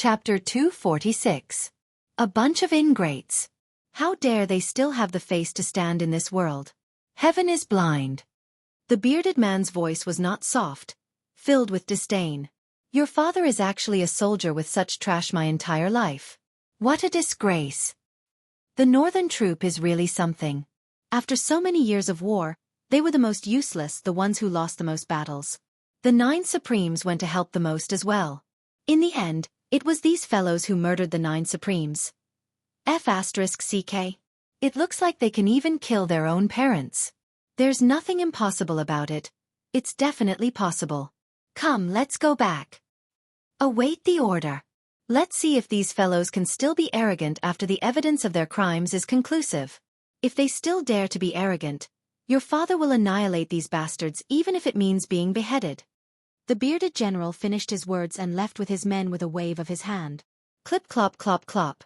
Chapter 246. A bunch of ingrates. How dare they still have the face to stand in this world? Heaven is blind. The bearded man's voice was not soft, filled with disdain. Your father is actually a soldier with such trash my entire life. What a disgrace. The northern troop is really something. After so many years of war, they were the most useless, the ones who lost the most battles. The 9 Supremes went to help the most as well. In the end, it was these fellows who murdered the 9 Supremes. Xueqi. It looks like they can even kill their own parents. There's nothing impossible about it. It's definitely possible. Come, let's go back. Await the order. Let's see if these fellows can still be arrogant after the evidence of their crimes is conclusive. If they still dare to be arrogant, your father will annihilate these bastards even if it means being beheaded. The bearded general finished his words and left with his men with a wave of his hand. Clip clop clop clop.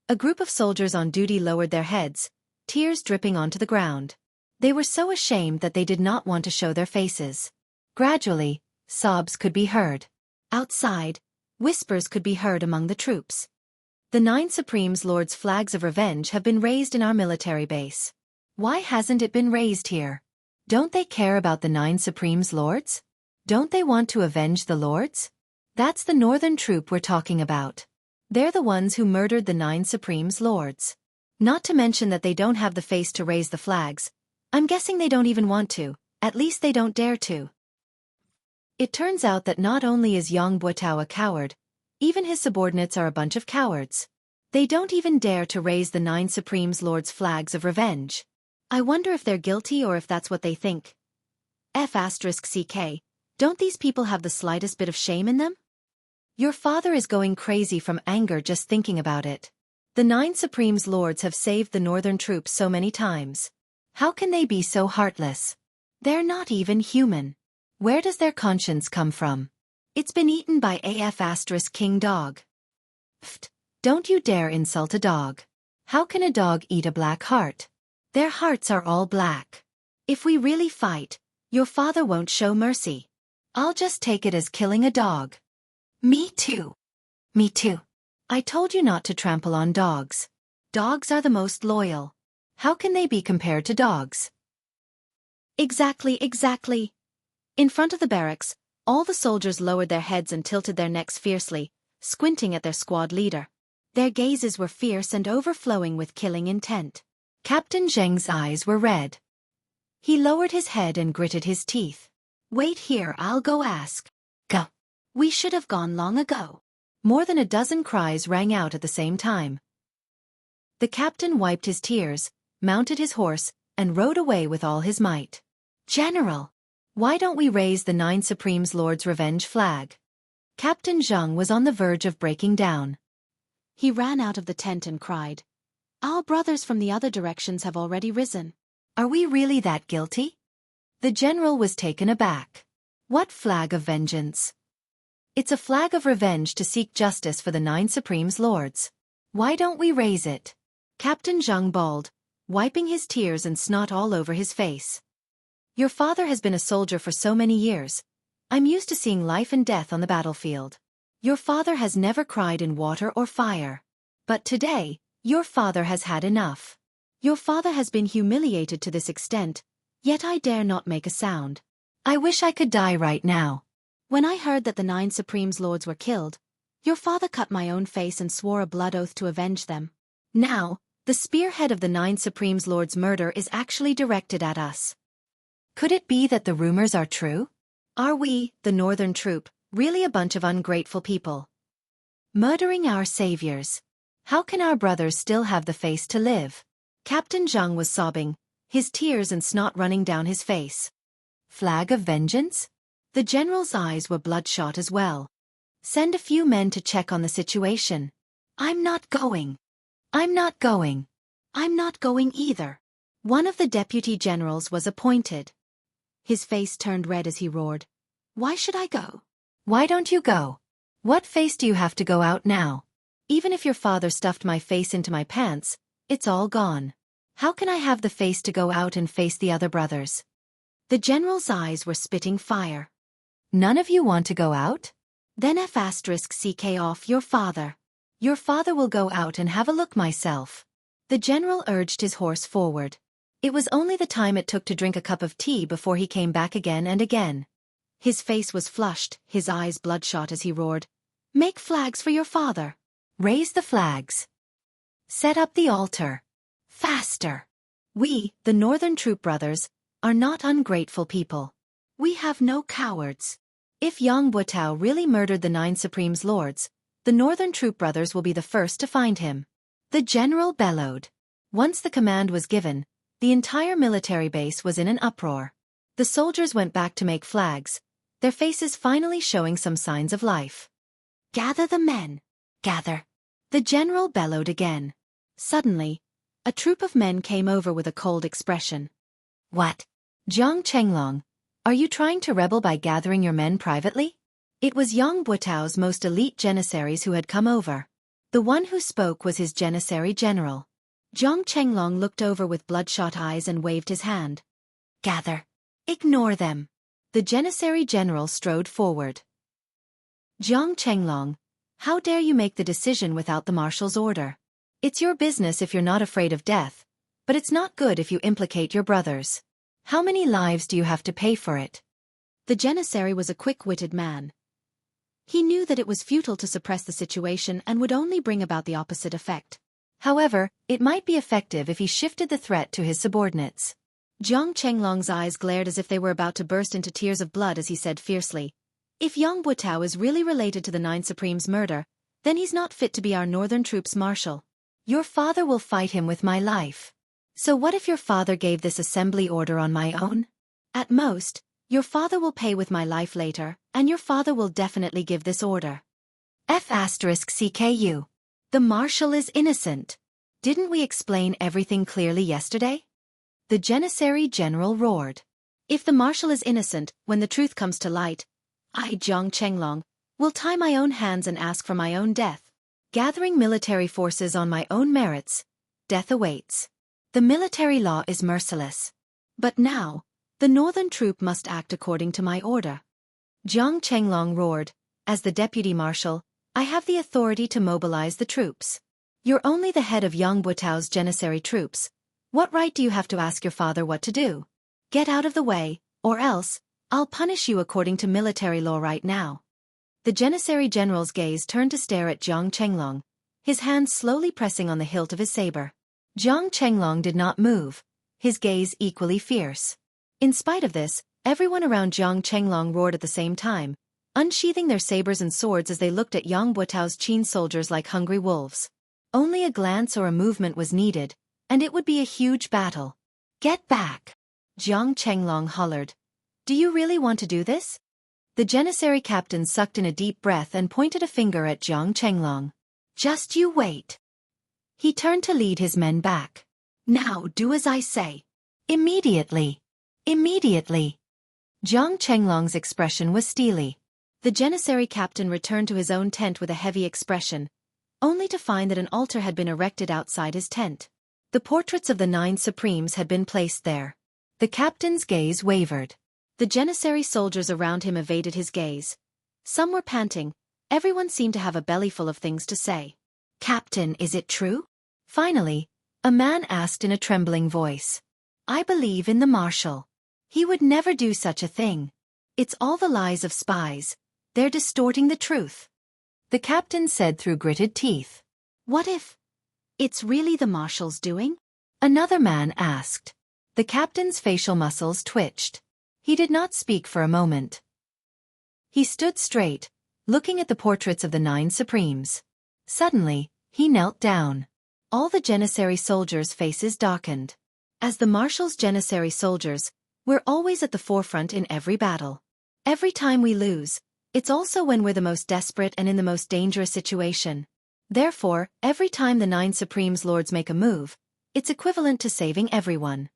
A group of soldiers on duty lowered their heads, tears dripping onto the ground. They were so ashamed that they did not want to show their faces. Gradually, sobs could be heard. Outside, whispers could be heard among the troops. The 9 Supremes Lord's flags of revenge have been raised in our military base. Why hasn't it been raised here? Don't they care about the 9 Supremes Lords? Don't they want to avenge the Lords? That's the northern troop we're talking about. They're the ones who murdered the 9 Supremes Lords. Not to mention that they don't have the face to raise the flags. I'm guessing they don't even want to, at least they don't dare to. It turns out that not only is Yang Buotao a coward, even his subordinates are a bunch of cowards. They don't even dare to raise the 9 Supremes Lords' flags of revenge. I wonder if they're guilty or if that's what they think. Xueqi. Don't these people have the slightest bit of shame in them? Your father is going crazy from anger just thinking about it. The 9 Supremes Lords have saved the northern troops so many times. How can they be so heartless? They're not even human. Where does their conscience come from? It's been eaten by King Dog. Pfft, don't you dare insult a dog. How can a dog eat a black heart? Their hearts are all black. If we really fight, your father won't show mercy. I'll just take it as killing a dog. Me too. Me too. I told you not to trample on dogs. Dogs are the most loyal. How can they be compared to dogs? Exactly. In front of the barracks, all the soldiers lowered their heads and tilted their necks fiercely, squinting at their squad leader. Their gazes were fierce and overflowing with killing intent. Captain Zheng's eyes were red. He lowered his head and gritted his teeth. Wait here, I'll go ask. Go. We should have gone long ago. More than a dozen cries rang out at the same time. The captain wiped his tears, mounted his horse, and rode away with all his might. General! Why don't we raise the 9 Supremes Lord's revenge flag? Captain Zheng was on the verge of breaking down. He ran out of the tent and cried. Our brothers from the other directions have already risen. Are we really that guilty? The general was taken aback. What flag of vengeance? It's a flag of revenge to seek justice for the 9 Supremes Lords. Why don't we raise it? Captain Zheng bawled, wiping his tears and snot all over his face. Your father has been a soldier for so many years. I'm used to seeing life and death on the battlefield. Your father has never cried in water or fire. But today, your father has had enough. Your father has been humiliated to this extent, yet I dare not make a sound. I wish I could die right now. When I heard that the 9 Supremes Lords were killed, your father cut my own face and swore a blood oath to avenge them. Now, the spearhead of the 9 Supremes Lords' murder is actually directed at us. Could it be that the rumors are true? Are we, the northern troop, really a bunch of ungrateful people? Murdering our saviors. How can our brothers still have the face to live? Captain Zheng was sobbing, his tears and snot running down his face. Flag of vengeance? The general's eyes were bloodshot as well. Send a few men to check on the situation. I'm not going. I'm not going. I'm not going either. One of the deputy generals was appointed. His face turned red as he roared. Why should I go? Why don't you go? What face do you have to go out now? Even if your father stuffed my face into my pants, it's all gone. How can I have the face to go out and face the other brothers? The general's eyes were spitting fire. None of you want to go out? Then F***CK off your father. Your father will go out and have a look myself. The general urged his horse forward. It was only the time it took to drink a cup of tea before he came back again and again. His face was flushed, his eyes bloodshot as he roared, "Make flags for your father. Raise the flags. Set up the altar. Faster. We, the Northern Troop Brothers, are not ungrateful people. We have no cowards. If Yang Butao really murdered the 9 Supreme's lords, the Northern Troop Brothers will be the first to find him." The general bellowed. Once the command was given, the entire military base was in an uproar. The soldiers went back to make flags, their faces finally showing some signs of life. "Gather the men. Gather." The general bellowed again. Suddenly, a troop of men came over with a cold expression. "What? Jiang Chenglong, are you trying to rebel by gathering your men privately?" It was Yang Butao's most elite janissaries who had come over. The one who spoke was his janissary general. Jiang Chenglong looked over with bloodshot eyes and waved his hand. "Gather. Ignore them." The janissary general strode forward. "Jiang Chenglong, how dare you make the decision without the marshal's order? It's your business if you're not afraid of death, but it's not good if you implicate your brothers. How many lives do you have to pay for it?" The janissary was a quick-witted man. He knew that it was futile to suppress the situation and would only bring about the opposite effect. However, it might be effective if he shifted the threat to his subordinates. Jiang Chenglong's eyes glared as if they were about to burst into tears of blood as he said fiercely, "If Yang Butao is really related to the 9 Supreme's murder, then he's not fit to be our northern troops' marshal. Your father will fight him with my life. So what if your father gave this assembly order on my own? At most, your father will pay with my life later, and your father will definitely give this order. F***CKU. The marshal is innocent. Didn't we explain everything clearly yesterday?" The janissary general roared. "If the marshal is innocent, when the truth comes to light, I, Jiang Chenglong, will tie my own hands and ask for my own death. Gathering military forces on my own merits, death awaits. The military law is merciless. But now, the northern troop must act according to my order." Jiang Chenglong roared, "As the deputy marshal, I have the authority to mobilize the troops. You're only the head of Yang Butao's janissary troops. What right do you have to ask your father what to do? Get out of the way, or else, I'll punish you according to military law right now." The janissary general's gaze turned to stare at Jiang Chenglong, his hand slowly pressing on the hilt of his saber. Jiang Chenglong did not move, his gaze equally fierce. In spite of this, everyone around Jiang Chenglong roared at the same time, unsheathing their sabers and swords as they looked at Yang Butao's Qin soldiers like hungry wolves. Only a glance or a movement was needed, and it would be a huge battle. "Get back!" Jiang Chenglong hollered. "Do you really want to do this?" The janissary captain sucked in a deep breath and pointed a finger at Jiang Chenglong. "Just you wait." He turned to lead his men back. "Now do as I say. Immediately. Immediately." Jiang Chenglong's expression was steely. The janissary captain returned to his own tent with a heavy expression, only to find that an altar had been erected outside his tent. The portraits of the 9 Supremes had been placed there. The captain's gaze wavered. The janissary soldiers around him evaded his gaze. Some were panting, everyone seemed to have a bellyful of things to say. "Captain, is it true?" Finally, a man asked in a trembling voice. "I believe in the marshal. He would never do such a thing. It's all the lies of spies. They're distorting the truth." The captain said through gritted teeth. "What if it's really the marshal's doing?" Another man asked. The captain's facial muscles twitched. He did not speak for a moment. He stood straight, looking at the portraits of the 9 Supremes. Suddenly, he knelt down. All the janissary soldiers' faces darkened. As the marshal's janissary soldiers, we're always at the forefront in every battle. Every time we lose, it's also when we're the most desperate and in the most dangerous situation. Therefore, every time the 9 Supremes lords make a move, it's equivalent to saving everyone.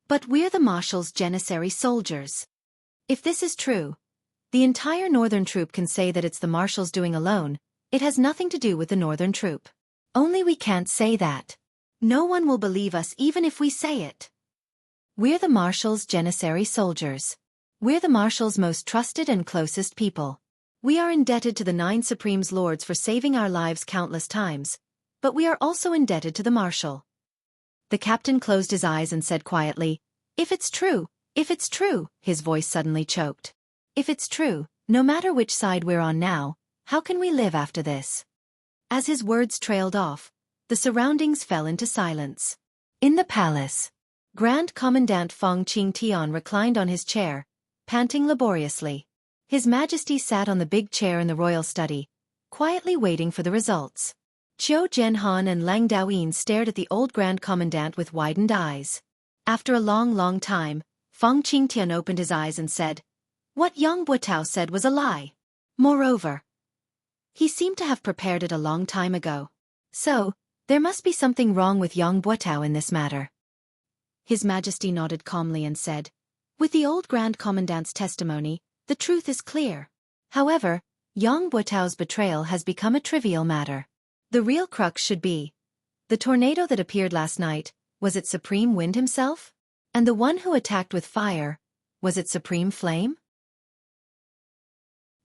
But we're the marshal's janissary soldiers. If this is true, the entire northern troop can say that it's the marshal's doing alone. It has nothing to do with the northern troop. Only we can't say that. No one will believe us even if we say it. We're the marshal's janissary soldiers. We're the marshal's most trusted and closest people. We are indebted to the 9 Supreme's lords for saving our lives countless times, but we are also indebted to the Marshal. The captain closed his eyes and said quietly, if it's true, his voice suddenly choked. If it's true, no matter which side we're on now, how can we live after this? As his words trailed off, the surroundings fell into silence. In the palace, Grand Commandant Feng Qingtian reclined on his chair, panting laboriously. His Majesty sat on the big chair in the royal study, quietly waiting for the results. Qiu Zhenhan and Lang Daoyin stared at the old Grand Commandant with widened eyes. After a long time, Feng Qingtian opened his eyes and said, "What Yang Buotao said was a lie. Moreover, he seemed to have prepared it a long time ago. So, there must be something wrong with Yang Buotao in this matter." His Majesty nodded calmly and said, "With the old Grand Commandant's testimony, the truth is clear. However, Yang Buotao's betrayal has become a trivial matter. The real crux should be, the tornado that appeared last night, was it Supreme Wind himself? And the one who attacked with fire, was it Supreme Flame?"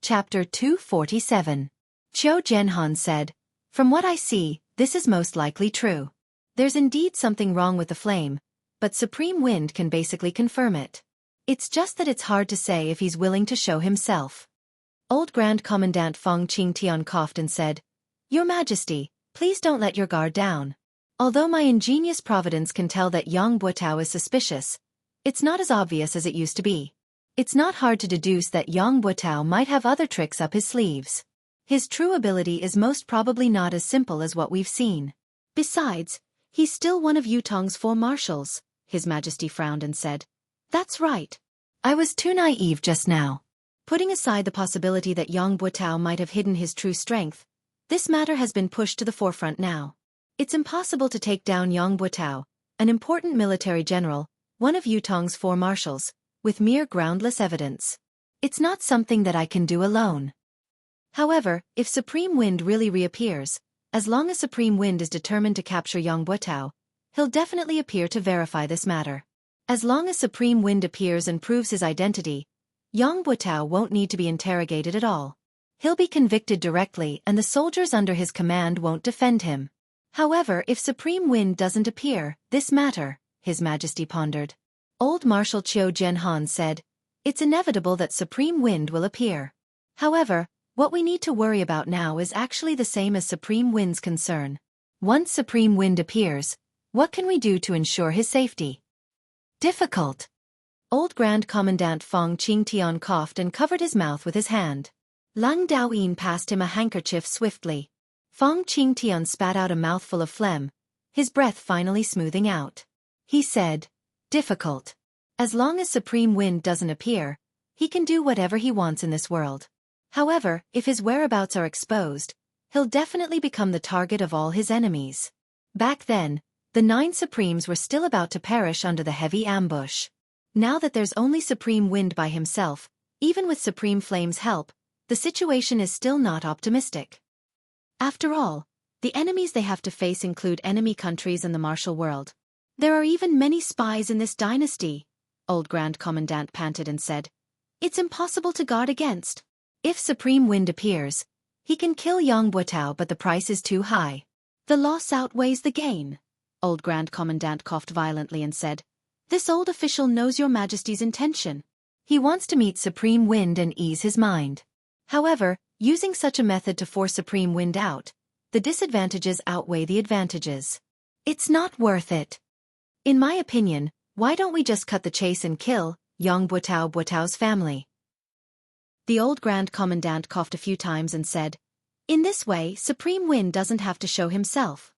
Chapter 247. Qiu Zhenhan said, "From what I see, this is most likely true. There's indeed something wrong with the flame, but Supreme Wind can basically confirm it. It's just that it's hard to say if he's willing to show himself." Old Grand Commandant Feng Qingtian coughed and said, "Your Majesty, please don't let your guard down. Although my ingenious providence can tell that Yang Buotao is suspicious, it's not as obvious as it used to be. It's not hard to deduce that Yang Buotao might have other tricks up his sleeves. His true ability is most probably not as simple as what we've seen. Besides, he's still one of Yutong's 4 marshals," His Majesty frowned and said. "That's right. I was too naive just now. Putting aside the possibility that Yang Buotao might have hidden his true strength, this matter has been pushed to the forefront now. It's impossible to take down Yang Buotao, an important military general, one of Yutong's 4 marshals, with mere groundless evidence. It's not something that I can do alone. However, if Supreme Wind really reappears, as long as Supreme Wind is determined to capture Yang Buotao, he'll definitely appear to verify this matter. As long as Supreme Wind appears and proves his identity, Yang Buotao won't need to be interrogated at all. He'll be convicted directly and the soldiers under his command won't defend him. However, if Supreme Wind doesn't appear, this matter," His Majesty pondered. Old Marshal Qiu Zhenhan said, "It's inevitable that Supreme Wind will appear. However, what we need to worry about now is actually the same as Supreme Wind's concern. Once Supreme Wind appears, what can we do to ensure his safety?" "Difficult." Old Grand Commandant Feng Qingtian coughed and covered his mouth with his hand. Lang Daoyin passed him a handkerchief swiftly. Feng Qingtian spat out a mouthful of phlegm, his breath finally smoothing out. He said, "Difficult. As long as Supreme Wind doesn't appear, he can do whatever he wants in this world. However, if his whereabouts are exposed, he'll definitely become the target of all his enemies." Back then, the 9 Supremes were still about to perish under the heavy ambush. Now that there's only Supreme Wind by himself, even with Supreme Flame's help, the situation is still not optimistic. After all, the enemies they have to face include enemy countries and the martial world. "There are even many spies in this dynasty," Old Grand Commandant panted and said. "It's impossible to guard against. If Supreme Wind appears, he can kill Yang Buotao, but the price is too high. The loss outweighs the gain." Old Grand Commandant coughed violently and said, "This old official knows Your Majesty's intention. He wants to meet Supreme Wind and ease his mind. However, using such a method to force Supreme Wind out, the disadvantages outweigh the advantages. It's not worth it. In my opinion, why don't we just cut the chase and kill Yang Buotao's family?" The old Grand Commandant coughed a few times and said, "In this way, Supreme Wind doesn't have to show himself.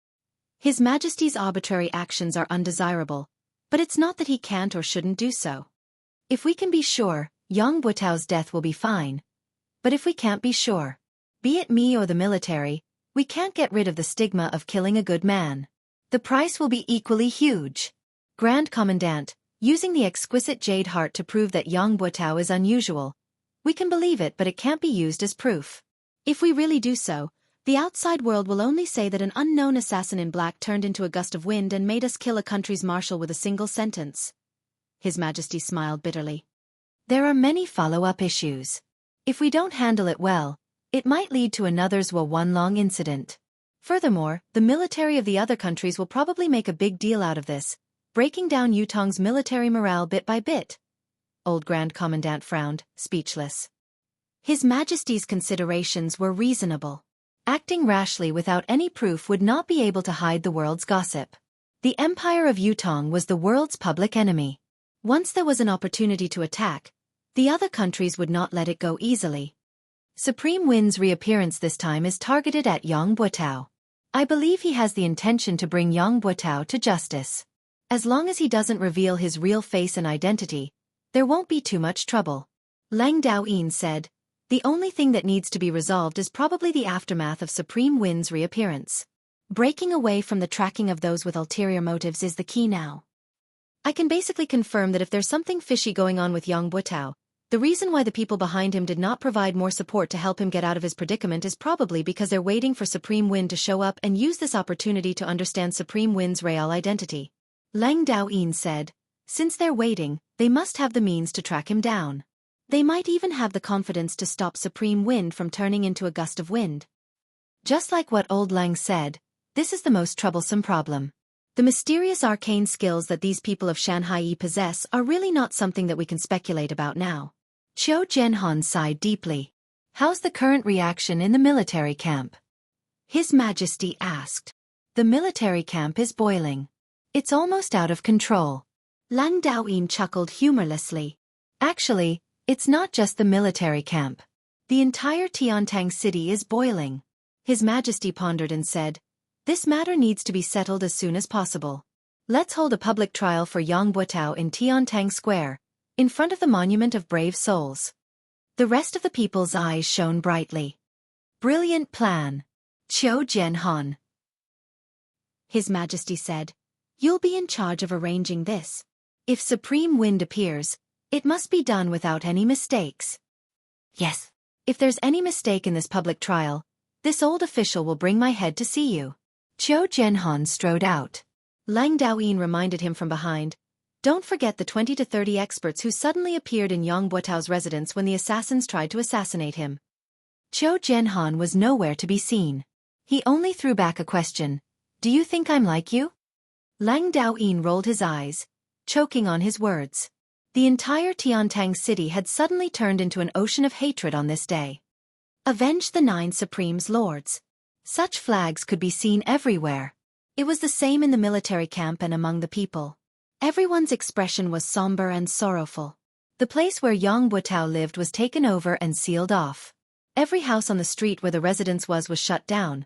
His Majesty's arbitrary actions are undesirable, but it's not that he can't or shouldn't do so. If we can be sure, Yang Buotao's death will be fine. But if we can't be sure, be it me or the military, we can't get rid of the stigma of killing a good man. The price will be equally huge. Grand Commandant, using the exquisite jade heart to prove that Yang Buotao is unusual. We can believe it, but it can't be used as proof. If we really do so, the outside world will only say that an unknown assassin in black turned into a gust of wind and made us kill a country's marshal with a single sentence." His Majesty smiled bitterly. "There are many follow-up issues. If we don't handle it well, it might lead to another Xueqi incident. Furthermore, the military of the other countries will probably make a big deal out of this, breaking down Yutong's military morale bit by bit. Old Grand Commandant frowned, speechless. His Majesty's considerations were reasonable. Acting rashly without any proof would not be able to hide the world's gossip. The Empire of Yutong was the world's public enemy. Once there was an opportunity to attack, the other countries would not let it go easily. Supreme Win's reappearance this time is targeted at Yang Buotao. I believe he has the intention to bring Yang Buotao to justice. As long as he doesn't reveal his real face and identity, there won't be too much trouble. Lang Daoyin said, the only thing that needs to be resolved is probably the aftermath of Supreme Win's reappearance. Breaking away from the tracking of those with ulterior motives is the key now. I can basically confirm that if there's something fishy going on with Yang Buotao, the reason why the people behind him did not provide more support to help him get out of his predicament is probably because they're waiting for Supreme Win to show up and use this opportunity to understand Supreme Win's real identity. Lang Daoyin said, since they're waiting, they must have the means to track him down. They might even have the confidence to stop Supreme Wind from turning into a gust of wind. Just like what old Lang said, this is the most troublesome problem. The mysterious arcane skills that these people of Shanghai possess are really not something that we can speculate about now. Qiu Jianhan sighed deeply. How's the current reaction in the military camp? His Majesty asked. The military camp is boiling. It's almost out of control. Lang Daoyin chuckled humorlessly. Actually, it's not just the military camp. The entire Tiantang city is boiling. His Majesty pondered and said, this matter needs to be settled as soon as possible. Let's hold a public trial for Yang Buotao in Tiantang Square, in front of the Monument of Brave Souls. The rest of the people's eyes shone brightly. Brilliant plan. Qiu Jianhan. His Majesty said, you'll be in charge of arranging this. If Supreme Wind appears, it must be done without any mistakes. Yes. If there's any mistake in this public trial, this old official will bring my head to see you. Qiu Jianhan strode out. Lang Daoyin reminded him from behind, don't forget the 20 to 30 experts who suddenly appeared in Yang Buotao's residence when the assassins tried to assassinate him. Qiu Jianhan was nowhere to be seen. He only threw back a question. Do you think I'm like you? Lang Daoyin rolled his eyes, choking on his words. The entire Tiantang city had suddenly turned into an ocean of hatred on this day. Avenge the 9 Supreme's lords. Such flags could be seen everywhere. It was the same in the military camp and among the people. Everyone's expression was somber and sorrowful. The place where Yang Buotao lived was taken over and sealed off. Every house on the street where the residence was shut down.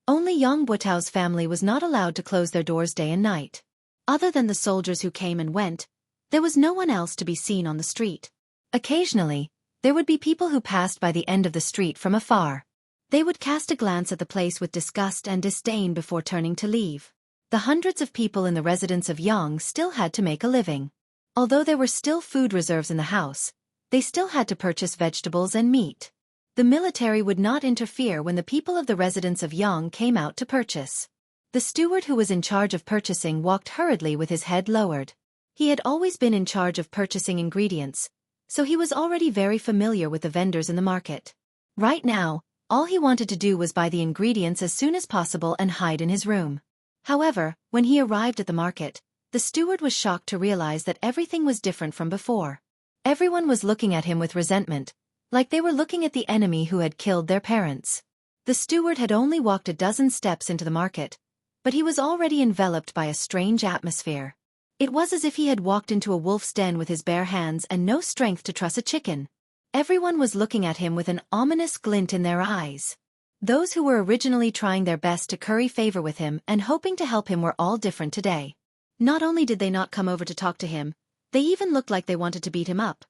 Only Yang Buotao's family was not allowed to close their doors day and night. Other than the soldiers who came and went, there was no one else to be seen on the street. Occasionally, there would be people who passed by the end of the street from afar. They would cast a glance at the place with disgust and disdain before turning to leave. The hundreds of people in the residence of Yang still had to make a living. Although there were still food reserves in the house, they still had to purchase vegetables and meat. The military would not interfere when the people of the residence of Yang came out to purchase. The steward who was in charge of purchasing walked hurriedly with his head lowered. He had always been in charge of purchasing ingredients, so he was already very familiar with the vendors in the market. Right now, all he wanted to do was buy the ingredients as soon as possible and hide in his room. However, when he arrived at the market, the steward was shocked to realize that everything was different from before. Everyone was looking at him with resentment, like they were looking at the enemy who had killed their parents. The steward had only walked a dozen steps into the market, but he was already enveloped by a strange atmosphere. It was as if he had walked into a wolf's den with his bare hands and no strength to truss a chicken. Everyone was looking at him with an ominous glint in their eyes. Those who were originally trying their best to curry favor with him and hoping to help him were all different today. Not only did they not come over to talk to him, they even looked like they wanted to beat him up.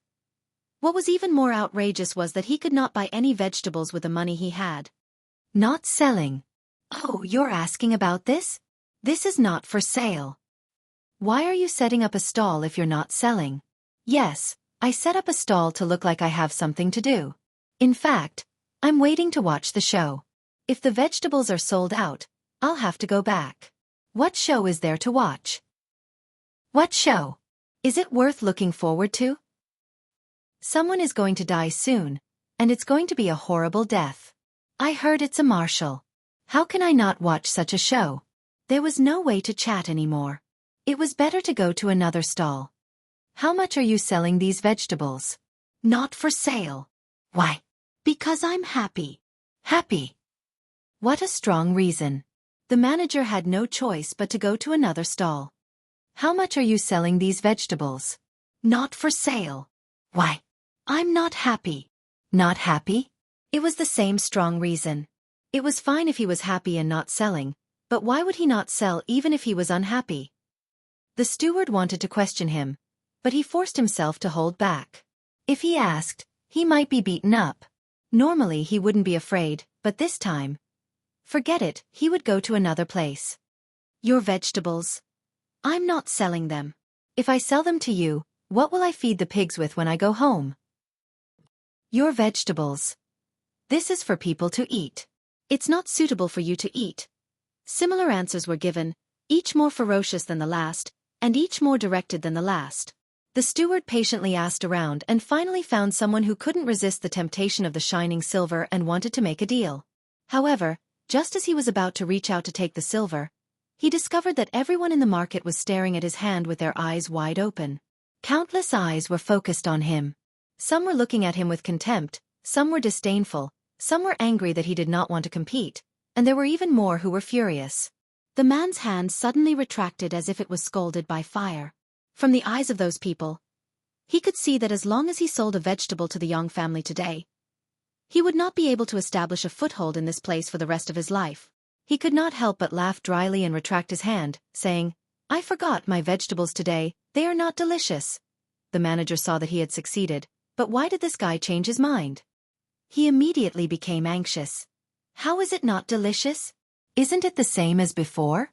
What was even more outrageous was that he could not buy any vegetables with the money he had. Not selling. Oh, you're asking about this? This is not for sale. Why are you setting up a stall if you're not selling? Yes, I set up a stall to look like I have something to do. In fact, I'm waiting to watch the show. If the vegetables are sold out, I'll have to go back. What show is there to watch? What show? Is it worth looking forward to? Someone is going to die soon, And it's going to be a horrible death. I heard it's a martial. How can I not watch such a show? There was no way to chat anymore. It was better to go to another stall. How much are you selling these vegetables? Not for sale. Why? Because I'm happy. Happy. What a strong reason. The manager had no choice but to go to another stall. How much are you selling these vegetables? Not for sale. Why? I'm not happy. Not happy? It was the same strong reason. It was fine if he was happy and not selling, but why would he not sell even if he was unhappy? The steward wanted to question him, but he forced himself to hold back. If he asked, he might be beaten up. Normally he wouldn't be afraid, but this time, forget it, he would go to another place. Your vegetables. I'm not selling them. If I sell them to you, what will I feed the pigs with when I go home? Your vegetables. This is for people to eat. It's not suitable for you to eat. Similar answers were given, each more ferocious than the last, and each more directed than the last. The steward patiently asked around and finally found someone who couldn't resist the temptation of the shining silver and wanted to make a deal. However, just as he was about to reach out to take the silver, he discovered that everyone in the market was staring at his hand with their eyes wide open. Countless eyes were focused on him. Some were looking at him with contempt, some were disdainful, some were angry that he did not want to compete, and there were even more who were furious. The man's hand suddenly retracted as if it was scalded by fire. From the eyes of those people, he could see that as long as he sold a vegetable to the Young family today, he would not be able to establish a foothold in this place for the rest of his life. He could not help but laugh dryly and retract his hand, saying, I forgot my vegetables today, they are not delicious. The manager saw that he had succeeded, but why did this guy change his mind? He immediately became anxious. How is it not delicious? Isn't it the same as before?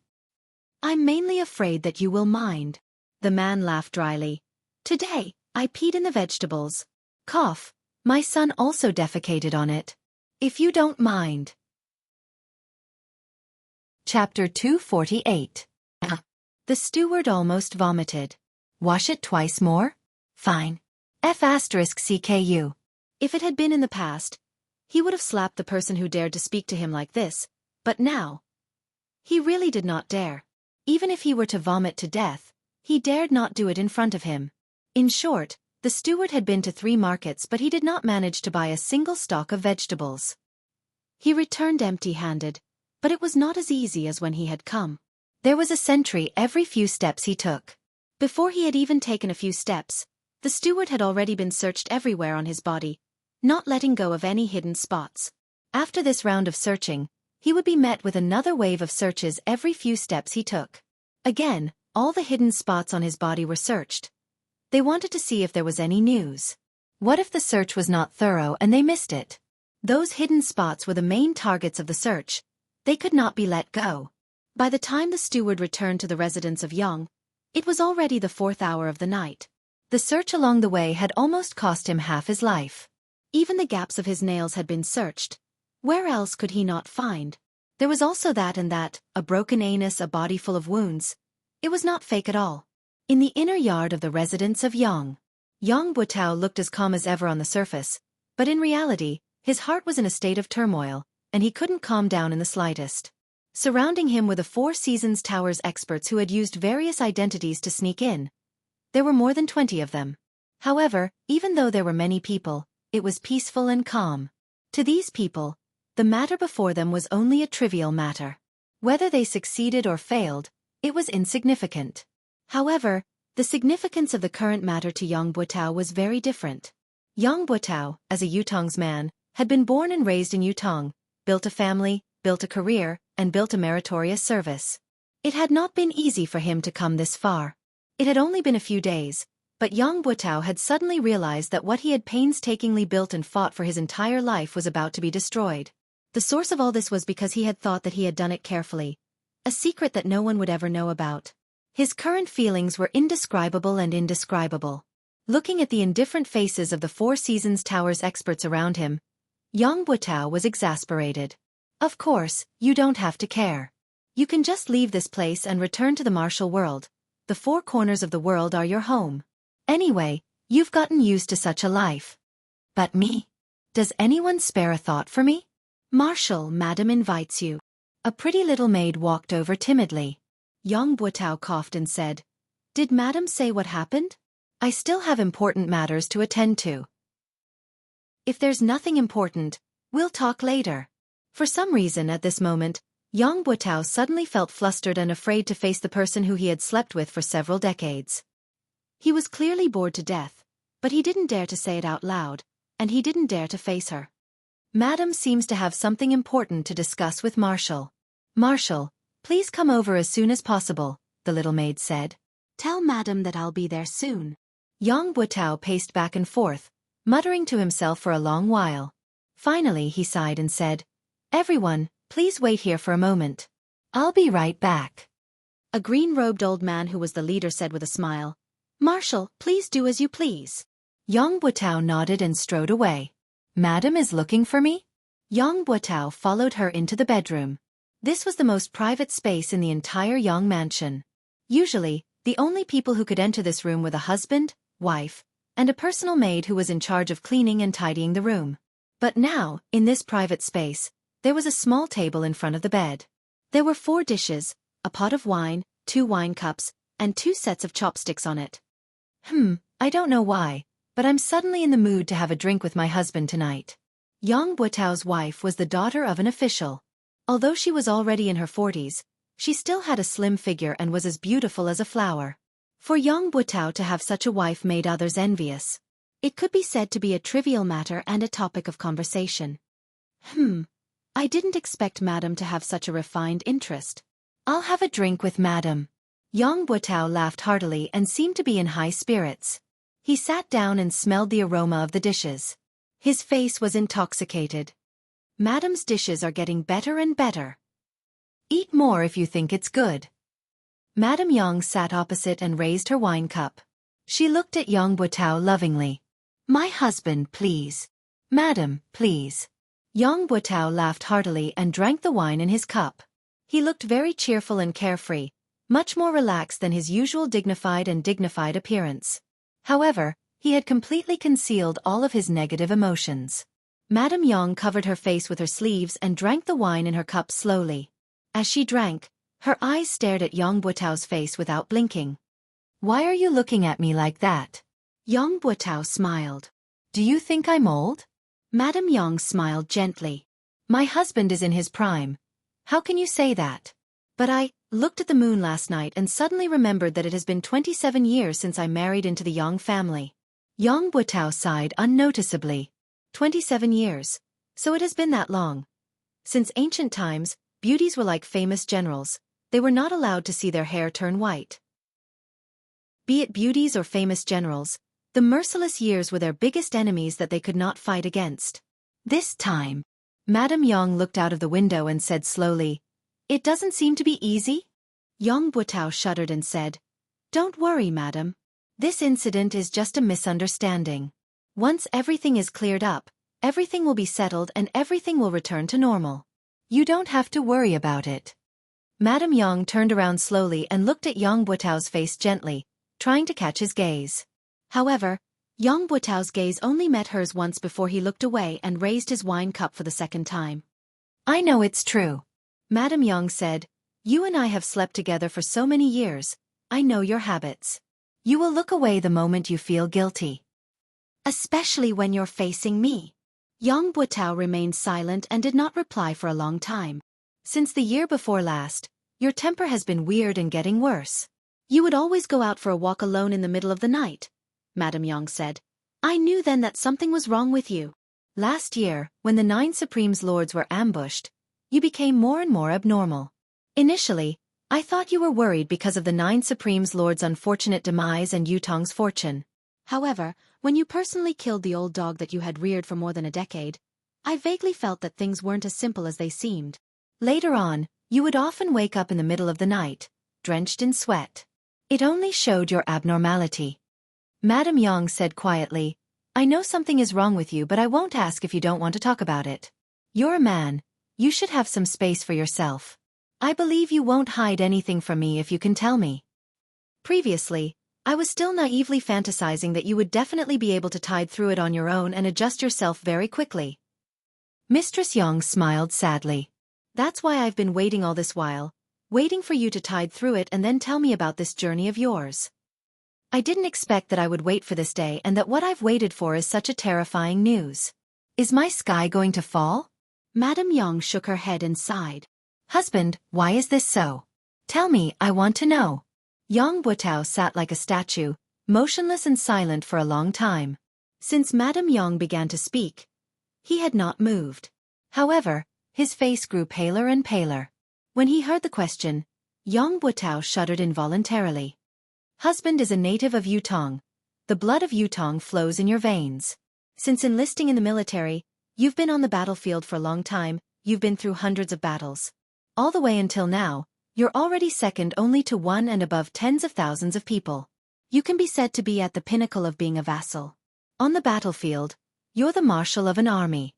I'm mainly afraid that you will mind. The man laughed dryly. Today, I peed in the vegetables. Cough. My son also defecated on it. If you don't mind. Chapter 248. The steward almost vomited. Wash it twice more? Fine. F***CKU. If it had been in the past, he would have slapped the person who dared to speak to him like this, but now, he really did not dare. Even if he were to vomit to death, he dared not do it in front of him. In short, the steward had been to 3 markets but he did not manage to buy a single stalk of vegetables. He returned empty-handed, but it was not as easy as when he had come. There was a sentry every few steps he took. Before he had even taken a few steps, the steward had already been searched everywhere on his body, not letting go of any hidden spots. After this round of searching, he would be met with another wave of searches every few steps he took. Again, all the hidden spots on his body were searched. They wanted to see if there was any news. What if the search was not thorough and they missed it? Those hidden spots were the main targets of the search. They could not be let go. By the time the steward returned to the residence of Young, it was already the 4th hour of the night. The search along the way had almost cost him half his life. Even the gaps of his nails had been searched. Where else could he not find? There was also that and that, a broken anus, a body full of wounds. It was not fake at all. In the inner yard of the residence of Yang Buetao looked as calm as ever on the surface, but in reality, his heart was in a state of turmoil, and he couldn't calm down in the slightest. Surrounding him were the Four Seasons Tower's experts who had used various identities to sneak in. There were more than 20 of them. However, even though there were many people, it was peaceful and calm. To these people, the matter before them was only a trivial matter. Whether they succeeded or failed, it was insignificant. However, the significance of the current matter to Yang Buetao was very different. Yang Buetao, as a Yutong's man, had been born and raised in Yutong, built a family, built a career, and built a meritorious service. It had not been easy for him to come this far. It had only been a few days, but Yang Buetao had suddenly realized that what he had painstakingly built and fought for his entire life was about to be destroyed. The source of all this was because he had thought that he had done it carefully, a secret that no one would ever know about. His current feelings were indescribable and indescribable. Looking at the indifferent faces of the Four Seasons Tower's experts around him, Yang Buetao was exasperated. Of course, you don't have to care. You can just leave this place and return to the martial world. The 4 corners of the world are your home. Anyway, you've gotten used to such a life. But me? Does anyone spare a thought for me? Marshal, Madam invites you. A pretty little maid walked over timidly. Yang Buotao coughed and said, Did Madam say what happened? I still have important matters to attend to. If there's nothing important, we'll talk later. For some reason at this moment, Yang Buotao suddenly felt flustered and afraid to face the person who he had slept with for several decades. He was clearly bored to death, but he didn't dare to say it out loud, and he didn't dare to face her. Madam seems to have something important to discuss with Marshal. Marshal, please come over as soon as possible, the little maid said. Tell Madam that I'll be there soon. Yang Buotao paced back and forth, muttering to himself for a long while. Finally he sighed and said, Everyone, please wait here for a moment. I'll be right back. A green-robed old man who was the leader said with a smile, Marshal, please do as you please. Yang Buotao nodded and strode away. Madam is looking for me? Yang Buotao followed her into the bedroom. This was the most private space in the entire Yang mansion. Usually, the only people who could enter this room were the husband, wife, and a personal maid who was in charge of cleaning and tidying the room. But now, in this private space, there was a small table in front of the bed. There were 4 dishes, a pot of wine, 2 wine cups, and 2 sets of chopsticks on it. I don't know why, but I'm suddenly in the mood to have a drink with my husband tonight. Yang Buotao's wife was the daughter of an official. Although she was already in her 40s, she still had a slim figure and was as beautiful as a flower. For Yang Buotao to have such a wife made others envious. It could be said to be a trivial matter and a topic of conversation. I didn't expect Madam to have such a refined interest. I'll have a drink with Madam. Yang Buotao laughed heartily and seemed to be in high spirits. He sat down and smelled the aroma of the dishes. His face was intoxicated. Madam's dishes are getting better and better. Eat more if you think it's good. Madame Yang sat opposite and raised her wine cup. She looked at Yang Buotao lovingly. My husband, please. Madam, please. Yang Buotao laughed heartily and drank the wine in his cup. He looked very cheerful and carefree, much more relaxed than his usual dignified appearance. However, he had completely concealed all of his negative emotions. Madame Yang covered her face with her sleeves and drank the wine in her cup slowly. As she drank, her eyes stared at Yang Buotao's face without blinking. Why are you looking at me like that? Yang Buotao smiled. Do you think I'm old? Madame Yang smiled gently. My husband is in his prime. How can you say that? But I looked at the moon last night and suddenly remembered that it has been 27 years since I married into the Yang family. Yang Buotao sighed unnoticeably. 27 years. So it has been that long. Since ancient times, beauties were like famous generals. They were not allowed to see their hair turn white. Be it beauties or famous generals, the merciless years were their biggest enemies that they could not fight against. This time, Madame Yang looked out of the window and said slowly, It doesn't seem to be easy? Yang Buotao shuddered and said, Don't worry, madam. This incident is just a misunderstanding. Once everything is cleared up, everything will be settled and everything will return to normal. You don't have to worry about it. Madame Yang turned around slowly and looked at Yang Buotao's face gently, trying to catch his gaze. However, Yang Buotao's gaze only met hers once before he looked away and raised his wine cup for the second time. I know it's true. Madame Yang said, You and I have slept together for so many years. I know your habits. You will look away the moment you feel guilty. Especially when you're facing me. Yang Buotao remained silent and did not reply for a long time. Since the year before last, your temper has been weird and getting worse. You would always go out for a walk alone in the middle of the night, Madame Yang said. I knew then that something was wrong with you. Last year, when the 9 Supremes Lords were ambushed, you became more and more abnormal. Initially, I thought you were worried because of the 9 Supremes Lords' unfortunate demise and Yutong's fortune. However, when you personally killed the old dog that you had reared for more than a decade, I vaguely felt that things weren't as simple as they seemed. Later on, you would often wake up in the middle of the night, drenched in sweat. It only showed your abnormality. Madame Yang said quietly, I know something is wrong with you, but I won't ask if you don't want to talk about it. You're a man. You should have some space for yourself. I believe you won't hide anything from me if you can tell me. Previously, I was still naively fantasizing that you would definitely be able to tide through it on your own and adjust yourself very quickly. Mistress Yang smiled sadly. That's why I've been waiting all this while, waiting for you to tide through it and then tell me about this journey of yours. I didn't expect that I would wait for this day and that what I've waited for is such a terrifying news. Is my sky going to fall? Madame Yang shook her head and sighed. Husband, why is this so? Tell me, I want to know. Yang Butao sat like a statue, motionless and silent for a long time. Since Madame Yang began to speak, he had not moved. However, his face grew paler and paler. When he heard the question, Yang Butao shuddered involuntarily. Husband is a native of Yutong. The blood of Yutong flows in your veins. Since enlisting in the military, you've been on the battlefield for a long time, you've been through hundreds of battles. All the way until now, you're already second only to one and above tens of thousands of people. You can be said to be at the pinnacle of being a vassal. On the battlefield, you're the marshal of an army.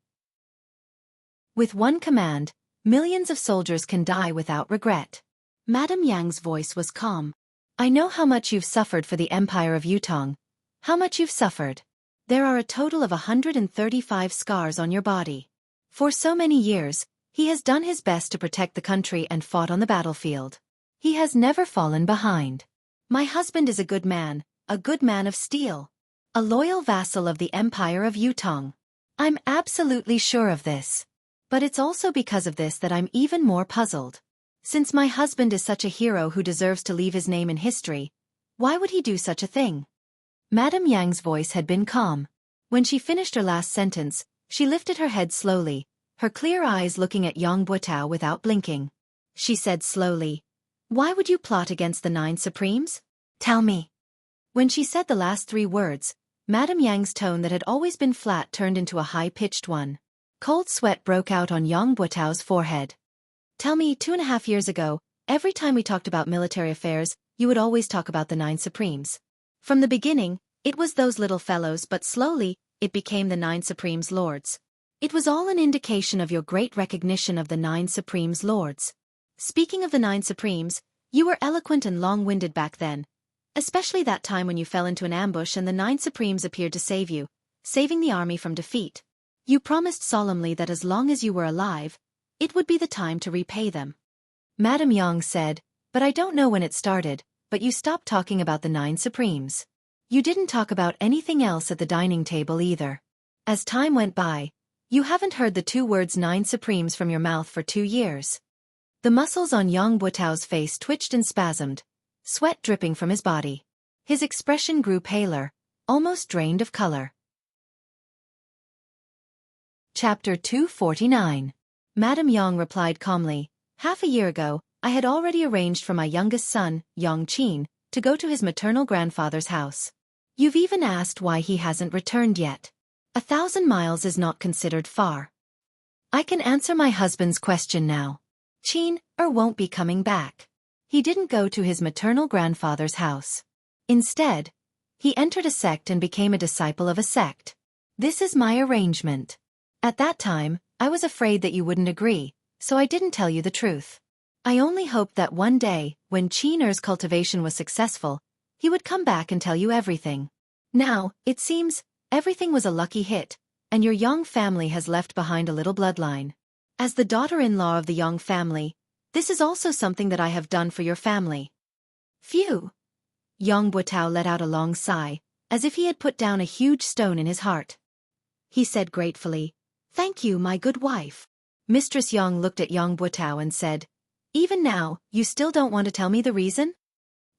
With one command, millions of soldiers can die without regret. Madame Yang's voice was calm. I know how much you've suffered for the Empire of Yutong. How much you've suffered. There are a total of 135 scars on your body. For so many years, he has done his best to protect the country and fought on the battlefield. He has never fallen behind. My husband is a good man of steel. A loyal vassal of the Empire of Yutong. I'm absolutely sure of this. But it's also because of this that I'm even more puzzled. Since my husband is such a hero who deserves to leave his name in history, why would he do such a thing? Madame Yang's voice had been calm. When she finished her last sentence, she lifted her head slowly, her clear eyes looking at Yang Butao without blinking. She said slowly, Why would you plot against the 9 Supremes? Tell me. When she said the last 3 words, Madame Yang's tone that had always been flat turned into a high-pitched one. Cold sweat broke out on Yang Butao's forehead. Tell me, 2.5 years ago, every time we talked about military affairs, you would always talk about the 9 Supremes. From the beginning, it was those little fellows, but slowly, it became the 9 Supremes Lords. It was all an indication of your great recognition of the 9 Supremes Lords. Speaking of the 9 Supremes, you were eloquent and long-winded back then. Especially that time when you fell into an ambush and the 9 Supremes appeared to save you, saving the army from defeat. You promised solemnly that as long as you were alive, it would be the time to repay them. Madame Yang said, But I don't know when it started, but you stopped talking about the 9 Supremes. You didn't talk about anything else at the dining table either. As time went by, you haven't heard the 2 words 9 Supremes from your mouth for 2 years. The muscles on Yang Butao's face twitched and spasmed, sweat dripping from his body. His expression grew paler, almost drained of color. Chapter 249. Madame Yang replied calmly, Half a year ago, I had already arranged for my youngest son, Yang Qin, to go to his maternal grandfather's house. You've even asked why he hasn't returned yet. 1,000 miles is not considered far. I can answer my husband's question now. Qin won't be coming back. He didn't go to his maternal grandfather's house. Instead, he entered a sect and became a disciple of a sect. This is my arrangement. At that time, I was afraid that you wouldn't agree, so I didn't tell you the truth. I only hoped that one day, when Qin's cultivation was successful, he would come back and tell you everything. Now, it seems, everything was a lucky hit, and your Yang family has left behind a little bloodline. As the daughter-in-law of the Yang family, this is also something that I have done for your family. Phew! Yang Butao let out a long sigh, as if he had put down a huge stone in his heart. He said gratefully, Thank you, my good wife. Mistress Yang looked at Yang Butao and said, Even now, you still don't want to tell me the reason?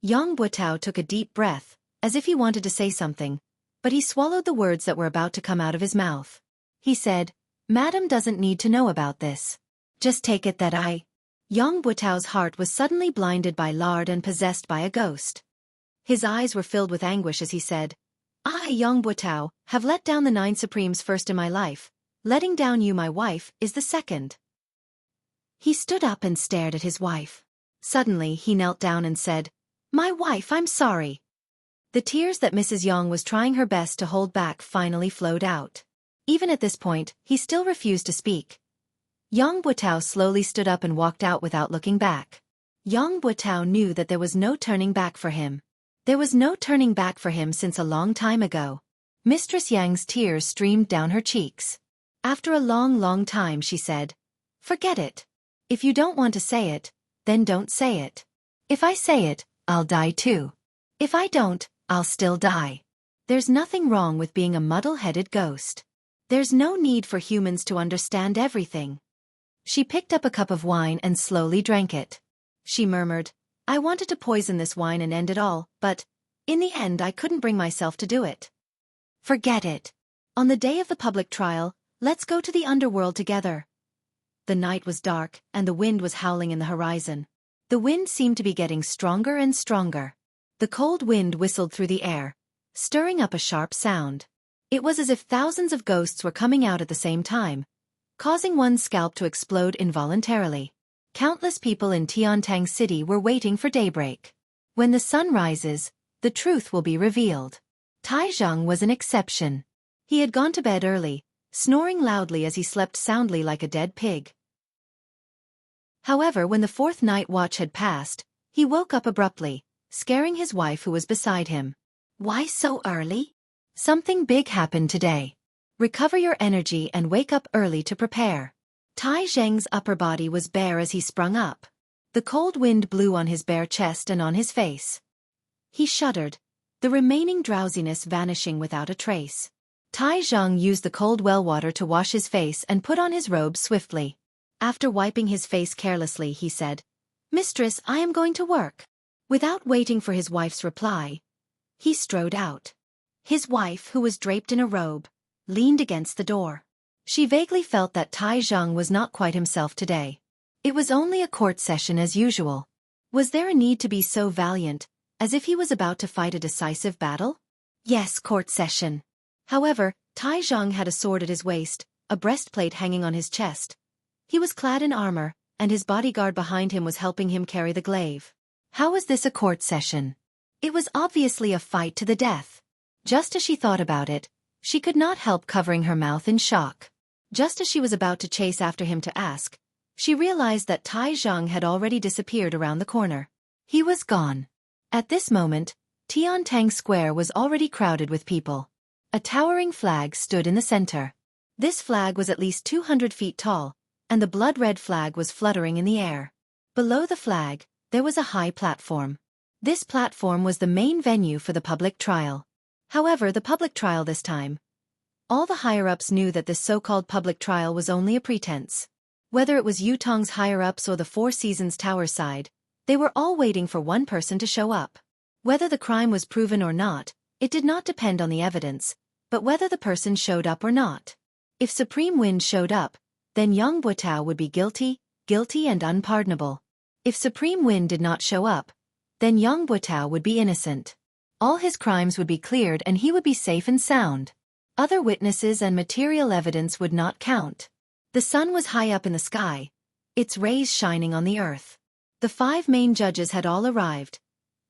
Yang Butao took a deep breath, as if he wanted to say something, but he swallowed the words that were about to come out of his mouth. He said, Madam doesn't need to know about this. Just take it that Yang Butao's heart was suddenly blinded by lard and possessed by a ghost. His eyes were filled with anguish as he said, I, Yang Butao, have let down the 9 Supremes first in my life. Letting down you, my wife, is the second. He stood up and stared at his wife. Suddenly, he knelt down and said, My wife, I'm sorry. The tears that Mrs. Yang was trying her best to hold back finally flowed out. Even at this point, he still refused to speak. Yang Butao slowly stood up and walked out without looking back. Yang Butao knew that there was no turning back for him. There was no turning back for him since a long time ago. Mistress Yang's tears streamed down her cheeks. After a long time she said, "Forget it. If you don't want to say it, then don't say it. If I say it, I'll die too. If I don't, I'll still die. There's nothing wrong with being a muddle-headed ghost. There's no need for humans to understand everything." She picked up a cup of wine and slowly drank it. She murmured, "I wanted to poison this wine and end it all, but, in the end I couldn't bring myself to do it. Forget it. On the day of the public trial, let's go to the underworld together." The night was dark, and the wind was howling in the horizon. The wind seemed to be getting stronger and stronger. The cold wind whistled through the air, stirring up a sharp sound. It was as if thousands of ghosts were coming out at the same time, causing one's scalp to explode involuntarily. Countless people in Tiantang City were waiting for daybreak. When the sun rises, the truth will be revealed. Tai Zhang was an exception. He had gone to bed early, snoring loudly as he slept soundly like a dead pig. However, when the fourth night watch had passed, he woke up abruptly, scaring his wife who was beside him. "Why so early? Something big happened today. Recover your energy and wake up early to prepare." Tai Zheng's upper body was bare as he sprung up. The cold wind blew on his bare chest and on his face. He shuddered, the remaining drowsiness vanishing without a trace. Tai Zhang used the cold well water to wash his face and put on his robe swiftly. After wiping his face carelessly, he said, "Mistress, I am going to work." Without waiting for his wife's reply, he strode out. His wife, who was draped in a robe, leaned against the door. She vaguely felt that Tai Zhang was not quite himself today. It was only a court session as usual. Was there a need to be so valiant, as if he was about to fight a decisive battle? Yes, court session. However, Tai Zhang had a sword at his waist, a breastplate hanging on his chest. He was clad in armor, and his bodyguard behind him was helping him carry the glaive. How was this a court session? It was obviously a fight to the death. Just as she thought about it, she could not help covering her mouth in shock. Just as she was about to chase after him to ask, she realized that Tai Zhang had already disappeared around the corner. He was gone. At this moment, Tiantang Square was already crowded with people. A towering flag stood in the center. This flag was at least 200 feet tall, and the blood-red flag was fluttering in the air. Below the flag, there was a high platform. This platform was the main venue for the public trial. However, the public trial this time, all the higher-ups knew that this so-called public trial was only a pretense. Whether it was Yutong's higher-ups or the Four Seasons Tower side, they were all waiting for one person to show up. Whether the crime was proven or not, it did not depend on the evidence, but whether the person showed up or not. If Supreme Wind showed up, then Yang Butao would be guilty and unpardonable. If Supreme Wind did not show up, then Yang Butao would be innocent. All his crimes would be cleared and he would be safe and sound. Other witnesses and material evidence would not count. The sun was high up in the sky, its rays shining on the earth. The 5 main judges had all arrived.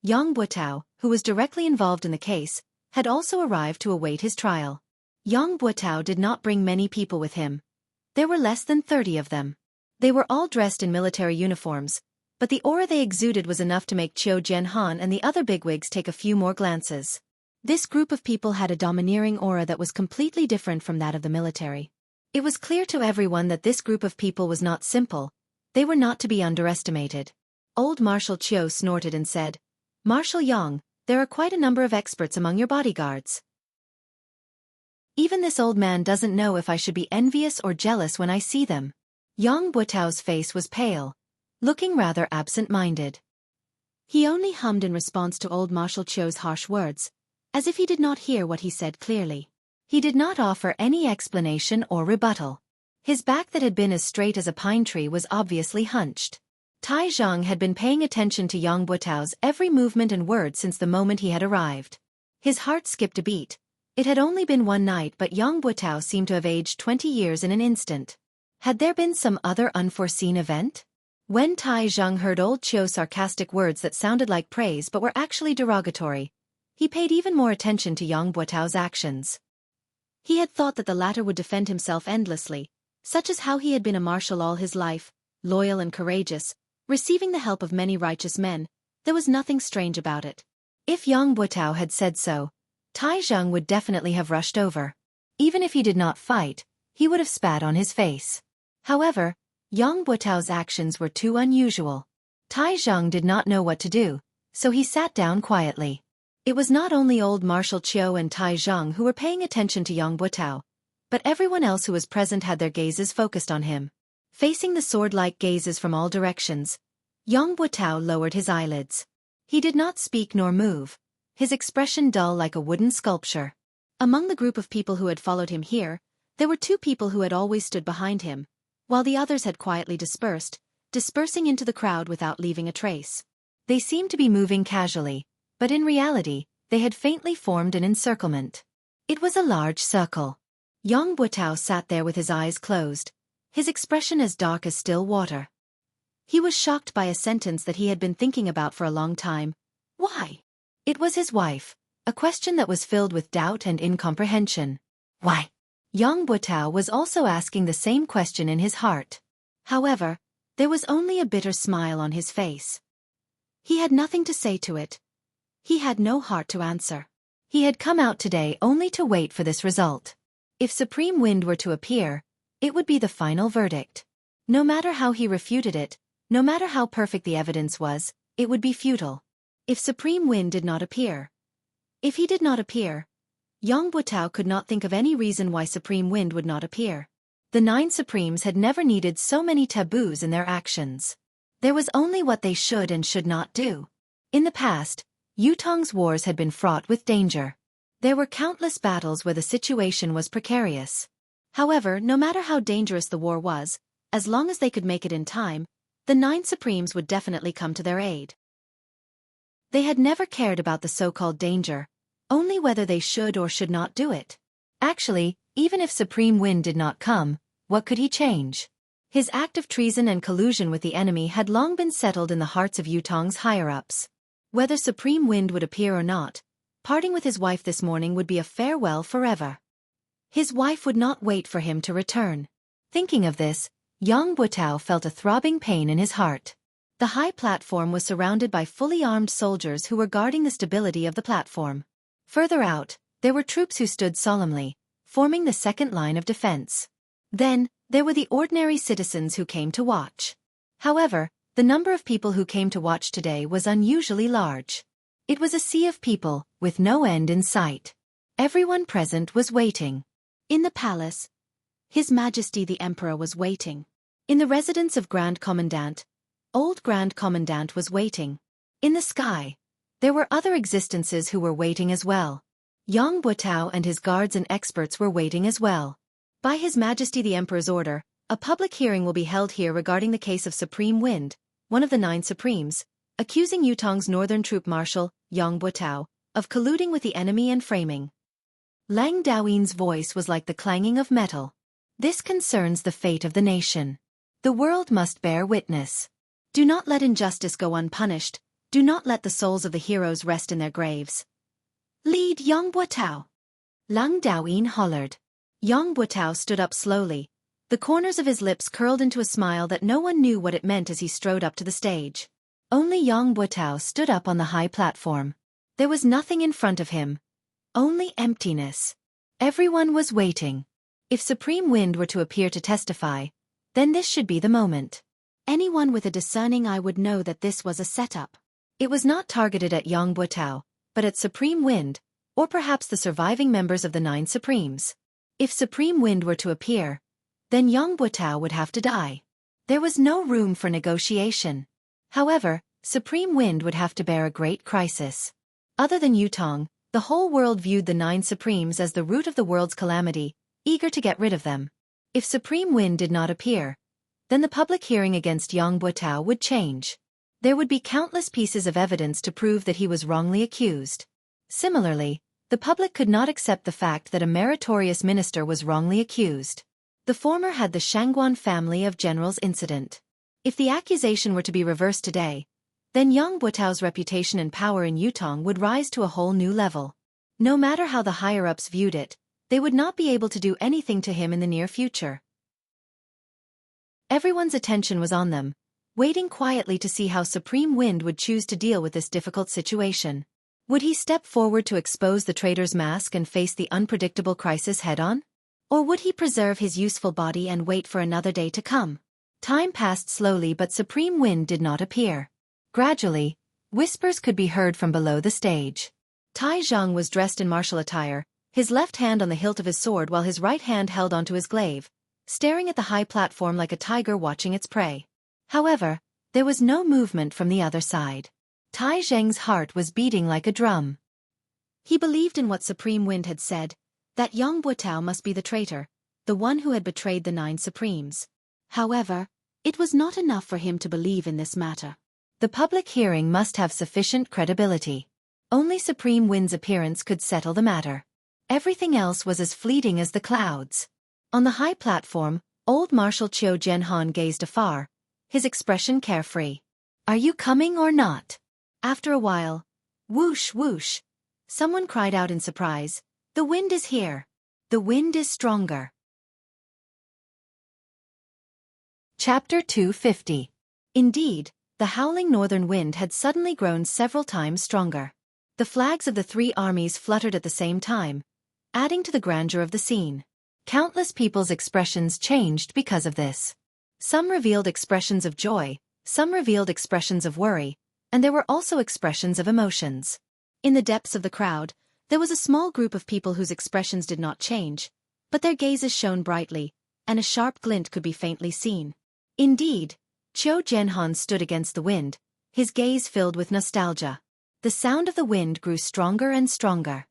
Yang Butao, who was directly involved in the case, had also arrived to await his trial. Yang Butao did not bring many people with him. There were less than 30 of them. They were all dressed in military uniforms, but the aura they exuded was enough to make Qiu Jianhan and the other bigwigs take a few more glances. This group of people had a domineering aura that was completely different from that of the military. It was clear to everyone that this group of people was not simple. They were not to be underestimated. Old Marshal Qiu snorted and said, "Marshal Yang, there are quite a number of experts among your bodyguards. Even this old man doesn't know if I should be envious or jealous when I see them." Yang Butao's face was pale, looking rather absent-minded. He only hummed in response to old Marshal Qiu's harsh words, as if he did not hear what he said clearly. He did not offer any explanation or rebuttal. His back that had been as straight as a pine tree was obviously hunched. Tai Zhang had been paying attention to Yang Butao's every movement and word since the moment he had arrived. His heart skipped a beat. It had only been one night, but Yang Butao seemed to have aged 20 years in an instant. Had there been some other unforeseen event? When Tai Zhang heard old Qiu's sarcastic words that sounded like praise but were actually derogatory, he paid even more attention to Yang Butao's actions. He had thought that the latter would defend himself endlessly, such as how he had been a marshal all his life, loyal and courageous, receiving the help of many righteous men. There was nothing strange about it. If Yang Buotao had said so, Tai Zheng would definitely have rushed over. Even if he did not fight, he would have spat on his face. However, Yang Buotao's actions were too unusual. Tai Zheng did not know what to do, so he sat down quietly. It was not only old Marshal Qiu and Tai Zheng who were paying attention to Yang Buotao, but everyone else who was present had their gazes focused on him. Facing the sword-like gazes from all directions, Yang Buotao lowered his eyelids. He did not speak nor move, his expression dull like a wooden sculpture. Among the group of people who had followed him here, there were 2 people who had always stood behind him, while the others had quietly dispersing into the crowd without leaving a trace. They seemed to be moving casually, but in reality, they had faintly formed an encirclement. It was a large circle. Yang Buotao sat there with his eyes closed, his expression as dark as still water. He was shocked by a sentence that he had been thinking about for a long time. Why? It was his wife, a question that was filled with doubt and incomprehension. Why? Yang Buotao was also asking the same question in his heart. However, there was only a bitter smile on his face. He had nothing to say to it. He had no heart to answer. He had come out today only to wait for this result. If Supreme Wind were to appear, it would be the final verdict. No matter how he refuted it, no matter how perfect the evidence was, it would be futile. If Supreme Wind did not appear. If he did not appear, Yang Buotao could not think of any reason why Supreme Wind would not appear. The 9 Supremes had never needed so many taboos in their actions. There was only what they should and should not do. In the past, Yutong's wars had been fraught with danger. There were countless battles where the situation was precarious. However, no matter how dangerous the war was, as long as they could make it in time, the 9 Supremes would definitely come to their aid. They had never cared about the so-called danger, only whether they should or should not do it. Actually, even if Supreme Wind did not come, what could he change? His act of treason and collusion with the enemy had long been settled in the hearts of Yutong's higher-ups. Whether Supreme Wind would appear or not, parting with his wife this morning would be a farewell forever. His wife would not wait for him to return. Thinking of this, Yang Buotao felt a throbbing pain in his heart. The high platform was surrounded by fully armed soldiers who were guarding the stability of the platform. Further out, there were troops who stood solemnly, forming the second line of defense. Then, there were the ordinary citizens who came to watch. However, the number of people who came to watch today was unusually large. It was a sea of people, with no end in sight. Everyone present was waiting. In the palace, His Majesty the Emperor was waiting. In the residence of Grand Commandant, Old Grand Commandant was waiting. In the sky, there were other existences who were waiting as well. Yang Buotao and his guards and experts were waiting as well. By His Majesty the Emperor's order, a public hearing will be held here regarding the case of Supreme Wind, one of the 9 Supremes, accusing Yutong's northern troop marshal, Yang Buotao, of colluding with the enemy and framing. Lang Daoyin's voice was like the clanging of metal. This concerns the fate of the nation. The world must bear witness. Do not let injustice go unpunished. Do not let the souls of the heroes rest in their graves. Lead Yang Buotao. Lang Daoyin hollered. Yang Buotao stood up slowly. The corners of his lips curled into a smile that no one knew what it meant as he strode up to the stage. Only Yang Buotao stood up on the high platform. There was nothing in front of him. Only emptiness. Everyone was waiting. If Supreme Wind were to appear to testify, then this should be the moment. Anyone with a discerning eye would know that this was a setup. It was not targeted at Yang Buotao, but at Supreme Wind, or perhaps the surviving members of the 9 Supremes. If Supreme Wind were to appear, then Yang Buotao would have to die. There was no room for negotiation. However, Supreme Wind would have to bear a great crisis. Other than Yutong, the whole world viewed the 9 Supremes as the root of the world's calamity, eager to get rid of them. If Supreme Wind did not appear, then the public hearing against Yang Buotao would change. There would be countless pieces of evidence to prove that he was wrongly accused. Similarly, the public could not accept the fact that a meritorious minister was wrongly accused. The former had the Shangguan family of generals incident. If the accusation were to be reversed today, then Yang Buotao's reputation and power in Yutong would rise to a whole new level. No matter how the higher-ups viewed it, they would not be able to do anything to him in the near future. Everyone's attention was on them, waiting quietly to see how Supreme Wind would choose to deal with this difficult situation. Would he step forward to expose the traitor's mask and face the unpredictable crisis head-on? Or would he preserve his useful body and wait for another day to come? Time passed slowly, but Supreme Wind did not appear. Gradually, whispers could be heard from below the stage. Tai Zhang was dressed in martial attire, his left hand on the hilt of his sword while his right hand held onto his glaive, staring at the high platform like a tiger watching its prey. However, there was no movement from the other side. Tai Zheng's heart was beating like a drum. He believed in what Supreme Wind had said, that Yang Buotao must be the traitor, the one who had betrayed the 9 Supremes. However, it was not enough for him to believe in this matter. The public hearing must have sufficient credibility. Only Supreme Wind's appearance could settle the matter. Everything else was as fleeting as the clouds. On the high platform, old Marshal Qiu Jianhan gazed afar, his expression carefree. "Are you coming or not?" After a while, whoosh whoosh, someone cried out in surprise, "The wind is here. The wind is stronger." Chapter 250. Indeed, the howling northern wind had suddenly grown several times stronger. The flags of the 3 armies fluttered at the same time, adding to the grandeur of the scene. Countless people's expressions changed because of this. Some revealed expressions of joy, some revealed expressions of worry, and there were also expressions of emotions. In the depths of the crowd, there was a small group of people whose expressions did not change, but their gazes shone brightly, and a sharp glint could be faintly seen. Indeed, Qiu Jianhan stood against the wind, his gaze filled with nostalgia. The sound of the wind grew stronger and stronger.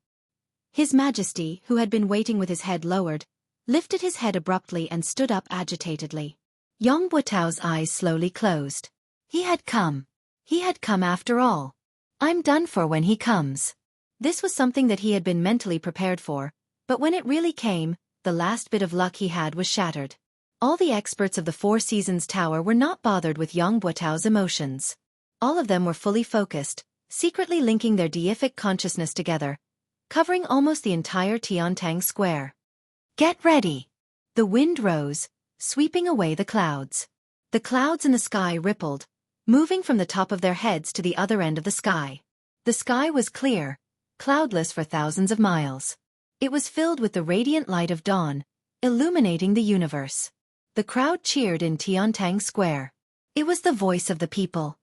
His Majesty, who had been waiting with his head lowered, lifted his head abruptly and stood up agitatedly. Yang Buotao's eyes slowly closed. He had come. He had come after all. I'm done for when he comes. This was something that he had been mentally prepared for, but when it really came, the last bit of luck he had was shattered. All the experts of the 4 Seasons Tower were not bothered with Yang Buotao's emotions. All of them were fully focused, secretly linking their deific consciousness together, covering almost the entire Tiantang Square. Get ready! The wind rose, sweeping away the clouds. The clouds in the sky rippled, moving from the top of their heads to the other end of the sky. The sky was clear, cloudless for thousands of miles. It was filled with the radiant light of dawn, illuminating the universe. The crowd cheered in Tiantang Square. It was the voice of the people.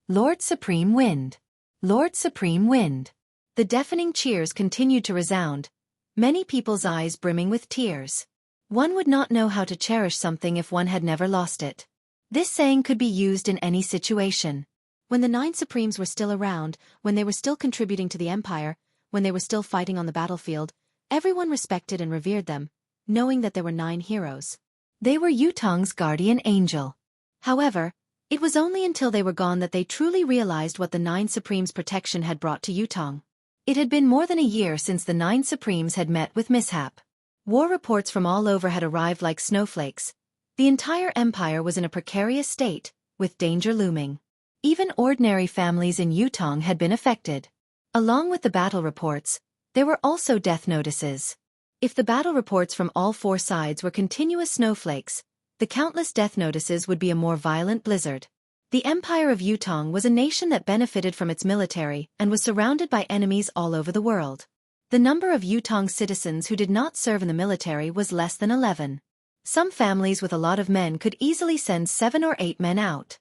Lord Supreme Wind! Lord Supreme Wind! The deafening cheers continued to resound, many people's eyes brimming with tears. One would not know how to cherish something if one had never lost it. This saying could be used in any situation. When the 9 Supremes were still around, when they were still contributing to the Empire, when they were still fighting on the battlefield, everyone respected and revered them, knowing that there were 9 heroes. They were Yutong's guardian angel. However, it was only until they were gone that they truly realized what the 9 Supremes' protection had brought to Yutong. It had been more than a year since the 9 Supremes had met with mishap. War reports from all over had arrived like snowflakes. The entire empire was in a precarious state, with danger looming. Even ordinary families in Yutong had been affected. Along with the battle reports, there were also death notices. If the battle reports from all 4 sides were continuous snowflakes, the countless death notices would be a more violent blizzard. The Empire of Yutong was a nation that benefited from its military and was surrounded by enemies all over the world. The number of Yutong citizens who did not serve in the military was less than 11. Some families with a lot of men could easily send 7 or 8 men out.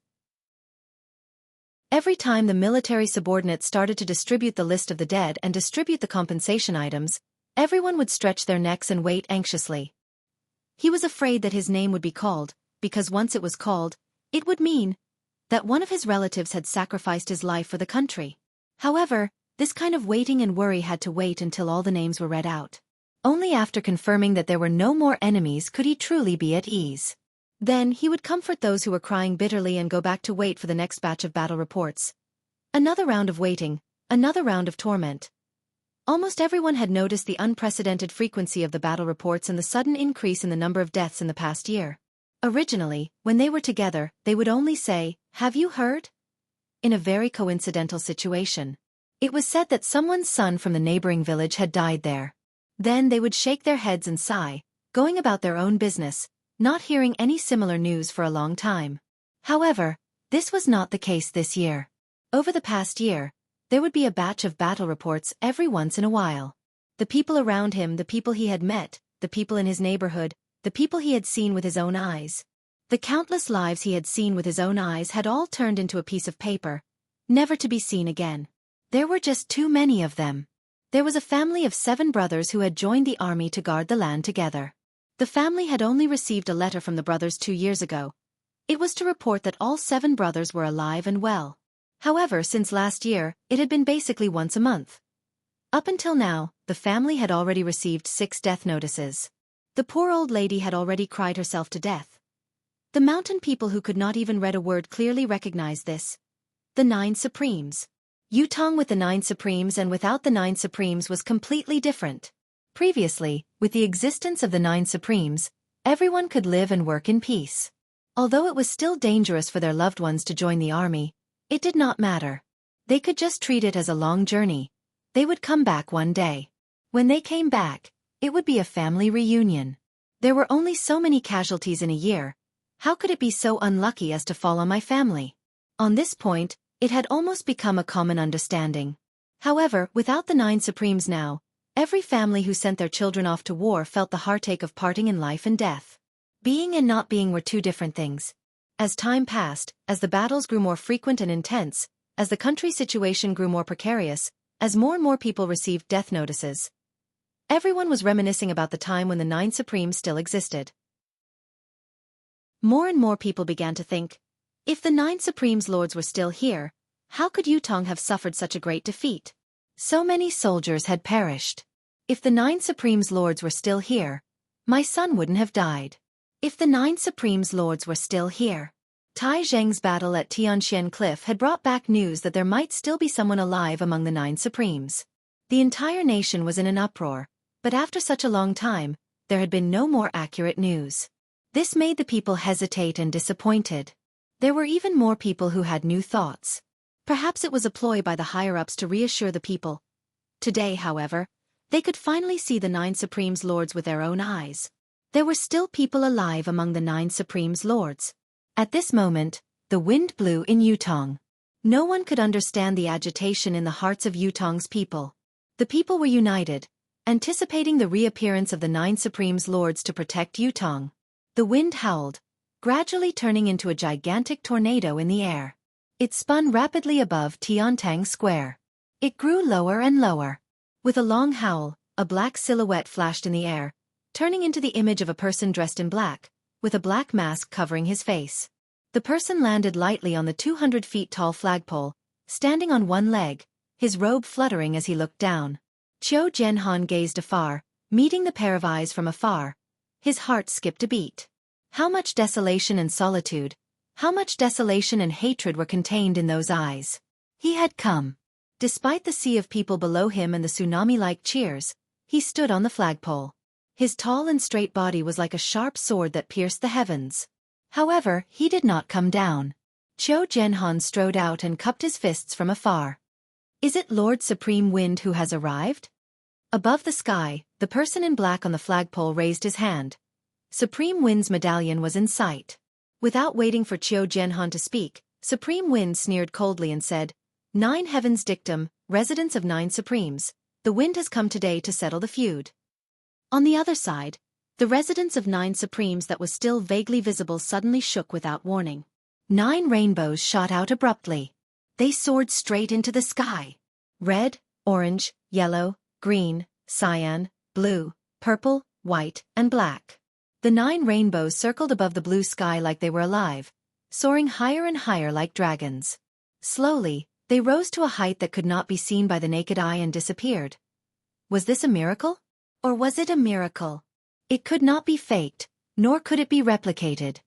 Every time the military subordinates started to distribute the list of the dead and distribute the compensation items, everyone would stretch their necks and wait anxiously. He was afraid that his name would be called, because once it was called, it would mean that one of his relatives had sacrificed his life for the country. However, this kind of waiting and worry had to wait until all the names were read out. Only after confirming that there were no more enemies could he truly be at ease. Then he would comfort those who were crying bitterly and go back to wait for the next batch of battle reports. Another round of waiting, another round of torment. Almost everyone had noticed the unprecedented frequency of the battle reports and the sudden increase in the number of deaths in the past year. Originally, when they were together, they would only say, "Have you heard?" In a very coincidental situation. It was said that someone's son from the neighboring village had died there. Then they would shake their heads and sigh, going about their own business, not hearing any similar news for a long time. However, this was not the case this year. Over the past year, There would be a batch of battle reports every once in a while. The people around him, the people he had met, the people in his neighborhood, the people he had seen with his own eyes. The countless lives he had seen with his own eyes had all turned into a piece of paper, never to be seen again. There were just too many of them. There was a family of 7 brothers who had joined the army to guard the land together. The family had only received a letter from the brothers 2 years ago. It was to report that all 7 brothers were alive and well. However, since last year, it had been basically once a month. Up until now, the family had already received 6 death notices. The poor old lady had already cried herself to death. The mountain people who could not even read a word clearly recognized this. The 9 Supremes. Yutong with the 9 Supremes and without the 9 Supremes was completely different. Previously, with the existence of the 9 Supremes, everyone could live and work in peace. Although it was still dangerous for their loved ones to join the army, it did not matter. They could just treat it as a long journey. They would come back one day. When they came back, it would be a family reunion. There were only so many casualties in a year. How could it be so unlucky as to fall on my family? On this point, it had almost become a common understanding. However, without the 9 Supremes now, every family who sent their children off to war felt the heartache of parting in life and death. Being and not being were 2 different things. As time passed, as the battles grew more frequent and intense, as the country's situation grew more precarious, as more and more people received death notices, everyone was reminiscing about the time when the 9 Supremes still existed. More and more people began to think, if the 9 Supremes Lords were still here, how could Yutong have suffered such a great defeat? So many soldiers had perished. If the 9 Supremes Lords were still here, my son wouldn't have died. If the 9 Supremes Lords were still here. Tai Zheng's battle at Tianxian Cliff had brought back news that there might still be someone alive among the 9 Supremes. The entire nation was in an uproar, but after such a long time, there had been no more accurate news. This made the people hesitate and disappointed. There were even more people who had new thoughts. Perhaps it was a ploy by the higher-ups to reassure the people. Today, however, they could finally see the 9 Supremes Lords with their own eyes. There were still people alive among the 9 Supremes Lords. At this moment, the wind blew in Yutong. No one could understand the agitation in the hearts of Yutong's people. The people were united, anticipating the reappearance of the 9 Supremes Lords to protect Yutong. The wind howled, gradually turning into a gigantic tornado in the air. It spun rapidly above Tiantang Square. It grew lower and lower. With a long howl, a black silhouette flashed in the air, turning into the image of a person dressed in black, with a black mask covering his face. The person landed lightly on the 200 feet tall flagpole, standing on one leg, his robe fluttering as he looked down. Qiu Jianhan gazed afar, meeting the pair of eyes from afar. His heart skipped a beat. How much desolation and solitude, how much desolation and hatred were contained in those eyes. He had come. Despite the sea of people below him and the tsunami-like cheers, he stood on the flagpole. His tall and straight body was like a sharp sword that pierced the heavens. However, he did not come down. Qiu Jianhan strode out and cupped his fists from afar. Is it Lord Supreme Wind who has arrived? Above the sky, the person in black on the flagpole raised his hand. Supreme Wind's medallion was in sight. Without waiting for Qiu Jianhan to speak, Supreme Wind sneered coldly and said, 9 Heavens Dictum, residents of 9 Supremes, the wind has come today to settle the feud. On the other side, the residents of 9 Supremes that was still vaguely visible suddenly shook without warning. 9 rainbows shot out abruptly. They soared straight into the sky. Red, orange, yellow, green, cyan, blue, purple, white, and black. The 9 rainbows circled above the blue sky like they were alive, soaring higher and higher like dragons. Slowly, they rose to a height that could not be seen by the naked eye and disappeared. Was this a miracle? Or was it a miracle? It could not be faked, nor could it be replicated.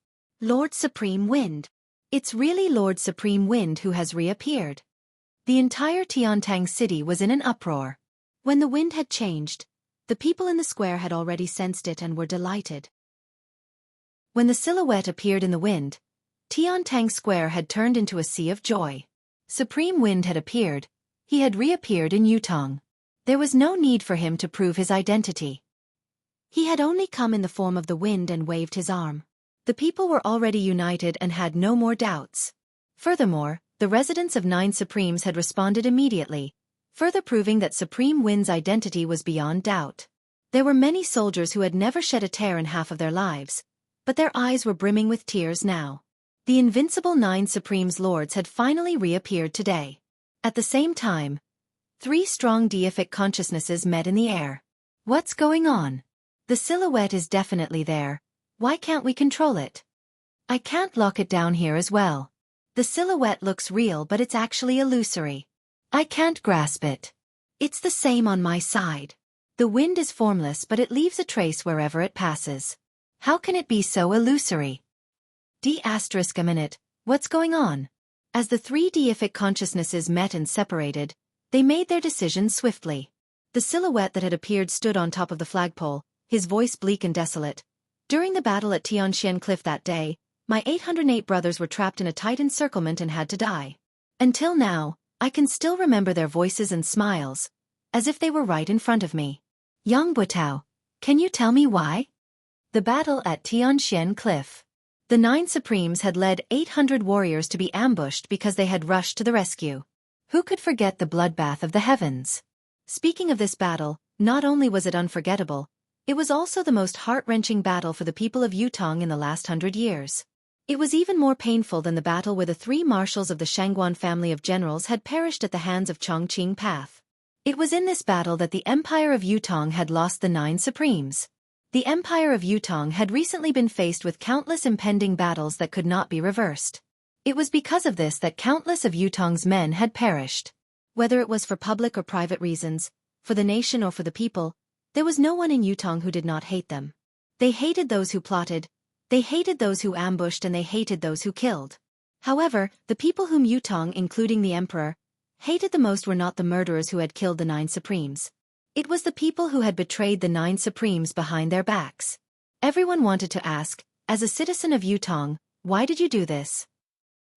Lord Supreme Wind. It's really Lord Supreme Wind who has reappeared. The entire Tiantang city was in an uproar. When the wind had changed, the people in the square had already sensed it and were delighted. When the silhouette appeared in the wind, Tiantang Square had turned into a sea of joy. Supreme Wind had appeared. He had reappeared in Yutong. There was no need for him to prove his identity. He had only come in the form of the wind and waved his arm. The people were already united and had no more doubts. Furthermore, the residents of 9 Supremes had responded immediately, further proving that Supreme Wind's identity was beyond doubt. There were many soldiers who had never shed a tear in half of their lives, but their eyes were brimming with tears now. The invincible 9 Supremes lords had finally reappeared today. At the same time, 3 strong deific consciousnesses met in the air. What's going on? The silhouette is definitely there. Why can't we control it? I can't lock it down here as well. The silhouette looks real, but it's actually illusory. I can't grasp it. It's the same on my side. The wind is formless, but it leaves a trace wherever it passes. How can it be so illusory? A minute, what's going on? As the 3 deific consciousnesses met and separated, they made their decision swiftly. The silhouette that had appeared stood on top of the flagpole, his voice bleak and desolate. During the battle at Tianxian Cliff that day, my 808 brothers were trapped in a tight encirclement and had to die. Until now, I can still remember their voices and smiles, as if they were right in front of me. Yang Butao, can you tell me why? The battle at Tianxian Cliff. The 9 Supremes had led 800 warriors to be ambushed because they had rushed to the rescue. Who could forget the bloodbath of the heavens? Speaking of this battle, not only was it unforgettable, it was also the most heart-wrenching battle for the people of Yutong in the last 100 years. It was even more painful than the battle where the 3 marshals of the Shangguan family of generals had perished at the hands of Chongqing Path. It was in this battle that the Empire of Yutong had lost the 9 Supremes. The Empire of Yutong had recently been faced with countless impending battles that could not be reversed. It was because of this that countless of Yutong's men had perished. Whether it was for public or private reasons, for the nation or for the people, there was no one in Yutong who did not hate them. They hated those who plotted, they hated those who ambushed, and they hated those who killed. However, the people whom Yutong, including the emperor, hated the most were not the murderers who had killed the 9 Supremes. It was the people who had betrayed the 9 Supremes behind their backs. Everyone wanted to ask, as a citizen of Yutong, why did you do this?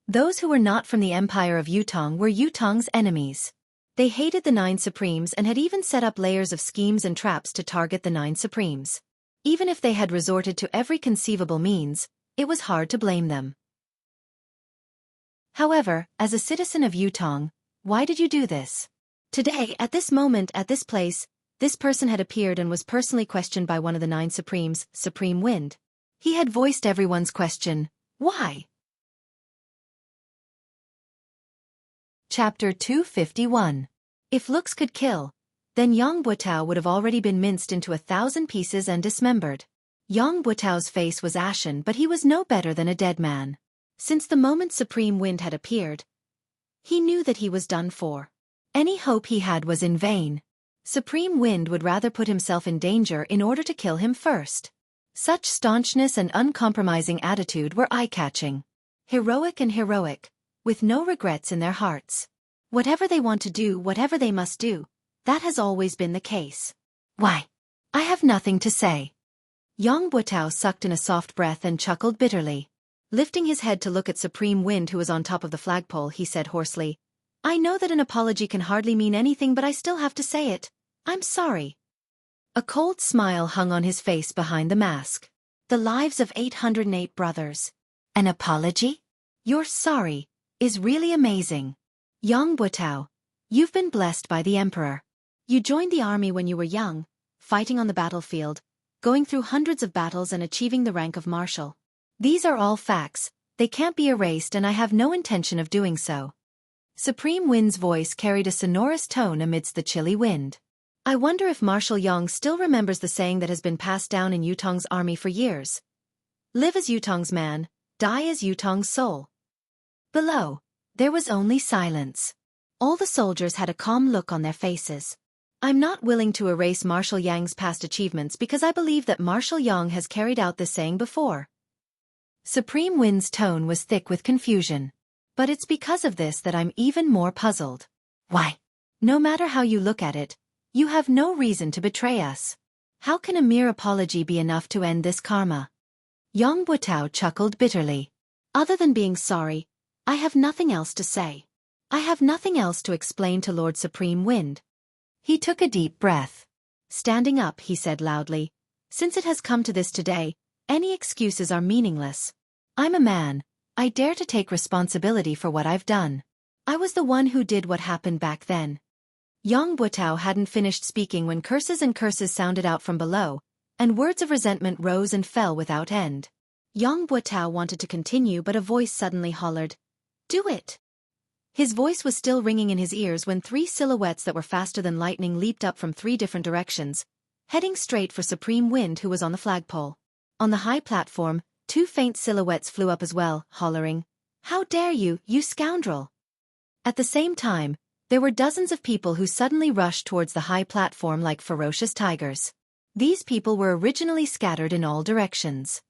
Those who were not from the Empire of Yutong were Yutong's enemies. They hated the 9 Supremes and had even set up layers of schemes and traps to target the 9 Supremes. Even if they had resorted to every conceivable means, it was hard to blame them. However, as a citizen of Yutong, why did you do this? Today, at this moment, at this place, this person had appeared and was personally questioned by one of the 9 Supremes, Supreme Wind. He had voiced everyone's question, why? Chapter 251. If looks could kill, then Yang Butao would have already been minced into 1,000 pieces and dismembered. Yang Butao's face was ashen, but he was no better than a dead man. Since the moment Supreme Wind had appeared, he knew that he was done for. Any hope he had was in vain. Supreme Wind would rather put himself in danger in order to kill him first. Such staunchness and uncompromising attitude were eye-catching. Heroic and heroic, with no regrets in their hearts. Whatever they want to do, whatever they must do, that has always been the case. Why? I have nothing to say. Yang Butao sucked in a soft breath and chuckled bitterly. Lifting his head to look at Supreme Wind, who was on top of the flagpole, he said hoarsely, I know that an apology can hardly mean anything, but I still have to say it. I'm sorry. A cold smile hung on his face behind the mask. The lives of 808 brothers. An apology? You're sorry, is really amazing. Yang Butao, you've been blessed by the emperor. You joined the army when you were young, fighting on the battlefield, going through hundreds of battles and achieving the rank of marshal. These are all facts, they can't be erased, and I have no intention of doing so. Supreme Wind's voice carried a sonorous tone amidst the chilly wind. I wonder if Marshal Yang still remembers the saying that has been passed down in Yutong's army for years. Live as Yutong's man, die as Yutong's soul. Below, there was only silence. All the soldiers had a calm look on their faces. I'm not willing to erase Marshal Yang's past achievements because I believe that Marshal Yang has carried out this saying before. Supreme Wind's tone was thick with confusion. But it's because of this that I'm even more puzzled. Why? No matter how you look at it, you have no reason to betray us. How can a mere apology be enough to end this karma? Yang Butao chuckled bitterly. Other than being sorry, I have nothing else to say. I have nothing else to explain to Lord Supreme Wind. He took a deep breath. Standing up, he said loudly, since it has come to this today, any excuses are meaningless. I'm a man. I dare to take responsibility for what I've done. I was the one who did what happened back then. Yang Buotao hadn't finished speaking when curses and curses sounded out from below, and words of resentment rose and fell without end. Yang Buotao wanted to continue, but a voice suddenly hollered, "Do it!" His voice was still ringing in his ears when 3 silhouettes that were faster than lightning leaped up from 3 different directions, heading straight for Supreme Wind, who was on the flagpole. On the high platform, 2 faint silhouettes flew up as well, hollering, "How dare you, you scoundrel!" At the same time, there were dozens of people who suddenly rushed towards the high platform like ferocious tigers. These people were originally scattered in all directions.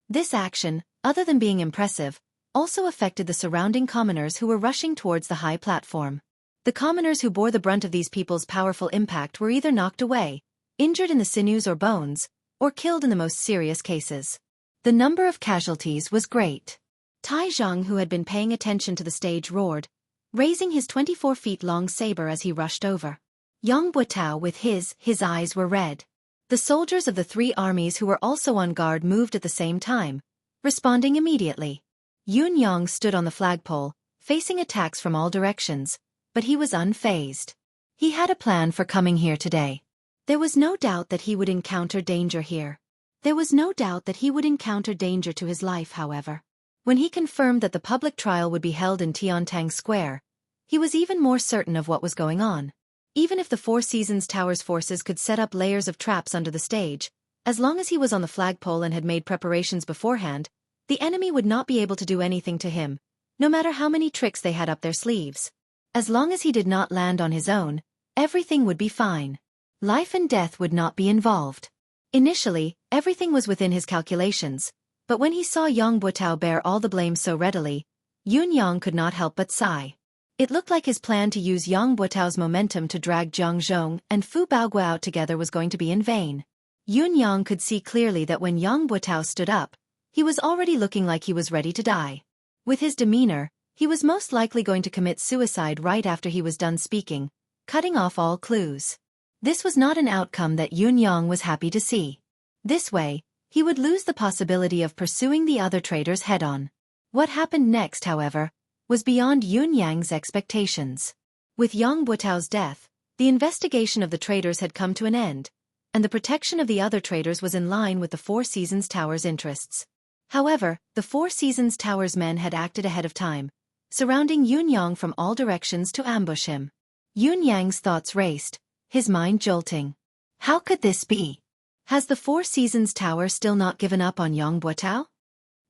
This action, other than being impressive, also affected the surrounding commoners who were rushing towards the high platform. The commoners who bore the brunt of these people's powerful impact were either knocked away, injured in the sinews or bones, or killed in the most serious cases. The number of casualties was great. Tai Zhang, who had been paying attention to the stage, roared, raising his 24-feet-long saber as he rushed over. Yang Buotao with his eyes were red. The soldiers of the 3 armies who were also on guard moved at the same time, responding immediately. Yun Yang stood on the flagpole, facing attacks from all directions, but he was unfazed. He had a plan for coming here today. There was no doubt that he would encounter danger here. There was no doubt that he would encounter danger to his life, however. When he confirmed that the public trial would be held in Tiantang Square, he was even more certain of what was going on. Even if the Four Seasons Tower's forces could set up layers of traps under the stage, as long as he was on the flagpole and had made preparations beforehand, the enemy would not be able to do anything to him, no matter how many tricks they had up their sleeves. As long as he did not land on his own, everything would be fine. Life and death would not be involved. Initially, everything was within his calculations, but when he saw Yang Buotao bear all the blame so readily, Yun Yang could not help but sigh. It looked like his plan to use Yang Buotao's momentum to drag Jiang Zhong and Fu Baoguo out together was going to be in vain. Yun Yang could see clearly that when Yang Buotao stood up, he was already looking like he was ready to die. With his demeanor, he was most likely going to commit suicide right after he was done speaking, cutting off all clues. This was not an outcome that Yun Yang was happy to see. This way, he would lose the possibility of pursuing the other traitors head-on. What happened next, however, was beyond Yun Yang's expectations. With Yang Buotao's death, the investigation of the traitors had come to an end, and the protection of the other traitors was in line with the Four Seasons Tower's interests. However, the Four Seasons Tower's men had acted ahead of time, surrounding Yun Yang from all directions to ambush him. Yun Yang's thoughts raced, his mind jolting. How could this be? Has the Four Seasons Tower still not given up on Yang Buotao?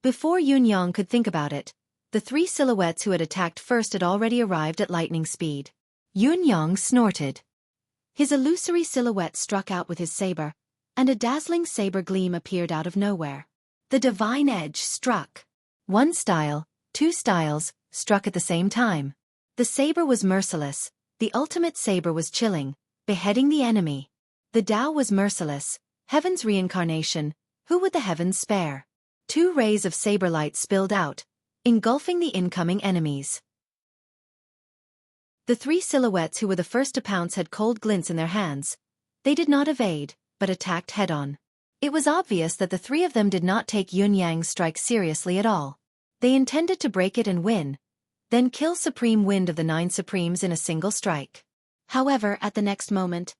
Before Yun Yang could think about it, the 3 silhouettes who had attacked first had already arrived at lightning speed. Yun Yang snorted. His illusory silhouette struck out with his saber, and a dazzling saber gleam appeared out of nowhere. The divine edge struck. 1 style, 2 styles, struck at the same time. The saber was merciless, the ultimate saber was chilling, beheading the enemy. The Tao was merciless, heaven's reincarnation, who would the heavens spare? 2 rays of saber light spilled out, engulfing the incoming enemies. The 3 silhouettes who were the first to pounce had cold glints in their hands. They did not evade, but attacked head-on. It was obvious that the 3 of them did not take Yun Yang's strike seriously at all. They intended to break it and win, then kill Supreme Wind of the 9 Supremes in a single strike. However, at the next moment,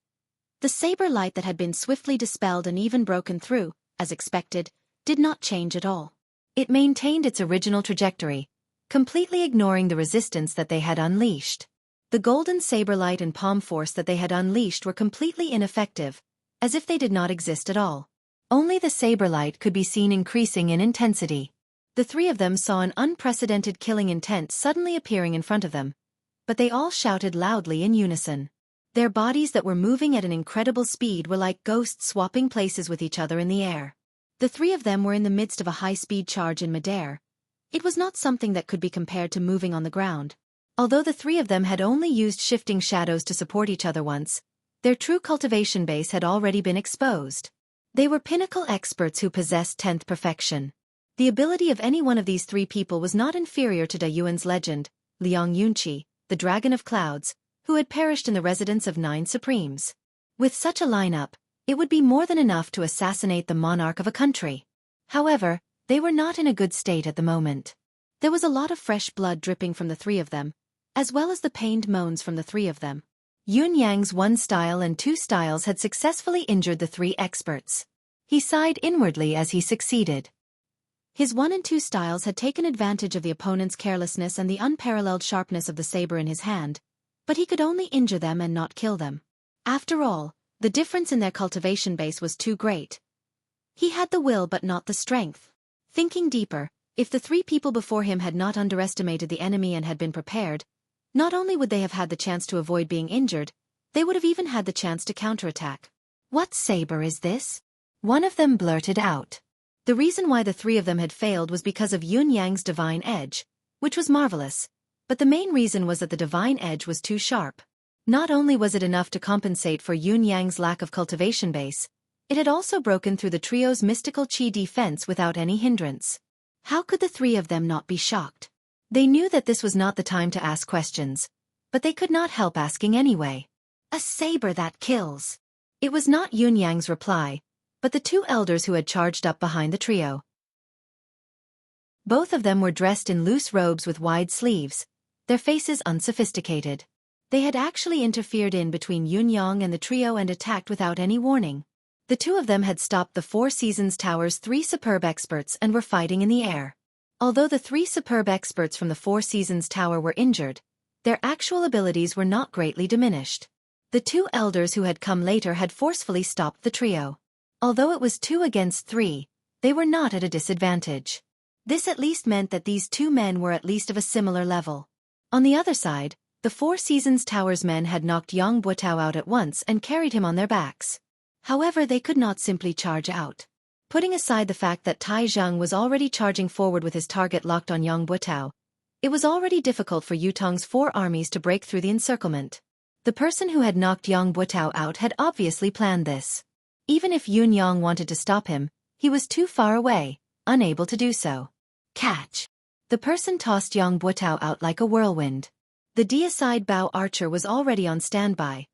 the saber light that had been swiftly dispelled and even broken through, as expected, did not change at all. It maintained its original trajectory, completely ignoring the resistance that they had unleashed. The golden saber light and palm force that they had unleashed were completely ineffective, as if they did not exist at all. Only the saber light could be seen increasing in intensity. The 3 of them saw an unprecedented killing intent suddenly appearing in front of them, but they all shouted loudly in unison. Their bodies that were moving at an incredible speed were like ghosts swapping places with each other in the air. The 3 of them were in the midst of a high-speed charge in midair. It was not something that could be compared to moving on the ground. Although the 3 of them had only used shifting shadows to support each other once, their true cultivation base had already been exposed. They were pinnacle experts who possessed 10th perfection. The ability of any one of these 3 people was not inferior to Da Yuan's legend, Liang Yunqi, the Dragon of Clouds, who had perished in the residence of 9 Supremes. With such a lineup, it would be more than enough to assassinate the monarch of a country. However, they were not in a good state at the moment. There was a lot of fresh blood dripping from the three of them, as well as the pained moans from the three of them. Yun Yang's 1 style and 2 styles had successfully injured the 3 experts. He sighed inwardly as he succeeded. His 1 and 2 styles had taken advantage of the opponent's carelessness and the unparalleled sharpness of the saber in his hand, but he could only injure them and not kill them. After all, the difference in their cultivation base was too great. He had the will but not the strength. Thinking deeper, if the 3 people before him had not underestimated the enemy and had been prepared, not only would they have had the chance to avoid being injured, they would have even had the chance to counterattack. "What saber is this?" one of them blurted out. The reason why the 3 of them had failed was because of Yun Yang's divine edge, which was marvelous, but the main reason was that the divine edge was too sharp. Not only was it enough to compensate for Yun Yang's lack of cultivation base, it had also broken through the trio's mystical chi defense without any hindrance. How could the 3 of them not be shocked? They knew that this was not the time to ask questions, but they could not help asking anyway. "A saber that kills." It was not Yun Yang's reply, but the 2 elders who had charged up behind the trio. Both of them were dressed in loose robes with wide sleeves, their faces unsophisticated. They had actually interfered in between Yun Yang and the trio and attacked without any warning. The 2 of them had stopped the 4 Seasons Tower's 3 superb experts and were fighting in the air. Although the 3 superb experts from the 4 Seasons Tower were injured, their actual abilities were not greatly diminished. The 2 elders who had come later had forcefully stopped the trio. Although it was 2 against 3, they were not at a disadvantage. This at least meant that these 2 men were at least of a similar level. On the other side, the 4 Seasons Tower's men had knocked Yang Buotao out at once and carried him on their backs. However, they could not simply charge out. Putting aside the fact that Tai Zheng was already charging forward with his target locked on Yang Buotao, it was already difficult for Yutong's 4 armies to break through the encirclement. The person who had knocked Yang Buotao out had obviously planned this. Even if Yun Yang wanted to stop him, he was too far away, unable to do so. Catch! The person tossed Yang Buotao out like a whirlwind. The deicide bow archer was already on standby,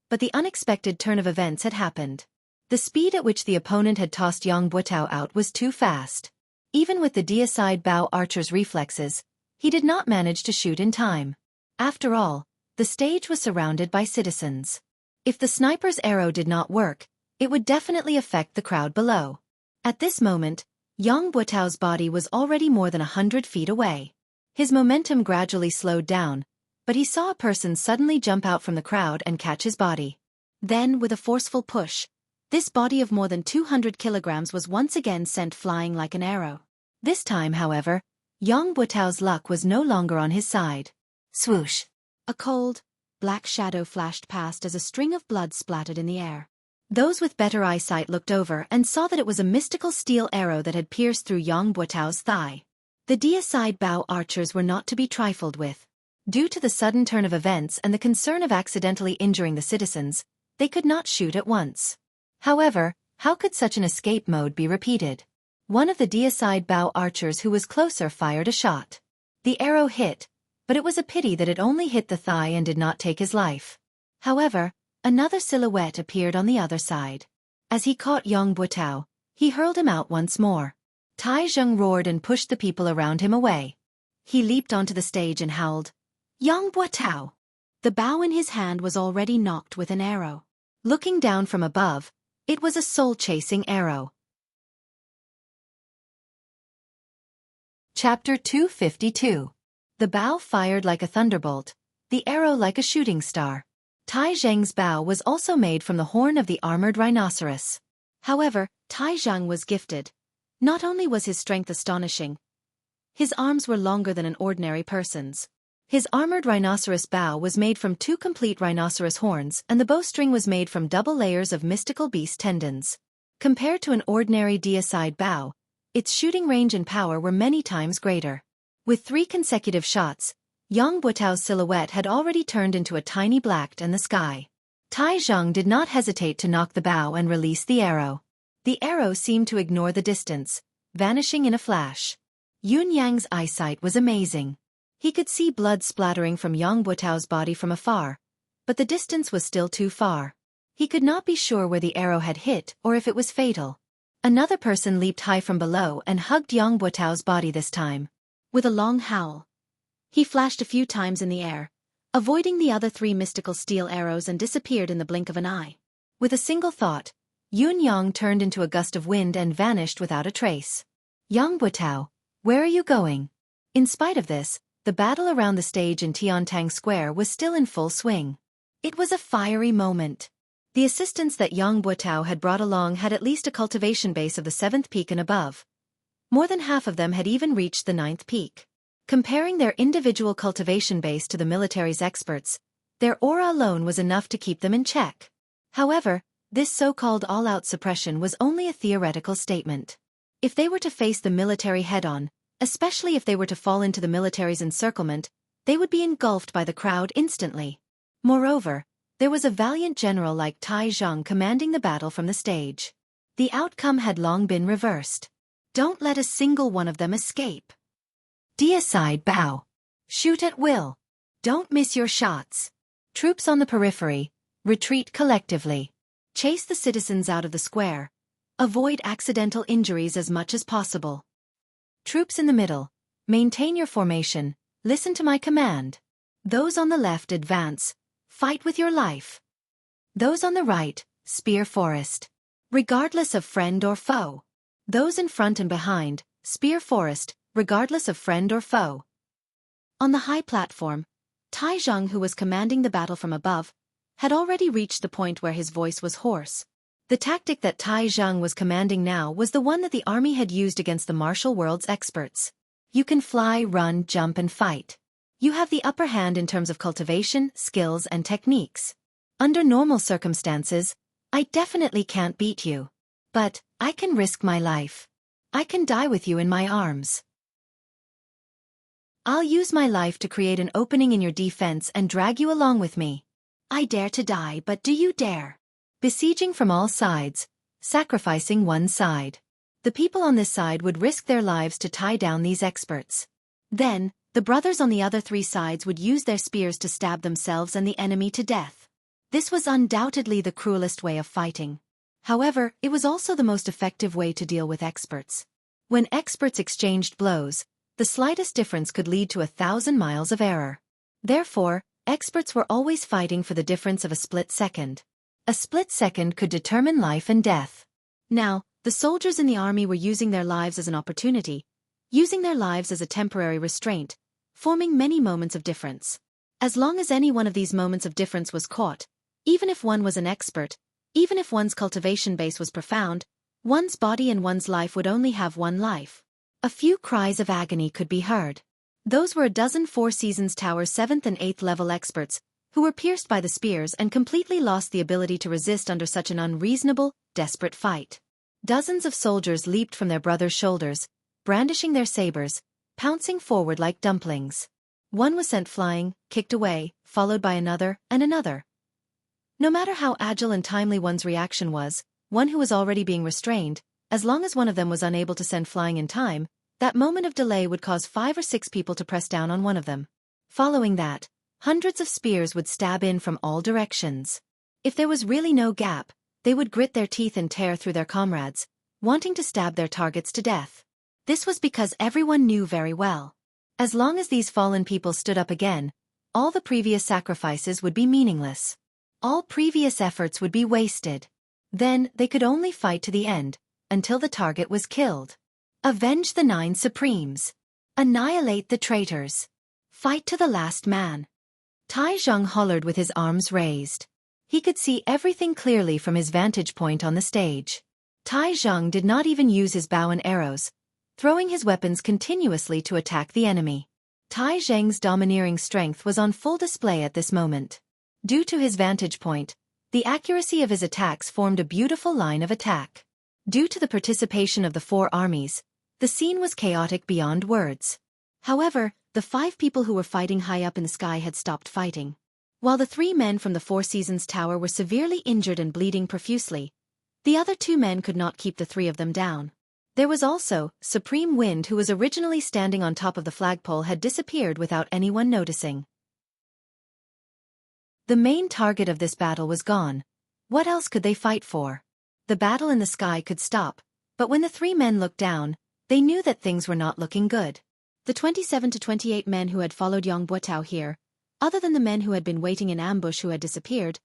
but the unexpected turn of events had happened. The speed at which the opponent had tossed Yang Buotao out was too fast. Even with the deicide bow archer's reflexes, he did not manage to shoot in time. After all, the stage was surrounded by citizens. If the sniper's arrow did not work, it would definitely affect the crowd below. At this moment, Yang Buotao's body was already more than 100 feet away. His momentum gradually slowed down, but he saw a person suddenly jump out from the crowd and catch his body. Then, with a forceful push, this body of more than 200 kilograms was once again sent flying like an arrow. This time, however, Yang Buotao's luck was no longer on his side. Swoosh! A cold, black shadow flashed past as a string of blood splattered in the air. Those with better eyesight looked over and saw that it was a mystical steel arrow that had pierced through Yang Buotao's thigh. The deicide bow archers were not to be trifled with. Due to the sudden turn of events and the concern of accidentally injuring the citizens, they could not shoot at once. However, how could such an escape mode be repeated? One of the deicide bow archers who was closer fired a shot. The arrow hit, but it was a pity that it only hit the thigh and did not take his life. However, another silhouette appeared on the other side. As he caught Yang Buotao, he hurled him out once more. Tai Zheng roared and pushed the people around him away. He leaped onto the stage and howled, "Yang Buotao!" The bow in his hand was already knocked with an arrow. Looking down from above, it was a soul-chasing arrow. Chapter 252. The bow fired like a thunderbolt, the arrow like a shooting star. Tai Zheng's bow was also made from the horn of the armored rhinoceros. However, Tai Zheng was gifted. Not only was his strength astonishing, his arms were longer than an ordinary person's. His armored rhinoceros bow was made from 2 complete rhinoceros horns and the bowstring was made from double layers of mystical beast tendons. Compared to an ordinary deicide bow, its shooting range and power were many times greater. With 3 consecutive shots, Yang Buotao's silhouette had already turned into a tiny black in the sky. Tai Zheng did not hesitate to knock the bow and release the arrow. The arrow seemed to ignore the distance, vanishing in a flash. Yun Yang's eyesight was amazing. He could see blood splattering from Yang Buotao's body from afar, but the distance was still too far. He could not be sure where the arrow had hit or if it was fatal. Another person leaped high from below and hugged Yang Buotao's body this time. With a long howl, he flashed a few times in the air, avoiding the other 3 mystical steel arrows, and disappeared in the blink of an eye. With a single thought, Yun Yang turned into a gust of wind and vanished without a trace. Yang Butao, where are you going? In spite of this, the battle around the stage in Tiantang Square was still in full swing. It was a fiery moment. The assistants that Yang Butao had brought along had at least a cultivation base of the 7th peak and above. More than half of them had even reached the 9th peak. Comparing their individual cultivation base to the military's experts, their aura alone was enough to keep them in check. However, this so-called all-out suppression was only a theoretical statement. If they were to face the military head-on, especially if they were to fall into the military's encirclement, they would be engulfed by the crowd instantly. Moreover, there was a valiant general like Tai Zhang commanding the battle from the stage. The outcome had long been reversed. Don't let a single one of them escape. Deicide bow. Shoot at will. Don't miss your shots. Troops on the periphery, retreat collectively. Chase the citizens out of the square. Avoid accidental injuries as much as possible. Troops in the middle, maintain your formation, listen to my command. Those on the left advance, fight with your life. Those on the right, spear forest. Regardless of friend or foe. Those in front and behind, spear forest, regardless of friend or foe. On the high platform, Tai Zhang, who was commanding the battle from above, had already reached the point where his voice was hoarse. The tactic that Tai Zhang was commanding now was the one that the army had used against the martial world's experts. You can fly, run, jump, and fight. You have the upper hand in terms of cultivation, skills, and techniques. Under normal circumstances, I definitely can't beat you. But I can risk my life. I can die with you in my arms. I'll use my life to create an opening in your defense and drag you along with me. I dare to die, but do you dare? Besieging from all sides, sacrificing one side. The people on this side would risk their lives to tie down these experts. Then, the brothers on the other 3 sides would use their spears to stab themselves and the enemy to death. This was undoubtedly the cruelest way of fighting. However, it was also the most effective way to deal with experts. When experts exchanged blows, the slightest difference could lead to 1,000 miles of error. Therefore, experts were always fighting for the difference of a split second. A split second could determine life and death. Now, the soldiers in the army were using their lives as an opportunity, using their lives as a temporary restraint, forming many moments of difference. As long as any one of these moments of difference was caught, even if one was an expert, even if one's cultivation base was profound, one's body and one's life would only have one life. A few cries of agony could be heard. Those were a dozen Four Seasons Tower 7th and 8th level experts, who were pierced by the spears and completely lost the ability to resist under such an unreasonable, desperate fight. Dozens of soldiers leaped from their brothers' shoulders, brandishing their sabers, pouncing forward like dumplings. One was sent flying, kicked away, followed by another, and another. No matter how agile and timely one's reaction was, one who was already being restrained, as long as one of them was unable to send flying in time, that moment of delay would cause 5 or 6 people to press down on one of them. Following that, hundreds of spears would stab in from all directions. If there was really no gap, they would grit their teeth and tear through their comrades, wanting to stab their targets to death. This was because everyone knew very well. As long as these fallen people stood up again, all the previous sacrifices would be meaningless. All previous efforts would be wasted. Then they could only fight to the end, until the target was killed. Avenge the 9 Supremes. Annihilate the traitors. Fight to the last man. Tai Zhang hollered with his arms raised. He could see everything clearly from his vantage point on the stage. Tai Zhang did not even use his bow and arrows, throwing his weapons continuously to attack the enemy. Tai Zhang's domineering strength was on full display at this moment. Due to his vantage point, the accuracy of his attacks formed a beautiful line of attack. Due to the participation of the 4 armies, the scene was chaotic beyond words. However, the 5 people who were fighting high up in the sky had stopped fighting. While the 3 men from the Four Seasons Tower were severely injured and bleeding profusely, the other 2 men could not keep the 3 of them down. There was also Supreme Wind, who was originally standing on top of the flagpole, had disappeared without anyone noticing. The main target of this battle was gone. What else could they fight for? The battle in the sky could stop, but when the 3 men looked down, they knew that things were not looking good. The 27 to 28 men who had followed Yang Buotao here, other than the men who had been waiting in ambush who had disappeared,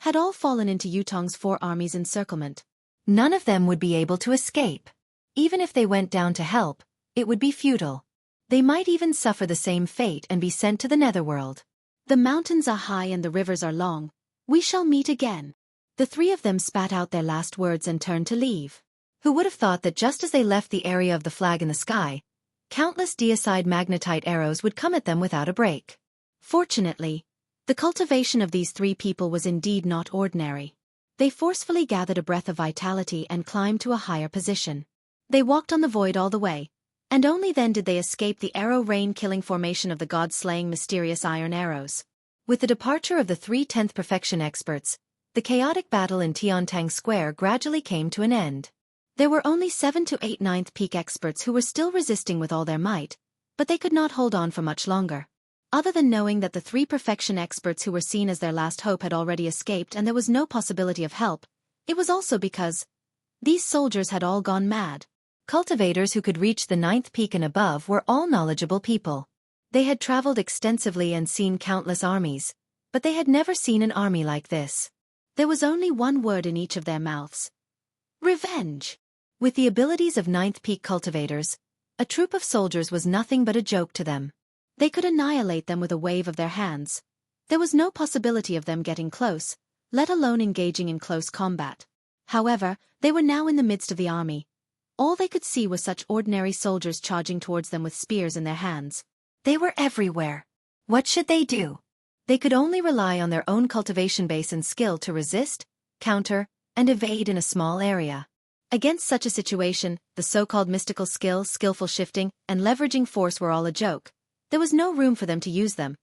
had all fallen into Yutong's 4 armies' encirclement. None of them would be able to escape. Even if they went down to help, it would be futile. They might even suffer the same fate and be sent to the netherworld. The mountains are high and the rivers are long. We shall meet again. The 3 of them spat out their last words and turned to leave. Who would have thought that just as they left the area of the flag in the sky, countless deicide magnetite arrows would come at them without a break. Fortunately, the cultivation of these 3 people was indeed not ordinary. They forcefully gathered a breath of vitality and climbed to a higher position. They walked on the void all the way, and only then did they escape the arrow rain-killing formation of the god-slaying mysterious iron arrows. With the departure of the 3 10th perfection experts, the chaotic battle in Tiantang Square gradually came to an end. There were only 7 to 8 9th peak experts who were still resisting with all their might, but they could not hold on for much longer. Other than knowing that the 3 perfection experts who were seen as their last hope had already escaped and there was no possibility of help, it was also because these soldiers had all gone mad. Cultivators who could reach the 9th peak and above were all knowledgeable people. They had traveled extensively and seen countless armies, but they had never seen an army like this. There was only one word in each of their mouths: revenge. With the abilities of 9th peak cultivators, a troop of soldiers was nothing but a joke to them. They could annihilate them with a wave of their hands. There was no possibility of them getting close, let alone engaging in close combat. However, they were now in the midst of the army. All they could see was such ordinary soldiers charging towards them with spears in their hands. They were everywhere. What should they do? They could only rely on their own cultivation base and skill to resist, counter, and evade in a small area. Against such a situation, the so-called mystical skill, skillful shifting, and leveraging force were all a joke. There was no room for them to use them.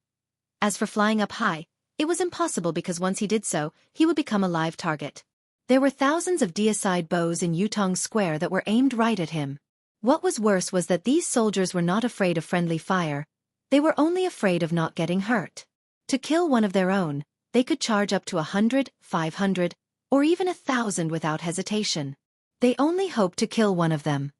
As for flying up high, it was impossible because once he did so, he would become a live target. There were thousands of deicide bows in Yutong Square that were aimed right at him. What was worse was that these soldiers were not afraid of friendly fire. They were only afraid of not getting hurt. To kill one of their own, they could charge up to 100, 500, or even 1,000 without hesitation. They only hoped to kill one of them.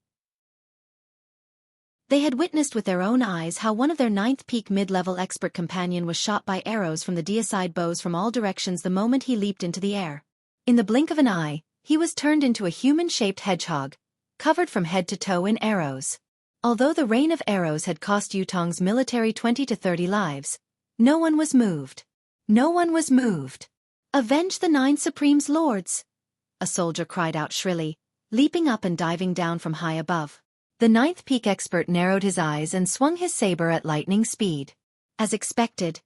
They had witnessed with their own eyes how one of their 9th peak mid-level expert companion was shot by arrows from the deicide bows from all directions the moment he leaped into the air. In the blink of an eye, he was turned into a human-shaped hedgehog, covered from head to toe in arrows. Although the rain of arrows had cost Yutong's military 20 to 30 lives, no one was moved. No one was moved. "Avenge the 9 Supreme's lords!" a soldier cried out shrilly, leaping up and diving down from high above. The 9th peak expert narrowed his eyes and swung his saber at lightning speed. As expected,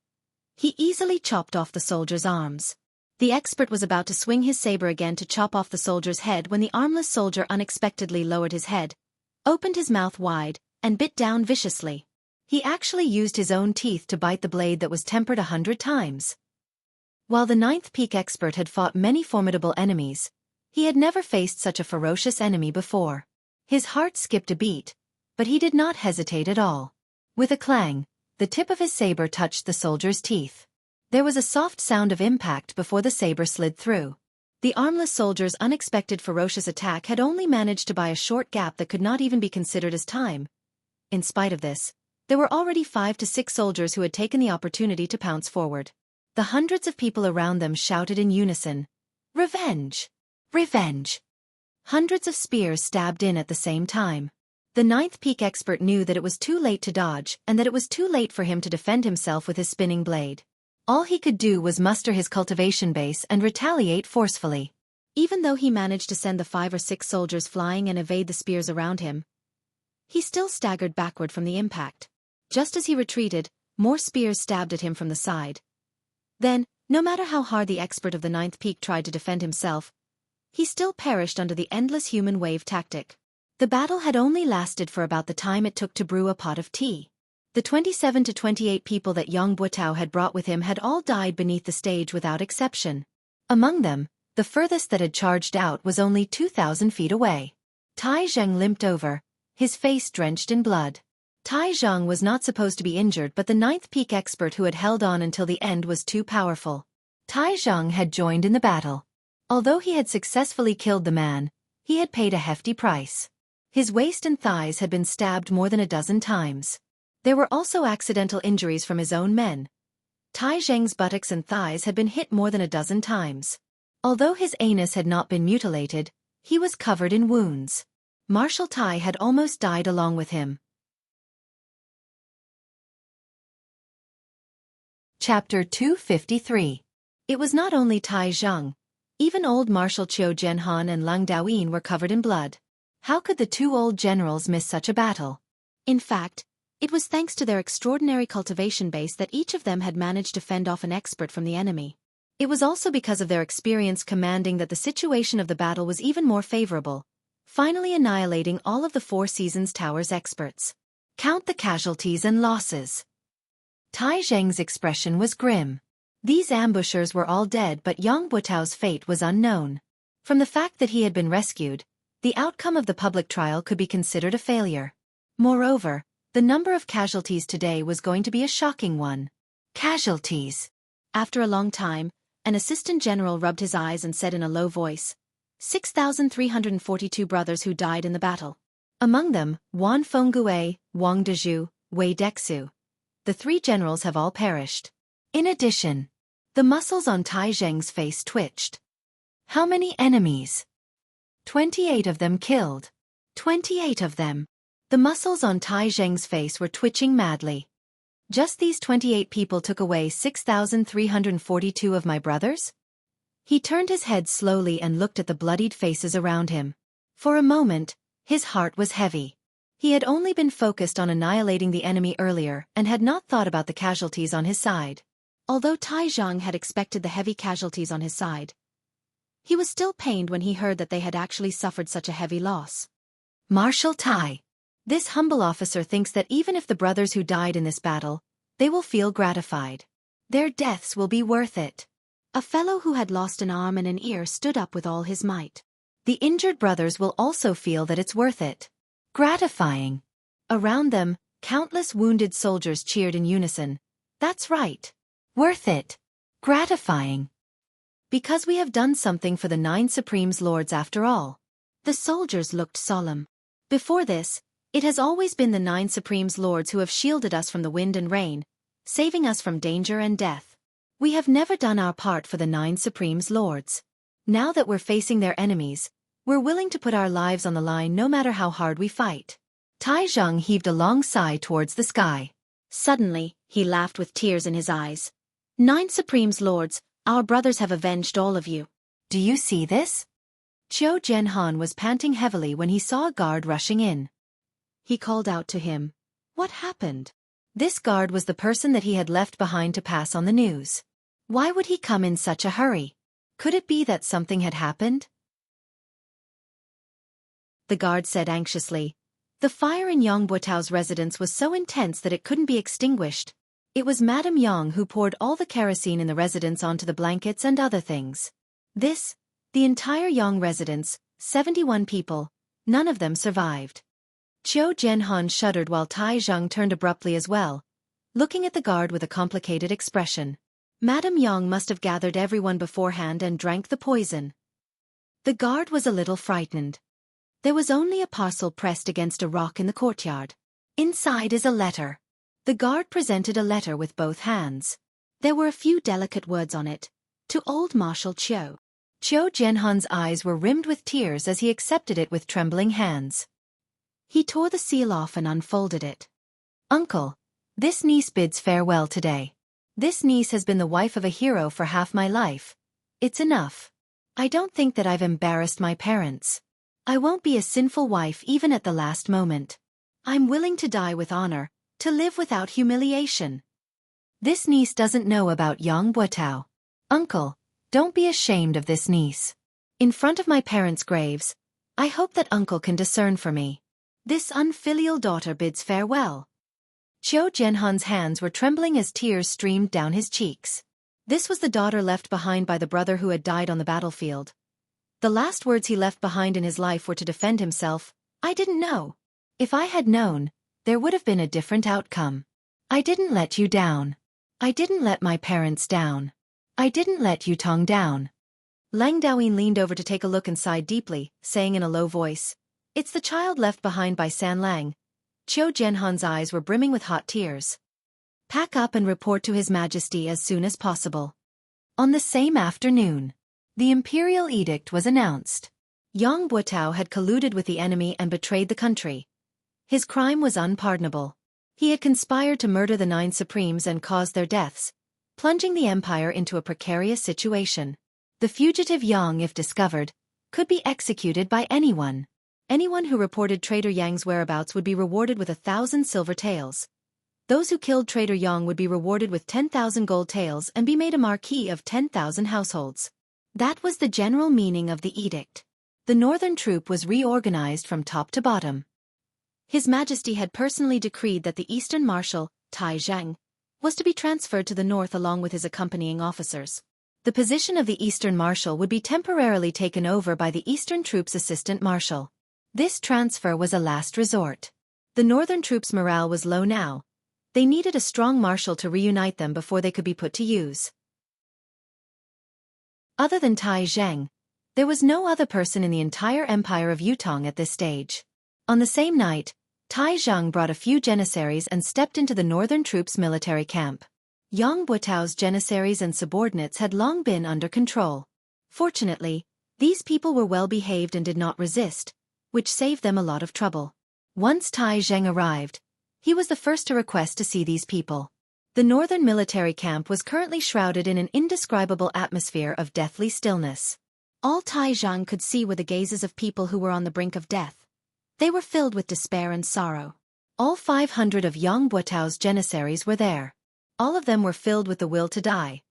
he easily chopped off the soldier's arms. The expert was about to swing his saber again to chop off the soldier's head when the armless soldier unexpectedly lowered his head, opened his mouth wide, and bit down viciously. He actually used his own teeth to bite the blade that was tempered 100 times. While the 9th peak expert had fought many formidable enemies, he had never faced such a ferocious enemy before. His heart skipped a beat, but he did not hesitate at all. With a clang, the tip of his saber touched the soldier's teeth. There was a soft sound of impact before the saber slid through. The armless soldier's unexpected ferocious attack had only managed to buy a short gap that could not even be considered as time. In spite of this, there were already 5 to 6 soldiers who had taken the opportunity to pounce forward. The hundreds of people around them shouted in unison, "Revenge! Revenge!" Hundreds of spears stabbed in at the same time. The 9th peak expert knew that it was too late to dodge and that it was too late for him to defend himself with his spinning blade. All he could do was muster his cultivation base and retaliate forcefully. Even though he managed to send the 5 or 6 soldiers flying and evade the spears around him, he still staggered backward from the impact. Just as he retreated, more spears stabbed at him from the side. Then, no matter how hard the expert of the 9th peak tried to defend himself, he still perished under the endless human wave tactic. The battle had only lasted for about the time it took to brew a pot of tea. The 27 to 28 people that Yang Buotao had brought with him had all died beneath the stage without exception. Among them, the furthest that had charged out was only 2,000 feet away. Tai Zheng limped over, his face drenched in blood. Tai Zheng was not supposed to be injured, but the 9th peak expert who had held on until the end was too powerful. Tai Zheng had joined in the battle. Although he had successfully killed the man, he had paid a hefty price. His waist and thighs had been stabbed more than a dozen times. There were also accidental injuries from his own men. Tai Zheng's buttocks and thighs had been hit more than a dozen times. Although his anus had not been mutilated, he was covered in wounds. Marshal Tai had almost died along with him. Chapter 253. It was not only Tai Zheng. Even old Marshal Qiu Jianhan and Lang Daoyin were covered in blood. How could the two old generals miss such a battle? In fact, it was thanks to their extraordinary cultivation base that each of them had managed to fend off an expert from the enemy. It was also because of their experience commanding that the situation of the battle was even more favorable, finally annihilating all of the Four Seasons Tower's experts. Count the casualties and losses. Tai Zheng's expression was grim. These ambushers were all dead, but Yang Buotao's fate was unknown. From the fact that he had been rescued, the outcome of the public trial could be considered a failure. Moreover, the number of casualties today was going to be a shocking one. Casualties. After a long time, an assistant general rubbed his eyes and said in a low voice, 6,342 brothers who died in the battle. Among them, Wan Fenggue, Wang Dezhu, Wei Dexu. The three generals have all perished. In addition, the muscles on Tai Zheng's face twitched. How many enemies? 28 of them killed. 28 of them. The muscles on Tai Zheng's face were twitching madly. Just these 28 people took away 6,342 of my brothers? He turned his head slowly and looked at the bloodied faces around him. For a moment, his heart was heavy. He had only been focused on annihilating the enemy earlier and had not thought about the casualties on his side. Although Tai Zheng had expected the heavy casualties on his side, he was still pained when he heard that they had actually suffered such a heavy loss. Marshal Tai. This humble officer thinks that even if the brothers who died in this battle, they will feel gratified. Their deaths will be worth it. A fellow who had lost an arm and an ear stood up with all his might. The injured brothers will also feel that it's worth it. Gratifying. Around them, countless wounded soldiers cheered in unison. That's right. Worth it. Gratifying. Because we have done something for the 9 Supremes Lords after all. The soldiers looked solemn. Before this, it has always been the 9 Supremes Lords who have shielded us from the wind and rain, saving us from danger and death. We have never done our part for the 9 Supremes Lords. Now that we're facing their enemies, we're willing to put our lives on the line no matter how hard we fight. Tai Zheng heaved a long sigh towards the sky. Suddenly, he laughed with tears in his eyes. 9 Supremes Lords, our brothers have avenged all of you. Do you see this? Qiu Jianhan was panting heavily when he saw a guard rushing in. He called out to him. What happened? This guard was the person that he had left behind to pass on the news. Why would he come in such a hurry? Could it be that something had happened? The guard said anxiously. The fire in Yang Buotao's residence was so intense that it couldn't be extinguished. It was Madame Yang who poured all the kerosene in the residence onto the blankets and other things. The entire Yang residence, 71 people, none of them survived. Qiu Jianhan shuddered while Tai Zheng turned abruptly as well, looking at the guard with a complicated expression. Madame Yang must have gathered everyone beforehand and drank the poison. The guard was a little frightened. There was only a parcel pressed against a rock in the courtyard. Inside is a letter. The guard presented a letter with both hands. There were a few delicate words on it. To old Marshal Qiu. Qiu Jianhan's eyes were rimmed with tears as he accepted it with trembling hands. He tore the seal off and unfolded it. Uncle, this niece bids farewell today. This niece has been the wife of a hero for half my life. It's enough. I don't think that I've embarrassed my parents. I won't be a sinful wife even at the last moment. I'm willing to die with honor, to live without humiliation. This niece doesn't know about Yang Buotao. Uncle, don't be ashamed of this niece. In front of my parents' graves, I hope that uncle can discern for me. This unfilial daughter bids farewell. Qiu Jianhan's hands were trembling as tears streamed down his cheeks. This was the daughter left behind by the brother who had died on the battlefield. The last words he left behind in his life were to defend himself. I didn't know. If I had known, there would have been a different outcome. I didn't let you down. I didn't let my parents down. I didn't let you Tong down. Lang Daoyin leaned over to take a look and sighed deeply, saying in a low voice, It's the child left behind by San Lang. Qiu Jianhan's eyes were brimming with hot tears. Pack up and report to His Majesty as soon as possible. On the same afternoon, the imperial edict was announced. Yang Buotao had colluded with the enemy and betrayed the country. His crime was unpardonable. He had conspired to murder the 9 supremes and caused their deaths, plunging the empire into a precarious situation. The fugitive Yang, if discovered, could be executed by anyone. Anyone who reported traitor Yang's whereabouts would be rewarded with 1,000 silver taels. Those who killed traitor Yang would be rewarded with 10,000 gold taels and be made a marquis of 10,000 households. That was the general meaning of the edict. The northern troop was reorganized from top to bottom. His Majesty had personally decreed that the eastern marshal, Tai Zhang, was to be transferred to the north along with his accompanying officers. The position of the eastern marshal would be temporarily taken over by the eastern troops' assistant marshal. This transfer was a last resort. The northern troops' morale was low now. They needed a strong marshal to reunite them before they could be put to use. Other than Tai Zhang, there was no other person in the entire empire of Yutong at this stage. On the same night, Tai Zhang brought a few janissaries and stepped into the northern troops' military camp. Yang Buotao's janissaries and subordinates had long been under control. Fortunately, these people were well behaved and did not resist, which saved them a lot of trouble. Once Tai Zhang arrived, he was the first to request to see these people. The northern military camp was currently shrouded in an indescribable atmosphere of deathly stillness. All Tai Zhang could see were the gazes of people who were on the brink of death. They were filled with despair and sorrow. All 500 of Yang Buotao's janissaries were there. All of them were filled with the will to die.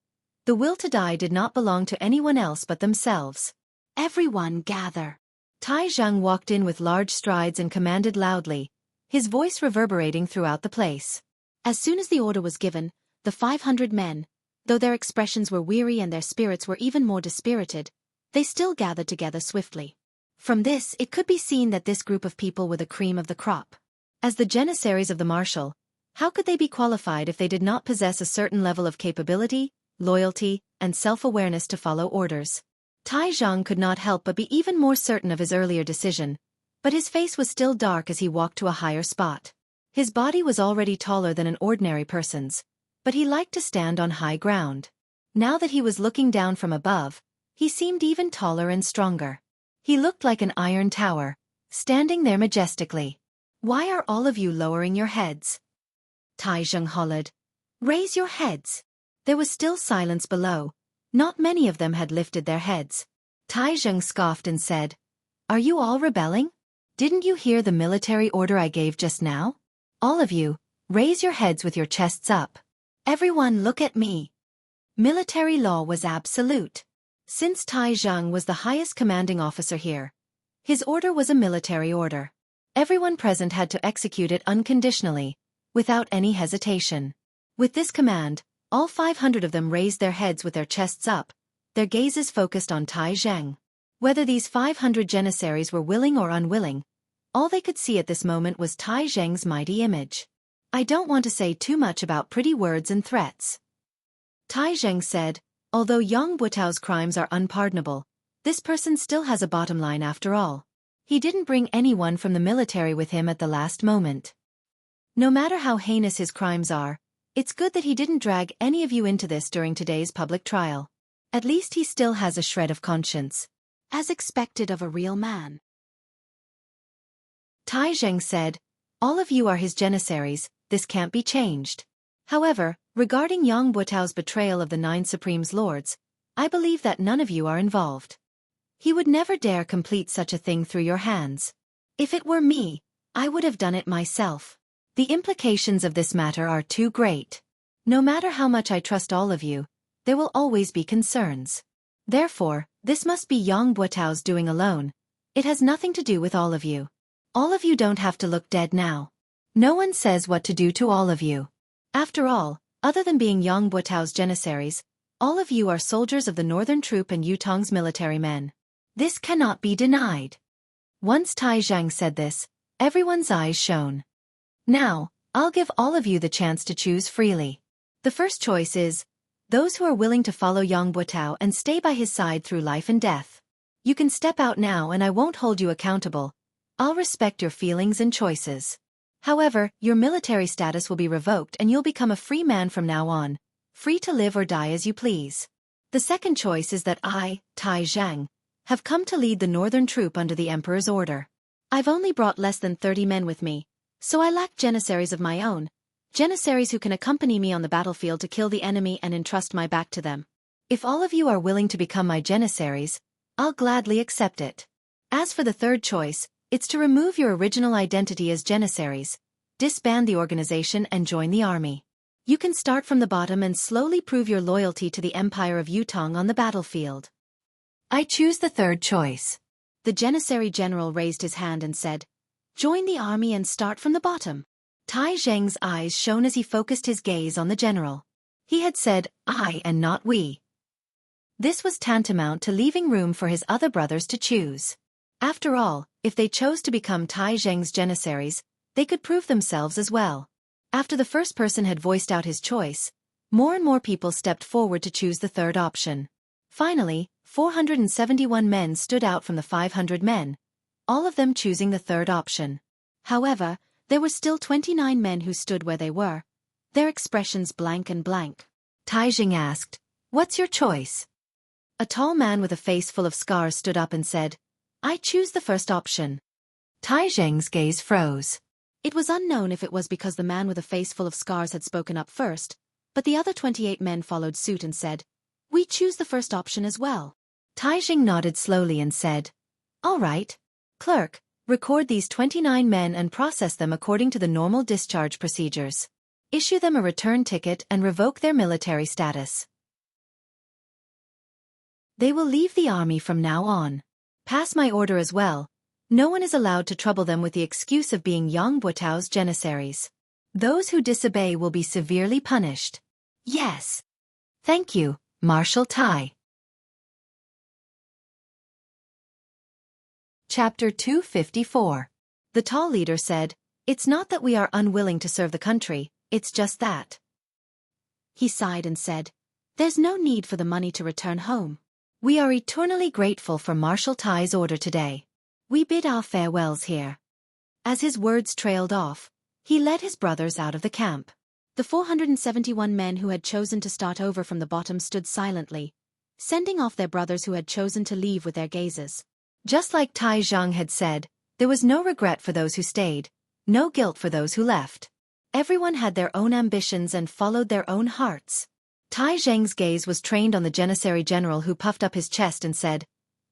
The will to die did not belong to anyone else but themselves. Everyone gather. Tai Zhang walked in with large strides and commanded loudly, his voice reverberating throughout the place. As soon as the order was given, the 500 men, though their expressions were weary and their spirits were even more dispirited, they still gathered together swiftly. From this, it could be seen that this group of people were the cream of the crop. As the janissaries of the marshal, how could they be qualified if they did not possess a certain level of capability, loyalty, and self-awareness to follow orders? Tai Zhang could not help but be even more certain of his earlier decision, but his face was still dark as he walked to a higher spot. His body was already taller than an ordinary person's, but he liked to stand on high ground. Now that he was looking down from above, he seemed even taller and stronger. He looked like an iron tower, standing there majestically. "Why are all of you lowering your heads?" Tai Zhang hollered. "Raise your heads." There was still silence below. Not many of them had lifted their heads. Tai Zhang scoffed and said, "Are you all rebelling? Didn't you hear the military order I gave just now? All of you, raise your heads with your chests up. Everyone look at me." Military law was absolute. Since Tai Zhang was the highest commanding officer here, his order was a military order. Everyone present had to execute it unconditionally, without any hesitation. With this command, all 500 of them raised their heads with their chests up, their gazes focused on Tai Zhang. Whether these 500 janissaries were willing or unwilling, all they could see at this moment was Tai Zhang's mighty image. "I don't want to say too much about pretty words and threats," Tai Zhang said, "although Yang Buotao's crimes are unpardonable, this person still has a bottom line after all. He didn't bring anyone from the military with him at the last moment. No matter how heinous his crimes are, it's good that he didn't drag any of you into this during today's public trial. At least he still has a shred of conscience, as expected of a real man." Tai Zhang said, "All of you are his janissaries, this can't be changed. However, regarding Yang Buotao's betrayal of the 9 Supremes Lords, I believe that none of you are involved. He would never dare complete such a thing through your hands. If it were me, I would have done it myself. The implications of this matter are too great. No matter how much I trust all of you, there will always be concerns. Therefore, this must be Yang Buotao's doing alone. It has nothing to do with all of you. All of you don't have to look dead now. No one says what to do to all of you. After all, other than being Yang Buotao's janissaries, all of you are soldiers of the northern troop and Yutong's military men. This cannot be denied." Once Tai Zhang said this, everyone's eyes shone. "Now, I'll give all of you the chance to choose freely. The first choice is those who are willing to follow Yang Buotao and stay by his side through life and death. You can step out now and I won't hold you accountable. I'll respect your feelings and choices. However, your military status will be revoked and you'll become a free man from now on, free to live or die as you please. The second choice is that I, Tai Zhang, have come to lead the northern troop under the Emperor's order. I've only brought less than 30 men with me, so I lack janissaries of my own, janissaries who can accompany me on the battlefield to kill the enemy and entrust my back to them. If all of you are willing to become my janissaries, I'll gladly accept it. As for the third choice, it's to remove your original identity as janissaries, disband the organization and join the army. You can start from the bottom and slowly prove your loyalty to the Empire of Yutong on the battlefield. I choose the third choice. The janissary general raised his hand and said, "Join the army and start from the bottom." Tai Zheng's eyes shone as he focused his gaze on the general. He had said, "I" and not "we." This was tantamount to leaving room for his other brothers to choose. After all, if they chose to become Tai Zheng's janissaries, they could prove themselves as well. After the first person had voiced out his choice, more and more people stepped forward to choose the third option. Finally, 471 men stood out from the 500 men, all of them choosing the third option. However, there were still 29 men who stood where they were, their expressions blank and blank. Tai Zheng asked, "What's your choice?" A tall man with a face full of scars stood up and said, "I choose the first option." Tai Zheng's gaze froze. It was unknown if it was because the man with a face full of scars had spoken up first, but the other 28 men followed suit and said, "We choose the first option as well." Tai Zheng nodded slowly and said, "All right. Clerk, record these 29 men and process them according to the normal discharge procedures. Issue them a return ticket and revoke their military status. They will leave the army from now on. Pass my order as well. No one is allowed to trouble them with the excuse of being Yang Buotao's janissaries. Those who disobey will be severely punished." "Yes. Thank you, Marshal Tai." Chapter 254. The tall leader said, "It's not that we are unwilling to serve the country, it's just that." He sighed and said, "There's no need for the money to return home. We are eternally grateful for Marshal Tai's order today. We bid our farewells here." As his words trailed off, he led his brothers out of the camp. The 471 men who had chosen to start over from the bottom stood silently, sending off their brothers who had chosen to leave with their gazes. Just like Tai Zheng had said, there was no regret for those who stayed, no guilt for those who left. Everyone had their own ambitions and followed their own hearts. Tai Zheng's gaze was trained on the janissary general who puffed up his chest and said,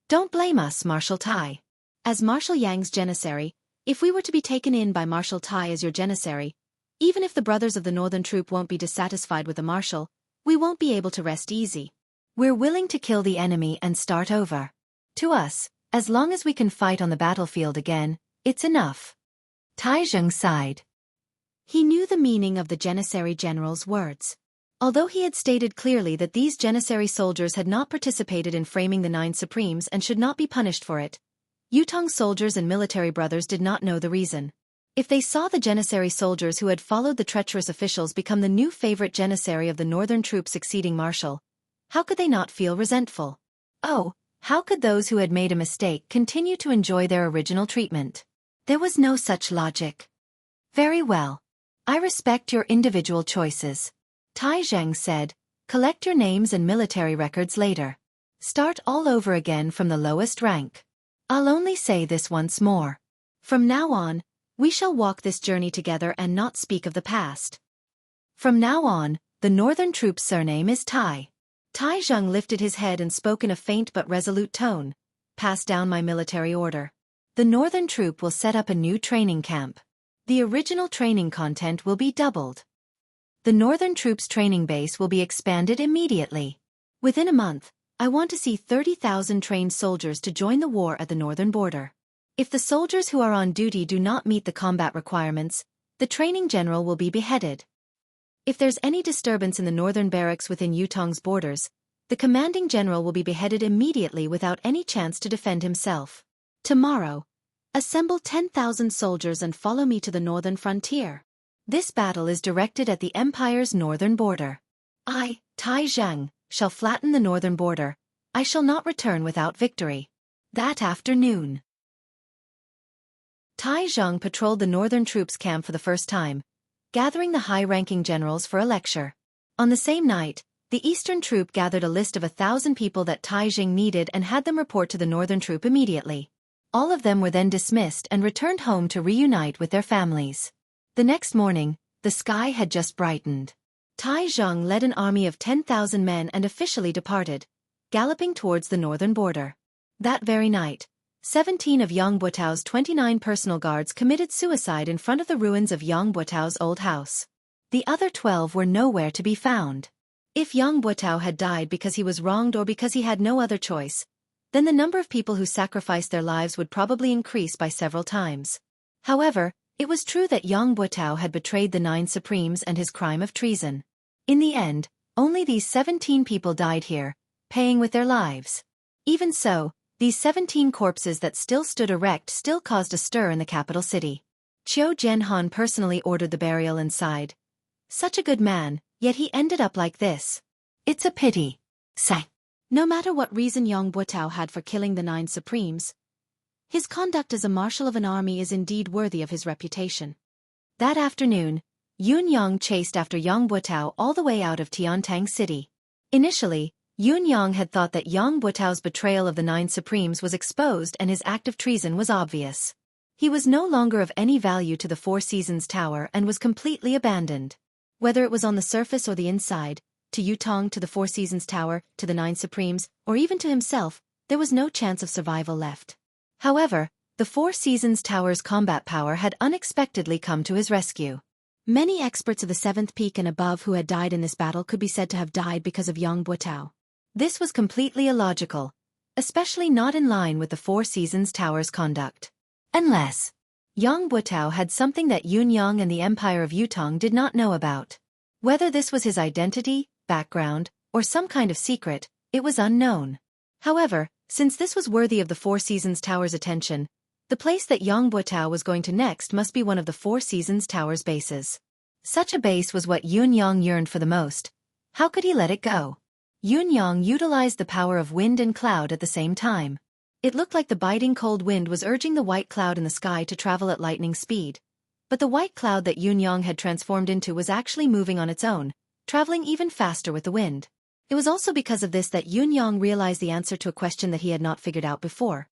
"Don't blame us, Marshal Tai. As Marshal Yang's janissary, if we were to be taken in by Marshal Tai as your janissary, even if the brothers of the northern troop won't be dissatisfied with the marshal, we won't be able to rest easy. We're willing to kill the enemy and start over. To us, as long as we can fight on the battlefield again, it's enough." Tai Zheng sighed. He knew the meaning of the janissary general's words. Although he had stated clearly that these janissary soldiers had not participated in framing the Nine Supremes and should not be punished for it, Yutong soldiers and military brothers did not know the reason. If they saw the janissary soldiers who had followed the treacherous officials become the new favorite janissary of the northern troop succeeding marshal, how could they not feel resentful? Oh, how could those who had made a mistake continue to enjoy their original treatment? There was no such logic. "Very well. I respect your individual choices," Tai Zheng said. "Collect your names and military records later. Start all over again from the lowest rank. I'll only say this once more. From now on, we shall walk this journey together and not speak of the past. From now on, the northern troop's surname is Tai." Tai Zheng lifted his head and spoke in a faint but resolute tone. "Pass down my military order. The northern troop will set up a new training camp. The original training content will be doubled. The northern troop's training base will be expanded immediately. Within a month, I want to see 30,000 trained soldiers to join the war at the northern border. If the soldiers who are on duty do not meet the combat requirements, the training general will be beheaded. If there's any disturbance in the northern barracks within Yutong's borders, the commanding general will be beheaded immediately without any chance to defend himself. Tomorrow, assemble 10,000 soldiers and follow me to the northern frontier. This battle is directed at the empire's northern border. I, Tai Zheng, shall flatten the northern border. I shall not return without victory." That afternoon, Tai Zhang patrolled the northern troops' camp for the first time, gathering the high-ranking generals for a lecture. On the same night, the eastern troop gathered a list of 1,000 people that Tai Zhang needed and had them report to the northern troop immediately. All of them were then dismissed and returned home to reunite with their families. The next morning, the sky had just brightened. Tai Zhang led an army of 10,000 men and officially departed, galloping towards the northern border. That very night, 17 of Yang Buotao's 29 personal guards committed suicide in front of the ruins of Yang Buotao's old house. The other 12 were nowhere to be found. If Yang Buotao had died because he was wronged or because he had no other choice, then the number of people who sacrificed their lives would probably increase by several times. However, it was true that Yang Buotao had betrayed the 9 Supremes and his crime of treason. In the end, only these 17 people died here, paying with their lives. Even so, these 17 corpses that still stood erect still caused a stir in the capital city. Qiu Jianhan personally ordered the burial and sighed. Such a good man, yet he ended up like this. It's a pity. Sigh. No matter what reason Yang Buotao had for killing the 9 Supremes, his conduct as a marshal of an army is indeed worthy of his reputation. That afternoon, Yun Yang chased after Yang Buotao all the way out of Tiantang City. Initially, Yun Yang had thought that Yang Buotao's betrayal of the 9 Supremes was exposed and his act of treason was obvious. He was no longer of any value to the Four Seasons Tower and was completely abandoned. Whether it was on the surface or the inside, to Yutong, to the Four Seasons Tower, to the 9 Supremes, or even to himself, there was no chance of survival left. However, the Four Seasons Tower's combat power had unexpectedly come to his rescue. Many experts of the 7th peak and above who had died in this battle could be said to have died because of Yang Buotao. This was completely illogical, especially not in line with the Four Seasons Tower's conduct. Unless Yang Buotao had something that Yun Yang and the Empire of Yutong did not know about. Whether this was his identity, background, or some kind of secret, it was unknown. However, since this was worthy of the Four Seasons Tower's attention, the place that Yang Buotao was going to next must be one of the Four Seasons Tower's bases. Such a base was what Yun Yang yearned for the most. How could he let it go? Yun Yang utilized the power of wind and cloud at the same time. It looked like the biting cold wind was urging the white cloud in the sky to travel at lightning speed. But the white cloud that Yun Yang had transformed into was actually moving on its own, traveling even faster with the wind. It was also because of this that Yun Yang realized the answer to a question that he had not figured out before.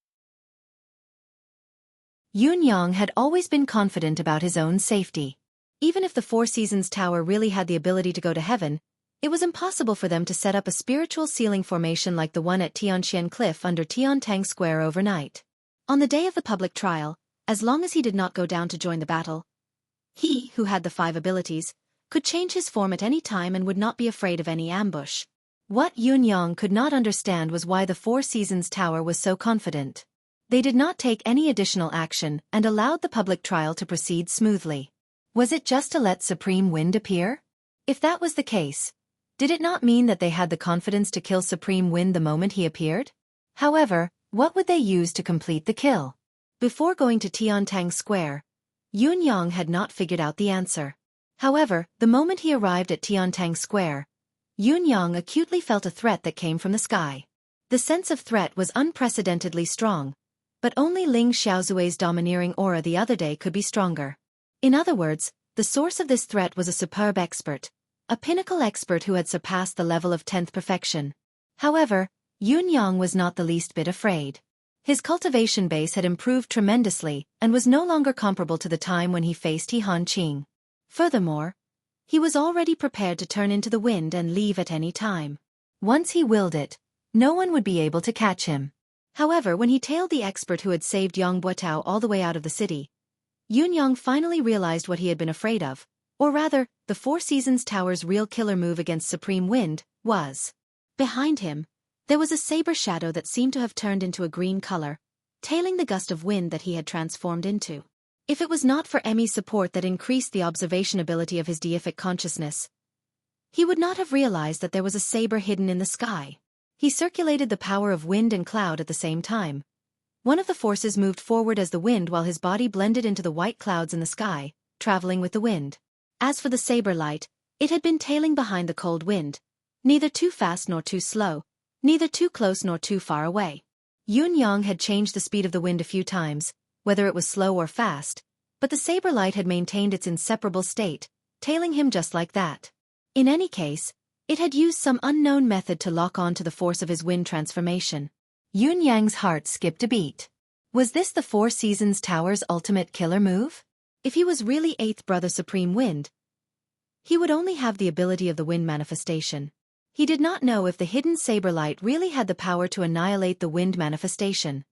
Yun Yang had always been confident about his own safety. Even if the Four Seasons Tower really had the ability to go to heaven, it was impossible for them to set up a spiritual ceiling formation like the one at Tianxian Cliff under Tiantang Square overnight. On the day of the public trial, as long as he did not go down to join the battle, he, who had the 5 abilities, could change his form at any time and would not be afraid of any ambush. What Yun Yang could not understand was why the Four Seasons Tower was so confident. They did not take any additional action and allowed the public trial to proceed smoothly. Was it just to let Supreme Wind appear? If that was the case, did it not mean that they had the confidence to kill Supreme Wind the moment he appeared? However, what would they use to complete the kill? Before going to Tiantang Square, Yun Yang had not figured out the answer. However, the moment he arrived at Tiantang Square, Yun Yang acutely felt a threat that came from the sky. The sense of threat was unprecedentedly strong, but only Ling Xiaozui's domineering aura the other day could be stronger. In other words, the source of this threat was a superb expert, a pinnacle expert who had surpassed the level of 10th perfection. However, Yun Yang was not the least bit afraid. His cultivation base had improved tremendously and was no longer comparable to the time when he faced He Han Qing. Furthermore, he was already prepared to turn into the wind and leave at any time. Once he willed it, no one would be able to catch him. However, when he tailed the expert who had saved Yang Buotao all the way out of the city, Yun Yang finally realized what he had been afraid of, or rather, the Four Seasons Tower's real killer move against Supreme Wind was. Behind him, there was a saber shadow that seemed to have turned into a green color, tailing the gust of wind that he had transformed into. If it was not for Emmy's support that increased the observation ability of his deific consciousness, he would not have realized that there was a saber hidden in the sky. He circulated the power of wind and cloud at the same time. One of the forces moved forward as the wind while his body blended into the white clouds in the sky, traveling with the wind. As for the saber light, it had been tailing behind the cold wind, neither too fast nor too slow, neither too close nor too far away. Yun Yang had changed the speed of the wind a few times, whether it was slow or fast, but the saber light had maintained its inseparable state, tailing him just like that. In any case, it had used some unknown method to lock on to the force of his wind transformation. Yun Yang's heart skipped a beat. Was this the Four Seasons Tower's ultimate killer move? If he was really Eighth Brother Supreme Wind, he would only have the ability of the wind manifestation. He did not know if the hidden saber light really had the power to annihilate the wind manifestation.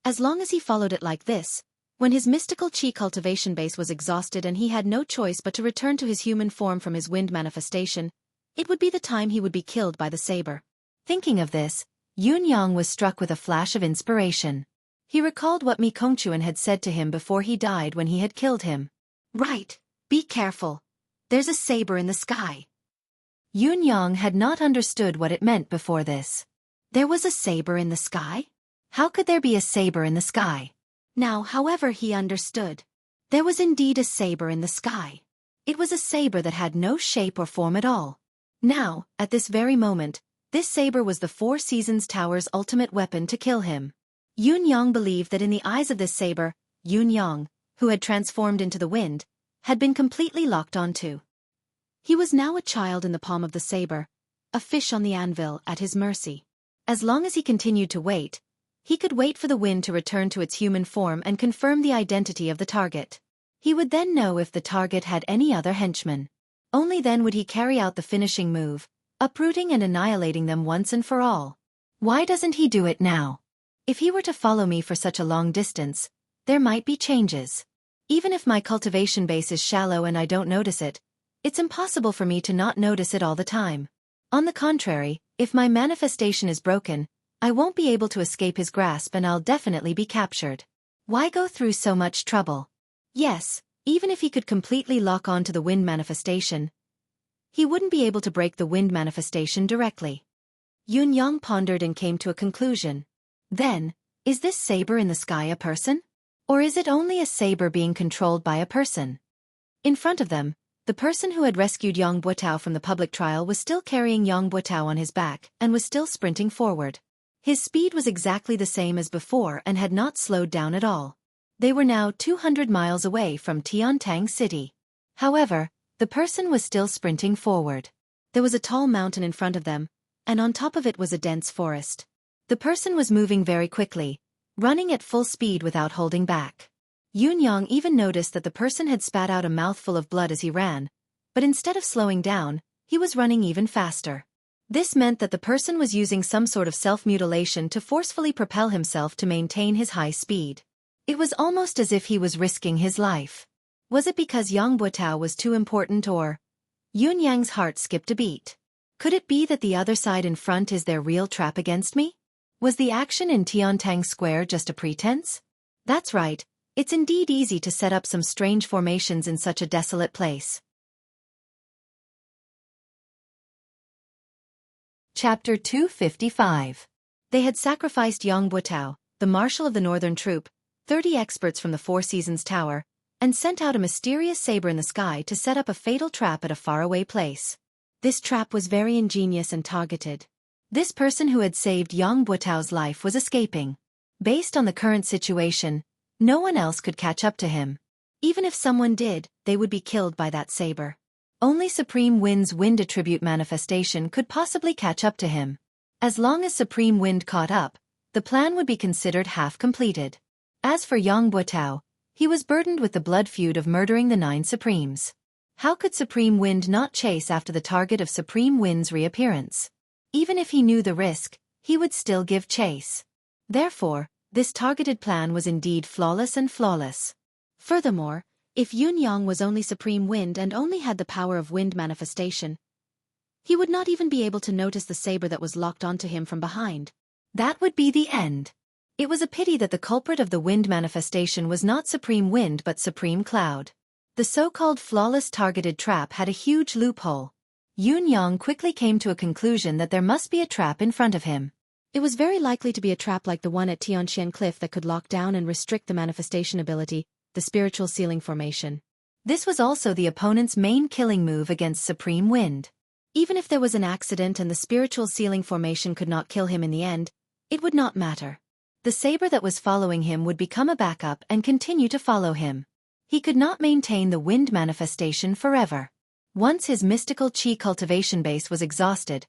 As long as he followed it like this, when his mystical chi cultivation base was exhausted and he had no choice but to return to his human form from his wind manifestation, it would be the time he would be killed by the saber. Thinking of this, Yun Yang was struck with a flash of inspiration. He recalled what Mi Kongchuan had said to him before he died when he had killed him. Right, be careful. There's a saber in the sky. Yun Yang had not understood what it meant before this. There was a saber in the sky? How could there be a saber in the sky? Now, however, he understood. There was indeed a saber in the sky. It was a saber that had no shape or form at all. Now, at this very moment, this saber was the Four Seasons Tower's ultimate weapon to kill him. Yun Yang believed that in the eyes of this saber, Yun Yang, who had transformed into the wind, had been completely locked onto. He was now a child in the palm of the saber, a fish on the anvil at his mercy. As long as he continued to wait, he could wait for the wind to return to its human form and confirm the identity of the target. He would then know if the target had any other henchmen. Only then would he carry out the finishing move, uprooting and annihilating them once and for all. Why doesn't he do it now? If he were to follow me for such a long distance, there might be changes. Even if my cultivation base is shallow and I don't notice it, it's impossible for me to not notice it all the time. On the contrary, if my manifestation is broken, I won't be able to escape his grasp and I'll definitely be captured. Why go through so much trouble? Yes, even if he could completely lock on to the wind manifestation, he wouldn't be able to break the wind manifestation directly. Yun Yang pondered and came to a conclusion. Then, is this saber in the sky a person? Or is it only a saber being controlled by a person? In front of them, the person who had rescued Yang Buotao from the public trial was still carrying Yang Buotao on his back and was still sprinting forward. His speed was exactly the same as before and had not slowed down at all. They were now 200 miles away from Tiantang City. However, the person was still sprinting forward. There was a tall mountain in front of them, and on top of it was a dense forest. The person was moving very quickly, running at full speed without holding back. Yun Yang even noticed that the person had spat out a mouthful of blood as he ran, but instead of slowing down, he was running even faster. This meant that the person was using some sort of self-mutilation to forcefully propel himself to maintain his high speed. It was almost as if he was risking his life. Was it because Yang Buotao was too important or? Yun Yang's heart skipped a beat. Could it be that the other side in front is their real trap against me? Was the action in Tiantang Square just a pretense? That's right, it's indeed easy to set up some strange formations in such a desolate place. Chapter 255. They had sacrificed Yang Buotao, the marshal of the northern troop, 30 experts from the Four Seasons Tower, and sent out a mysterious saber in the sky to set up a fatal trap at a faraway place. This trap was very ingenious and targeted. This person who had saved Yang Buotao's life was escaping. Based on the current situation, no one else could catch up to him. Even if someone did, they would be killed by that saber. Only Supreme Wind's wind attribute manifestation could possibly catch up to him. As long as Supreme Wind caught up, the plan would be considered half completed. As for Yang Buotao, he was burdened with the blood feud of murdering the 9 Supremes. How could Supreme Wind not chase after the target of Supreme Wind's reappearance? Even if he knew the risk, he would still give chase. Therefore, this targeted plan was indeed flawless and flawless. Furthermore, if Yun Yang was only Supreme Wind and only had the power of wind manifestation, he would not even be able to notice the saber that was locked onto him from behind. That would be the end. It was a pity that the culprit of the wind manifestation was not Supreme Wind but Supreme Cloud. The so-called flawless targeted trap had a huge loophole. Yun Yang quickly came to a conclusion that there must be a trap in front of him. It was very likely to be a trap like the one at Tianxian Cliff that could lock down and restrict the manifestation ability, the spiritual ceiling formation. This was also the opponent's main killing move against Supreme Wind. Even if there was an accident and the spiritual ceiling formation could not kill him in the end, it would not matter. The saber that was following him would become a backup and continue to follow him. He could not maintain the wind manifestation forever. Once his mystical chi cultivation base was exhausted,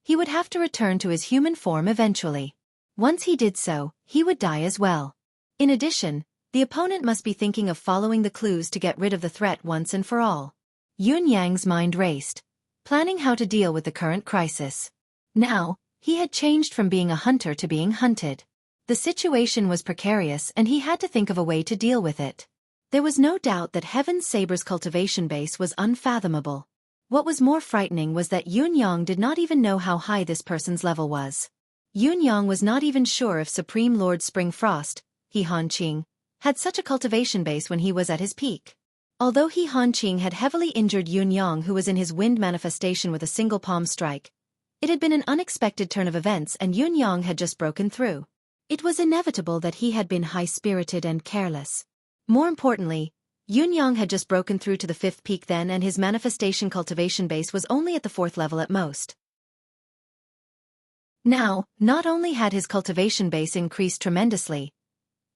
he would have to return to his human form eventually. Once he did so, he would die as well. In addition, the opponent must be thinking of following the clues to get rid of the threat once and for all. Yun Yang's mind raced, planning how to deal with the current crisis. Now, he had changed from being a hunter to being hunted. The situation was precarious and he had to think of a way to deal with it. There was no doubt that Heaven's Saber's cultivation base was unfathomable. What was more frightening was that Yun Yang did not even know how high this person's level was. Yun Yang was not even sure if Supreme Lord Spring Frost, He Hanqing, had such a cultivation base when he was at his peak. Although He Hanqing had heavily injured Yun Yang, who was in his wind manifestation with a single palm strike, it had been an unexpected turn of events and Yun Yang had just broken through. It was inevitable that he had been high-spirited and careless. More importantly, Yun Yang had just broken through to the 5th peak then, and his manifestation cultivation base was only at the 4th level at most. Now, not only had his cultivation base increased tremendously,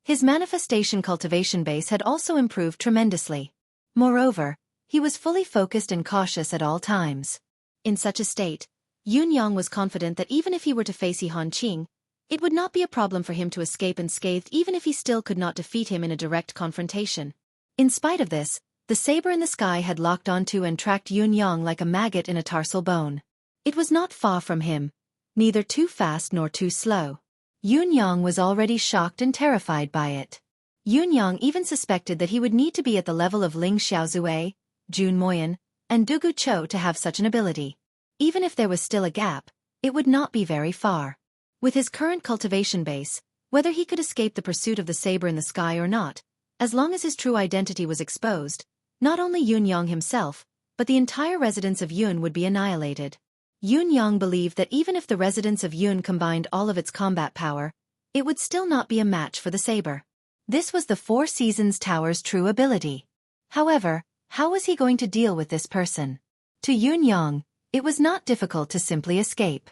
his manifestation cultivation base had also improved tremendously. Moreover, he was fully focused and cautious at all times. In such a state, Yun Yang was confident that even if he were to face He Hanqing, it would not be a problem for him to escape unscathed even if he still could not defeat him in a direct confrontation. In spite of this, the saber in the sky had locked onto and tracked Yun Yang like a maggot in a tarsal bone. It was not far from him, neither too fast nor too slow. Yun Yang was already shocked and terrified by it. Yun Yang even suspected that he would need to be at the level of Ling Xiaozue, Jun Moyan, and Dugu Cho to have such an ability. Even if there was still a gap, it would not be very far. With his current cultivation base, whether he could escape the pursuit of the saber in the sky or not, as long as his true identity was exposed, not only Yun Yang himself, but the entire residence of Yun would be annihilated. Yun Yang believed that even if the residence of Yun combined all of its combat power, it would still not be a match for the saber. This was the Four Seasons Tower's true ability. However, how was he going to deal with this person? To Yun Yang, it was not difficult to simply escape.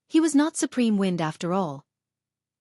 He was not Supreme Wind after all.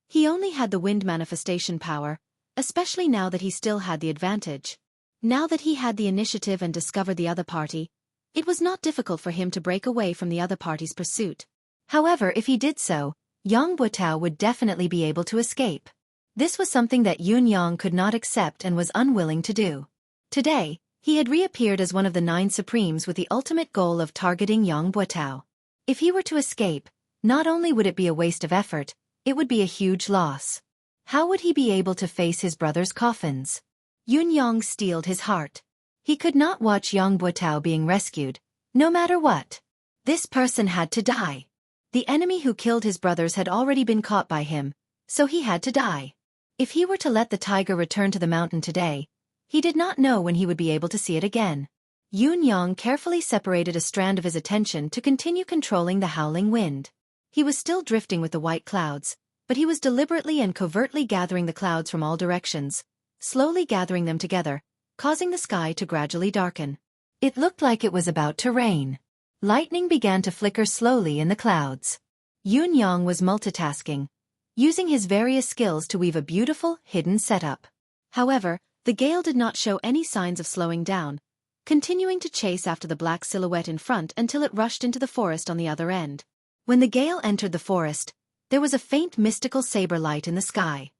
He only had the wind manifestation power, especially now that he still had the advantage. Now that he had the initiative and discovered the other party, it was not difficult for him to break away from the other party's pursuit. However, if he did so, Yang Butao would definitely be able to escape. This was something that Yun Yang could not accept and was unwilling to do. Today, he had reappeared as one of the 9 Supremes with the ultimate goal of targeting Yang Butao. If he were to escape, not only would it be a waste of effort, it would be a huge loss. How would he be able to face his brother's coffins? Yun Yang steeled his heart. He could not watch Yang Butao being rescued, no matter what. This person had to die. The enemy who killed his brothers had already been caught by him, so he had to die. If he were to let the tiger return to the mountain today, he did not know when he would be able to see it again. Yun Yang carefully separated a strand of his attention to continue controlling the howling wind. He was still drifting with the white clouds, but he was deliberately and covertly gathering the clouds from all directions, slowly gathering them together, causing the sky to gradually darken. It looked like it was about to rain. Lightning began to flicker slowly in the clouds. Yun Yang was multitasking, using his various skills to weave a beautiful, hidden setup. However, the gale did not show any signs of slowing down, continuing to chase after the black silhouette in front until it rushed into the forest on the other end. When the gale entered the forest, there was a faint mystical saber light in the sky.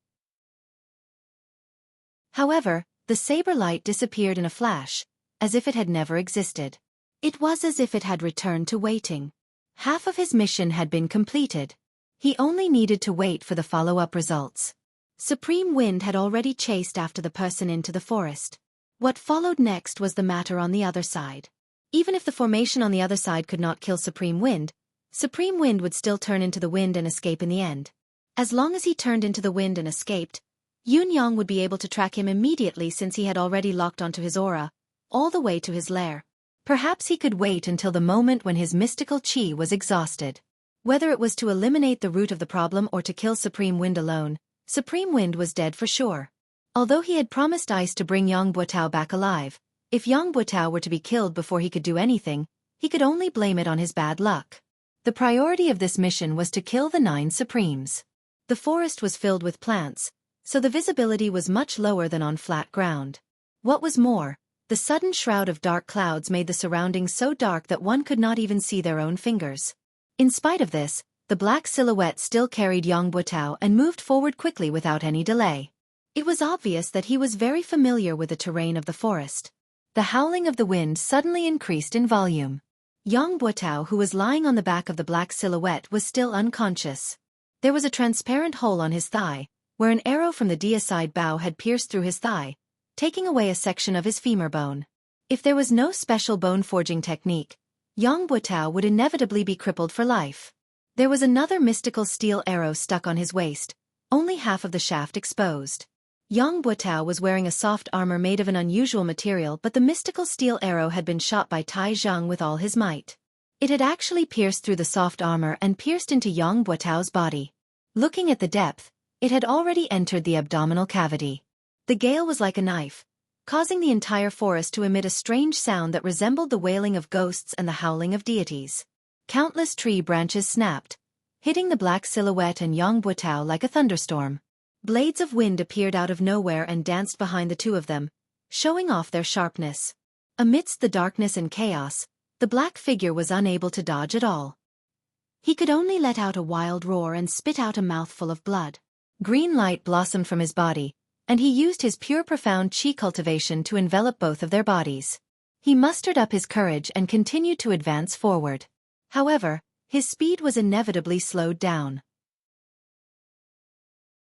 However, the saber light disappeared in a flash, as if it had never existed. It was as if it had returned to waiting. Half of his mission had been completed. He only needed to wait for the follow-up results. Supreme Wind had already chased after the person into the forest. What followed next was the matter on the other side. Even if the formation on the other side could not kill Supreme Wind would still turn into the wind and escape in the end. As long as he turned into the wind and escaped, Yun Yang would be able to track him immediately since he had already locked onto his aura, all the way to his lair. Perhaps he could wait until the moment when his mystical chi was exhausted. Whether it was to eliminate the root of the problem or to kill Supreme Wind alone, Supreme Wind was dead for sure. Although he had promised Ice to bring Yang Butao back alive, if Yang Butao were to be killed before he could do anything, he could only blame it on his bad luck. The priority of this mission was to kill the 9 Supremes. The forest was filled with plants, so the visibility was much lower than on flat ground. What was more, the sudden shroud of dark clouds made the surroundings so dark that one could not even see their own fingers. In spite of this, the black silhouette still carried Yang Buotao and moved forward quickly without any delay. It was obvious that he was very familiar with the terrain of the forest. The howling of the wind suddenly increased in volume. Yang Buotao, who was lying on the back of the black silhouette, was still unconscious. There was a transparent hole on his thigh, where an arrow from the deicide bow had pierced through his thigh, taking away a section of his femur bone. If there was no special bone-forging technique, Yang Buotao would inevitably be crippled for life. There was another mystical steel arrow stuck on his waist, only half of the shaft exposed. Yang Buotao was wearing a soft armor made of an unusual material, but the mystical steel arrow had been shot by Tai Zhang with all his might. It had actually pierced through the soft armor and pierced into Yang Buotao's body. Looking at the depth, it had already entered the abdominal cavity. The gale was like a knife, causing the entire forest to emit a strange sound that resembled the wailing of ghosts and the howling of deities. Countless tree branches snapped, hitting the black silhouette and Yang Buotao like a thunderstorm. Blades of wind appeared out of nowhere and danced behind the two of them, showing off their sharpness. Amidst the darkness and chaos, the black figure was unable to dodge at all. He could only let out a wild roar and spit out a mouthful of blood. Green light blossomed from his body, and he used his pure profound qi cultivation to envelop both of their bodies. He mustered up his courage and continued to advance forward. However, his speed was inevitably slowed down.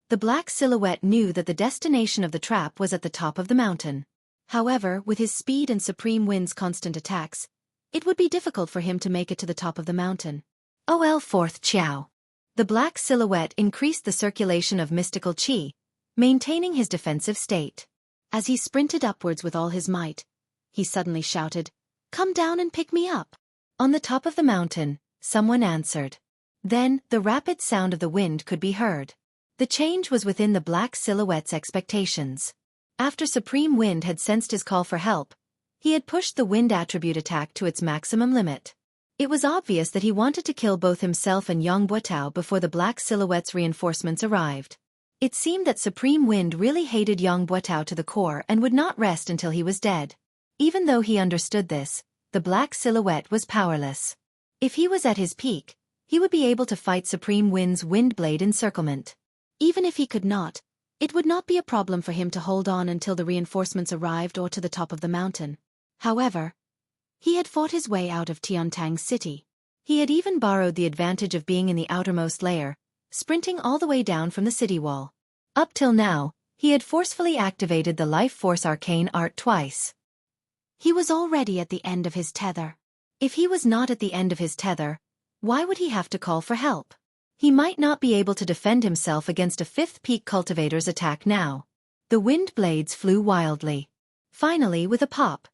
The black silhouette knew that the destination of the trap was at the top of the mountain. However, with his speed and Supreme Wind's constant attacks, it would be difficult for him to make it to the top of the mountain. OL 4th Qiao. The black silhouette increased the circulation of mystical qi, maintaining his defensive state. As he sprinted upwards with all his might, he suddenly shouted, "Come down and pick me up." On the top of the mountain, someone answered. Then, the rapid sound of the wind could be heard. The change was within the black silhouette's expectations. After Supreme Wind had sensed his call for help, he had pushed the wind attribute attack to its maximum limit. It was obvious that he wanted to kill both himself and Yang Buotao before the black silhouette's reinforcements arrived. It seemed that Supreme Wind really hated Yang Buotao to the core and would not rest until he was dead. Even though he understood this, the black silhouette was powerless. If he was at his peak, he would be able to fight Supreme Wind's Windblade encirclement. Even if he could not, it would not be a problem for him to hold on until the reinforcements arrived or to the top of the mountain. However, he had fought his way out of Tiantang City. He had even borrowed the advantage of being in the outermost layer, sprinting all the way down from the city wall. Up till now, he had forcefully activated the Life Force Arcane Art twice. He was already at the end of his tether. If he was not at the end of his tether, why would he have to call for help? He might not be able to defend himself against a fifth peak cultivator's attack now. The wind blades flew wildly. Finally, with a pop,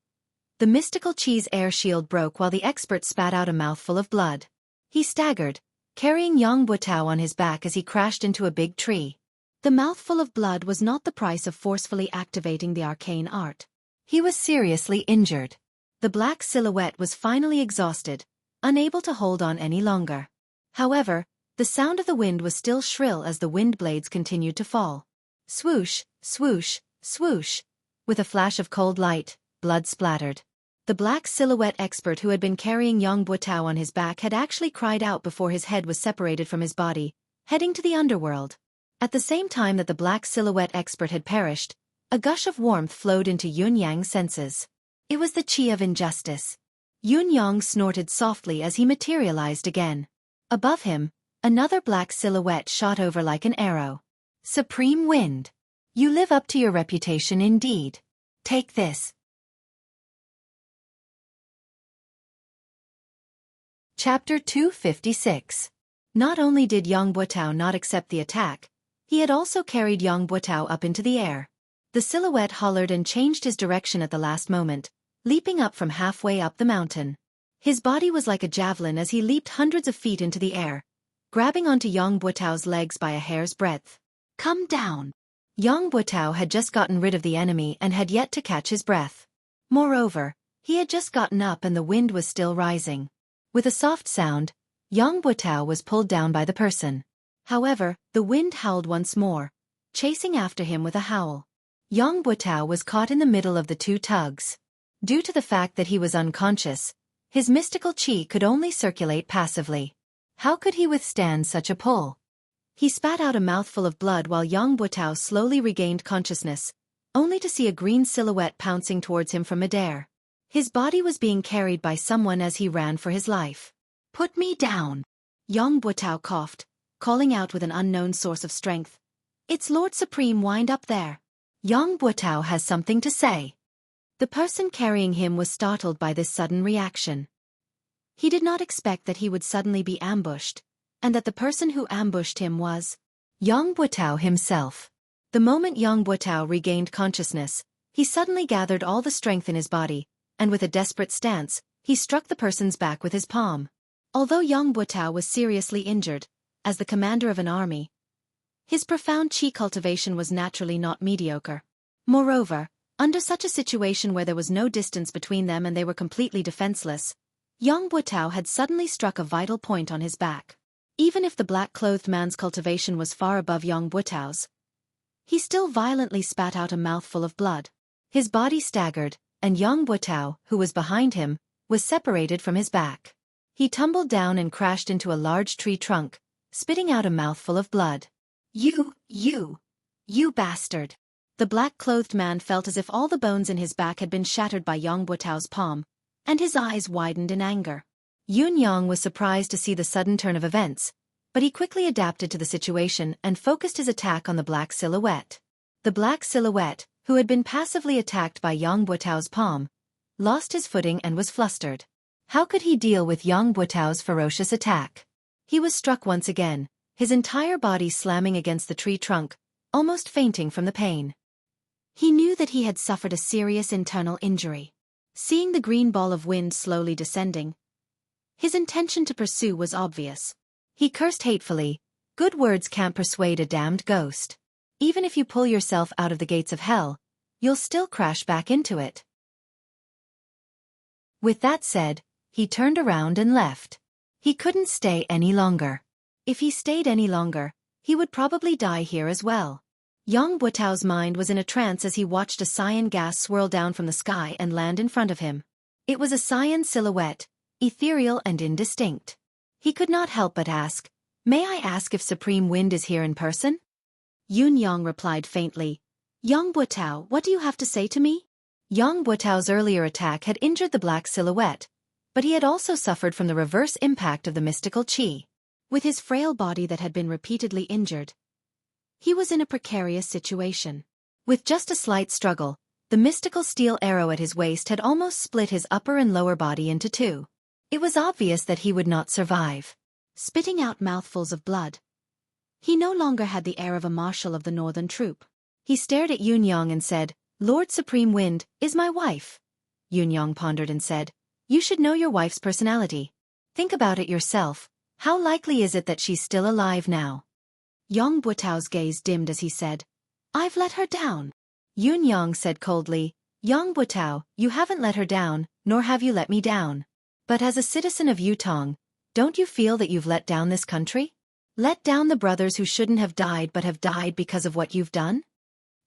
the mystical Qi's air shield broke while the expert spat out a mouthful of blood. He staggered, carrying Yang Buotao on his back as he crashed into a big tree. The mouthful of blood was not the price of forcefully activating the arcane art. He was seriously injured. The black silhouette was finally exhausted, unable to hold on any longer. However, the sound of the wind was still shrill as the wind blades continued to fall. Swoosh, swoosh, swoosh. With a flash of cold light, blood splattered. The black silhouette expert who had been carrying Yang Buotao on his back had actually cried out before his head was separated from his body, heading to the underworld. At the same time that the black silhouette expert had perished, a gush of warmth flowed into Yun Yang's senses. It was the qi of injustice. Yun Yang snorted softly as he materialized again. Above him, another black silhouette shot over like an arrow. Supreme Wind. You live up to your reputation indeed. Take this. Chapter 256. Not only did Yang Buotao not accept the attack, he had also carried Yang Buotao up into the air. The silhouette hollered and changed his direction at the last moment, leaping up from halfway up the mountain. His body was like a javelin as he leaped hundreds of feet into the air, grabbing onto Yang Buotao's legs by a hair's breadth. Come down. Yang Buotao had just gotten rid of the enemy and had yet to catch his breath. Moreover, he had just gotten up and the wind was still rising. With a soft sound, Yang Buotao was pulled down by the person. However, the wind howled once more, chasing after him with a howl. Yang Butao was caught in the middle of the two tugs. Due to the fact that he was unconscious, his mystical qi could only circulate passively. How could he withstand such a pull? He spat out a mouthful of blood while Yang Butao slowly regained consciousness, only to see a green silhouette pouncing towards him from midair. His body was being carried by someone as he ran for his life. "Put me down!" Yang Butao coughed, calling out with an unknown source of strength. "It's Lord Supreme Wind up there. Yang Butao has something to say." The person carrying him was startled by this sudden reaction. He did not expect that he would suddenly be ambushed, and that the person who ambushed him was Yang Butao himself. The moment Yang Butao regained consciousness, he suddenly gathered all the strength in his body, and with a desperate stance, he struck the person's back with his palm. Although Yang Butao was seriously injured, as the commander of an army, his profound qi cultivation was naturally not mediocre. Moreover, under such a situation where there was no distance between them and they were completely defenseless, Yang Butao had suddenly struck a vital point on his back. Even if the black-clothed man's cultivation was far above Yang Butao's, he still violently spat out a mouthful of blood. His body staggered, and Yang Butao, who was behind him, was separated from his back. He tumbled down and crashed into a large tree trunk, spitting out a mouthful of blood. You bastard!" The black-clothed man felt as if all the bones in his back had been shattered by Yang Butao's palm, and his eyes widened in anger. Yun Yang was surprised to see the sudden turn of events, but he quickly adapted to the situation and focused his attack on the black silhouette. The black silhouette, who had been passively attacked by Yang Butao's palm, lost his footing and was flustered. How could he deal with Yang Butao's ferocious attack? He was struck once again, his entire body slamming against the tree trunk, almost fainting from the pain. He knew that he had suffered a serious internal injury. Seeing the green ball of wind slowly descending, his intention to pursue was obvious. He cursed hatefully, "Good words can't persuade a damned ghost. Even if you pull yourself out of the gates of hell, you'll still crash back into it." With that said, he turned around and left. He couldn't stay any longer. If he stayed any longer, he would probably die here as well. Yang Butao's mind was in a trance as he watched a cyan gas swirl down from the sky and land in front of him. It was a cyan silhouette, ethereal and indistinct. He could not help but ask, "May I ask if Supreme Wind is here in person?" Yun Yang replied faintly, "Yang Butao, what do you have to say to me?" Yang Butao's earlier attack had injured the black silhouette, but he had also suffered from the reverse impact of the mystical qi. With his frail body that had been repeatedly injured, he was in a precarious situation. With just a slight struggle, the mystical steel arrow at his waist had almost split his upper and lower body into two. It was obvious that he would not survive. Spitting out mouthfuls of blood, he no longer had the air of a marshal of the northern troop. He stared at Yun Yang and said, "Lord Supreme Wind is my wife." Yun Yang pondered and said, "You should know your wife's personality. Think about it yourself. How likely is it that she's still alive now?" Yang Butao's gaze dimmed as he said, "I've let her down." Yun Yang said coldly, "Yang Butao, you haven't let her down, nor have you let me down. But as a citizen of Yutong, don't you feel that you've let down this country? Let down the brothers who shouldn't have died but have died because of what you've done?"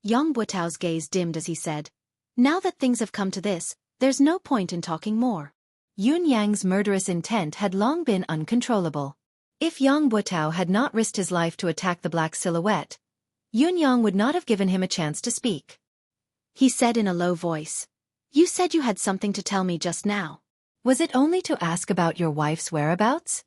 Yang Butao's gaze dimmed as he said, "Now that things have come to this, there's no point in talking more." Yun Yang's murderous intent had long been uncontrollable. If Yang Butao had not risked his life to attack the black silhouette, Yun Yang would not have given him a chance to speak. He said in a low voice, "You said you had something to tell me just now. Was it only to ask about your wife's whereabouts?"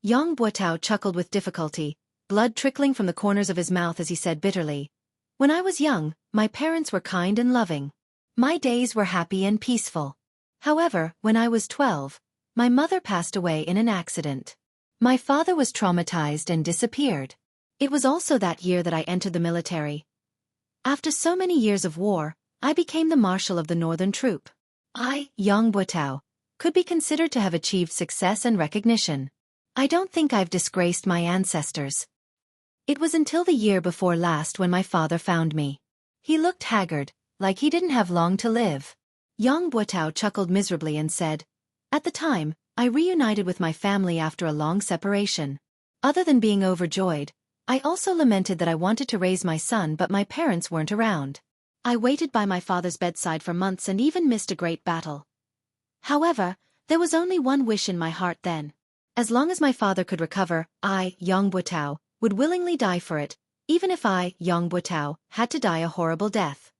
Yang Butao chuckled with difficulty, blood trickling from the corners of his mouth as he said bitterly, "When I was young, my parents were kind and loving. My days were happy and peaceful. However, when I was 12, my mother passed away in an accident. My father was traumatized and disappeared. It was also that year that I entered the military. After so many years of war, I became the marshal of the northern troop. I, Yang Butao, could be considered to have achieved success and recognition. I don't think I've disgraced my ancestors. It was until the year before last when my father found me. He looked haggard, like he didn't have long to live." Yang Butao chuckled miserably and said, "At the time, I reunited with my family after a long separation. Other than being overjoyed, I also lamented that I wanted to raise my son but my parents weren't around. I waited by my father's bedside for months and even missed a great battle. However, there was only one wish in my heart then. As long as my father could recover, I, Yang Buotao, would willingly die for it, even if I, Yang Buotao, had to die a horrible death.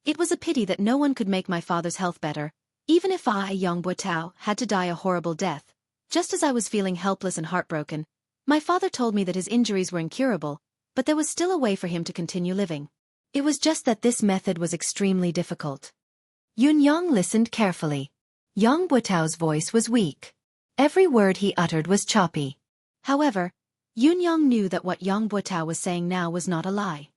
It was a pity that no one could make my father's health better, even if I, Yang Buotao, had to die a horrible death. Just as I was feeling helpless and heartbroken, my father told me that his injuries were incurable, but there was still a way for him to continue living. It was just that this method was extremely difficult. Yun Yang listened carefully. Yang Buotao's voice was weak. Every word he uttered was choppy. However, Yun Yang knew that what Yang Buotao was saying now was not a lie.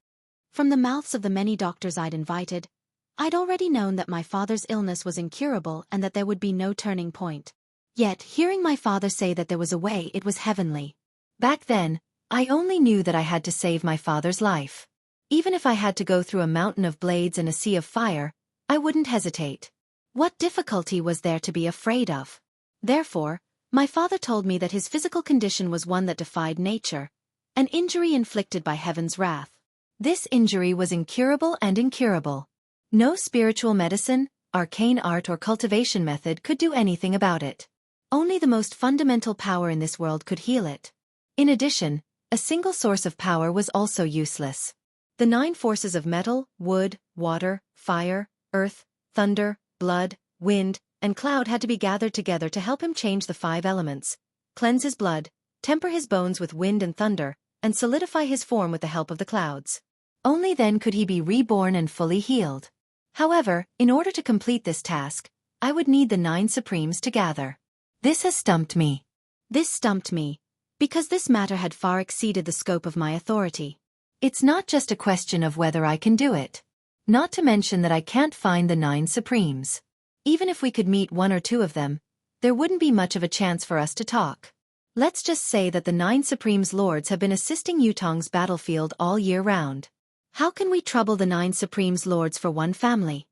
From the mouths of the many doctors I'd invited, I'd already known that my father's illness was incurable and that there would be no turning point. Yet, hearing my father say that there was a way, it was heavenly. Back then, I only knew that I had to save my father's life. Even if I had to go through a mountain of blades and a sea of fire, I wouldn't hesitate. What difficulty was there to be afraid of? Therefore, my father told me that his physical condition was one that defied nature, an injury inflicted by heaven's wrath. This injury was incurable and incurable. No spiritual medicine, arcane art or cultivation method could do anything about it. Only the most fundamental power in this world could heal it. In addition, a single source of power was also useless. The 9 forces of metal, wood, water, fire, earth, thunder, blood, wind, and cloud had to be gathered together to help him change the 5 elements, cleanse his blood, temper his bones with wind and thunder, and solidify his form with the help of the clouds. Only then could he be reborn and fully healed. However, in order to complete this task, I would need the 9 supremes to gather. This has stumped me. This stumped me, because this matter had far exceeded the scope of my authority. It's not just a question of whether I can do it. Not to mention that I can't find the 9 supremes. Even if we could meet 1 or 2 of them, there wouldn't be much of a chance for us to talk. Let's just say that the 9 supremes lords have been assisting Yutong's battlefield all year round. How can we trouble the 9 supremes lords for one family?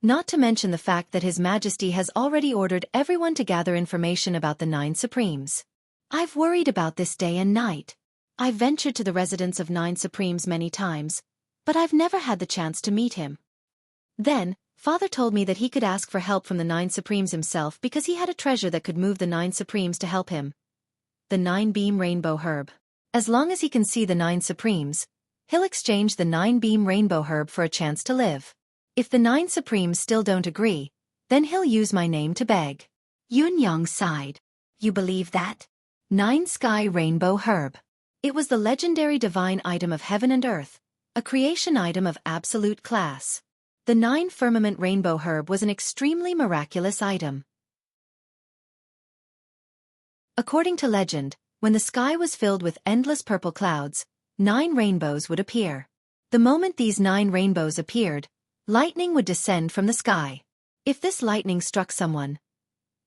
Not to mention the fact that His Majesty has already ordered everyone to gather information about the 9 supremes. I've worried about this day and night. I've ventured to the residence of 9 supremes many times, but I've never had the chance to meet him. Then, Father told me that he could ask for help from the 9 supremes himself because he had a treasure that could move the 9 supremes to help him. The 9-beam rainbow herb. As long as he can see the 9 supremes, he'll exchange the 9-beam rainbow herb for a chance to live. If the 9 supremes still don't agree, then he'll use my name to beg. Yun Yang sighed. You believe that? 9 sky rainbow herb. It was the legendary divine item of heaven and earth, a creation item of absolute class. The 9 firmament rainbow herb was an extremely miraculous item. According to legend, when the sky was filled with endless purple clouds, 9 rainbows would appear. The moment these 9 rainbows appeared, lightning would descend from the sky. If this lightning struck someone,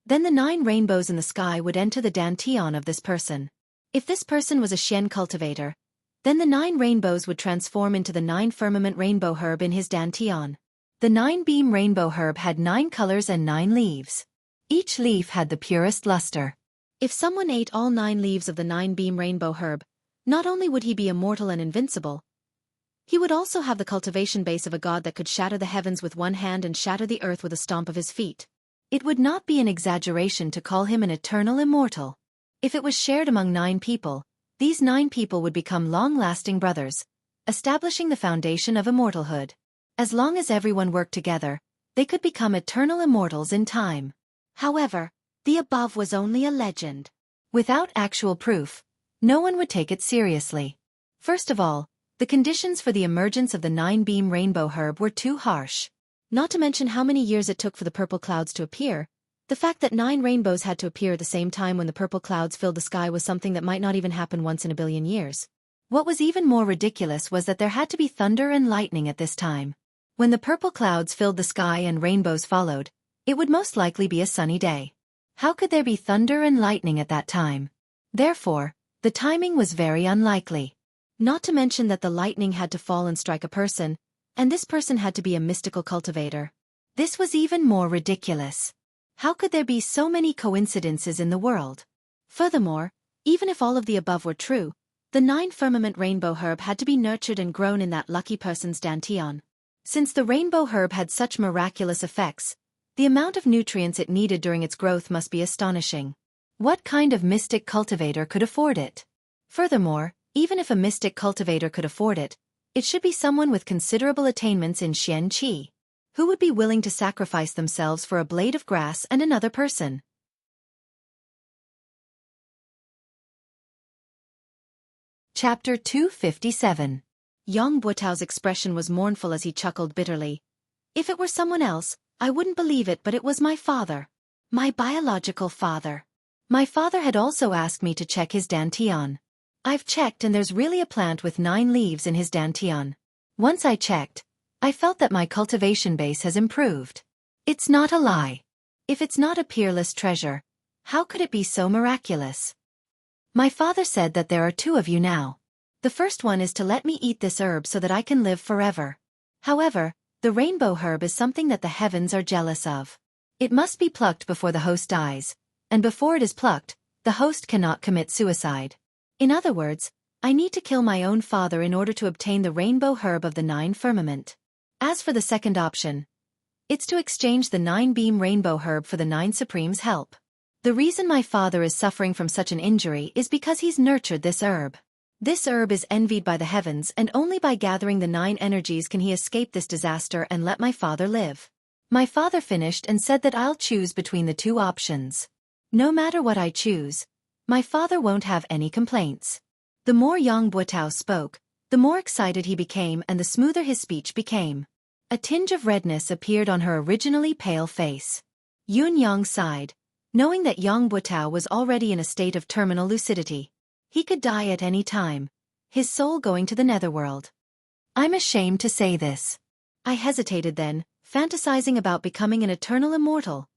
then the 9 rainbows in the sky would enter the dantian of this person. If this person was a Xian cultivator, then the 9 rainbows would transform into the 9 firmament rainbow herb in his dantian. The 9-beam rainbow herb had 9 colors and 9 leaves. Each leaf had the purest luster. If someone ate all 9 leaves of the 9-beam rainbow herb, not only would he be immortal and invincible, he would also have the cultivation base of a god that could shatter the heavens with one hand and shatter the earth with a stomp of his feet. It would not be an exaggeration to call him an eternal immortal. If it was shared among 9 people, these 9 people would become long-lasting brothers, establishing the foundation of immortalhood. As long as everyone worked together, they could become eternal immortals in time. However, the above was only a legend. Without actual proof, no one would take it seriously. First of all, the conditions for the emergence of the 9-beam rainbow herb were too harsh. Not to mention how many years it took for the purple clouds to appear. The fact that 9 rainbows had to appear at the same time when the purple clouds filled the sky was something that might not even happen once in a billion years. What was even more ridiculous was that there had to be thunder and lightning at this time. When the purple clouds filled the sky and rainbows followed, it would most likely be a sunny day. How could there be thunder and lightning at that time? Therefore, the timing was very unlikely. Not to mention that the lightning had to fall and strike a person, and this person had to be a mystical cultivator. This was even more ridiculous. How could there be so many coincidences in the world? Furthermore, Even if all of the above were true, the 9 firmament rainbow herb had to be nurtured and grown in that lucky person's dantian. Since the rainbow herb had such miraculous effects, the amount of nutrients it needed during its growth must be astonishing. What kind of mystic cultivator could afford it? Furthermore, even if a mystic cultivator could afford it, it should be someone with considerable attainments in Xueqi. Who would be willing to sacrifice themselves for a blade of grass and another person? Chapter 257. Yang Buotao's expression was mournful as he chuckled bitterly. If it were someone else, I wouldn't believe it, but it was my father. My biological father. My father had also asked me to check his dantian. I've checked and there's really a plant with 9 leaves in his dantian. Once I checked, I felt that my cultivation base has improved. It's not a lie. If it's not a peerless treasure, how could it be so miraculous? My father said that there are 2 of you now. The first one is to let me eat this herb so that I can live forever. However, the rainbow herb is something that the heavens are jealous of. It must be plucked before the host dies, and before it is plucked, the host cannot commit suicide. In other words, I need to kill my own father in order to obtain the rainbow herb of the 9 firmament. As for the second option, it's to exchange the 9-beam rainbow herb for the 9 supremes' help. The reason my father is suffering from such an injury is because he's nurtured this herb. This herb is envied by the heavens, and only by gathering the 9 energies can he escape this disaster and let my father live. My father finished and said that I'll choose between the 2 options. No matter what I choose, my father won't have any complaints. The more Yang Buotao spoke, the more excited he became and the smoother his speech became. A tinge of redness appeared on her originally pale face. Yun Yang sighed, knowing that Yang Buotao was already in a state of terminal lucidity. He could die at any time, his soul going to the netherworld. I'm ashamed to say this. I hesitated then, fantasizing about becoming an eternal immortal.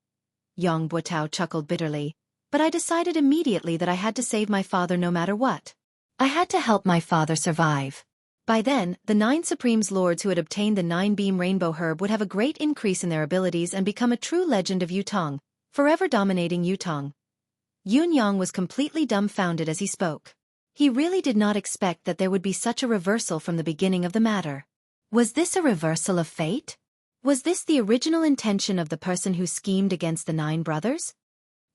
Yang Buotao chuckled bitterly, but I decided immediately that I had to save my father no matter what. I had to help my father survive. By then, the 9 Supremes Lords who had obtained the 9-beam rainbow herb would have a great increase in their abilities and become a true legend of Yutong, forever dominating Yutong. Yun Yang was completely dumbfounded as he spoke. He really did not expect that there would be such a reversal from the beginning of the matter. Was this a reversal of fate? Was this the original intention of the person who schemed against the 9 brothers?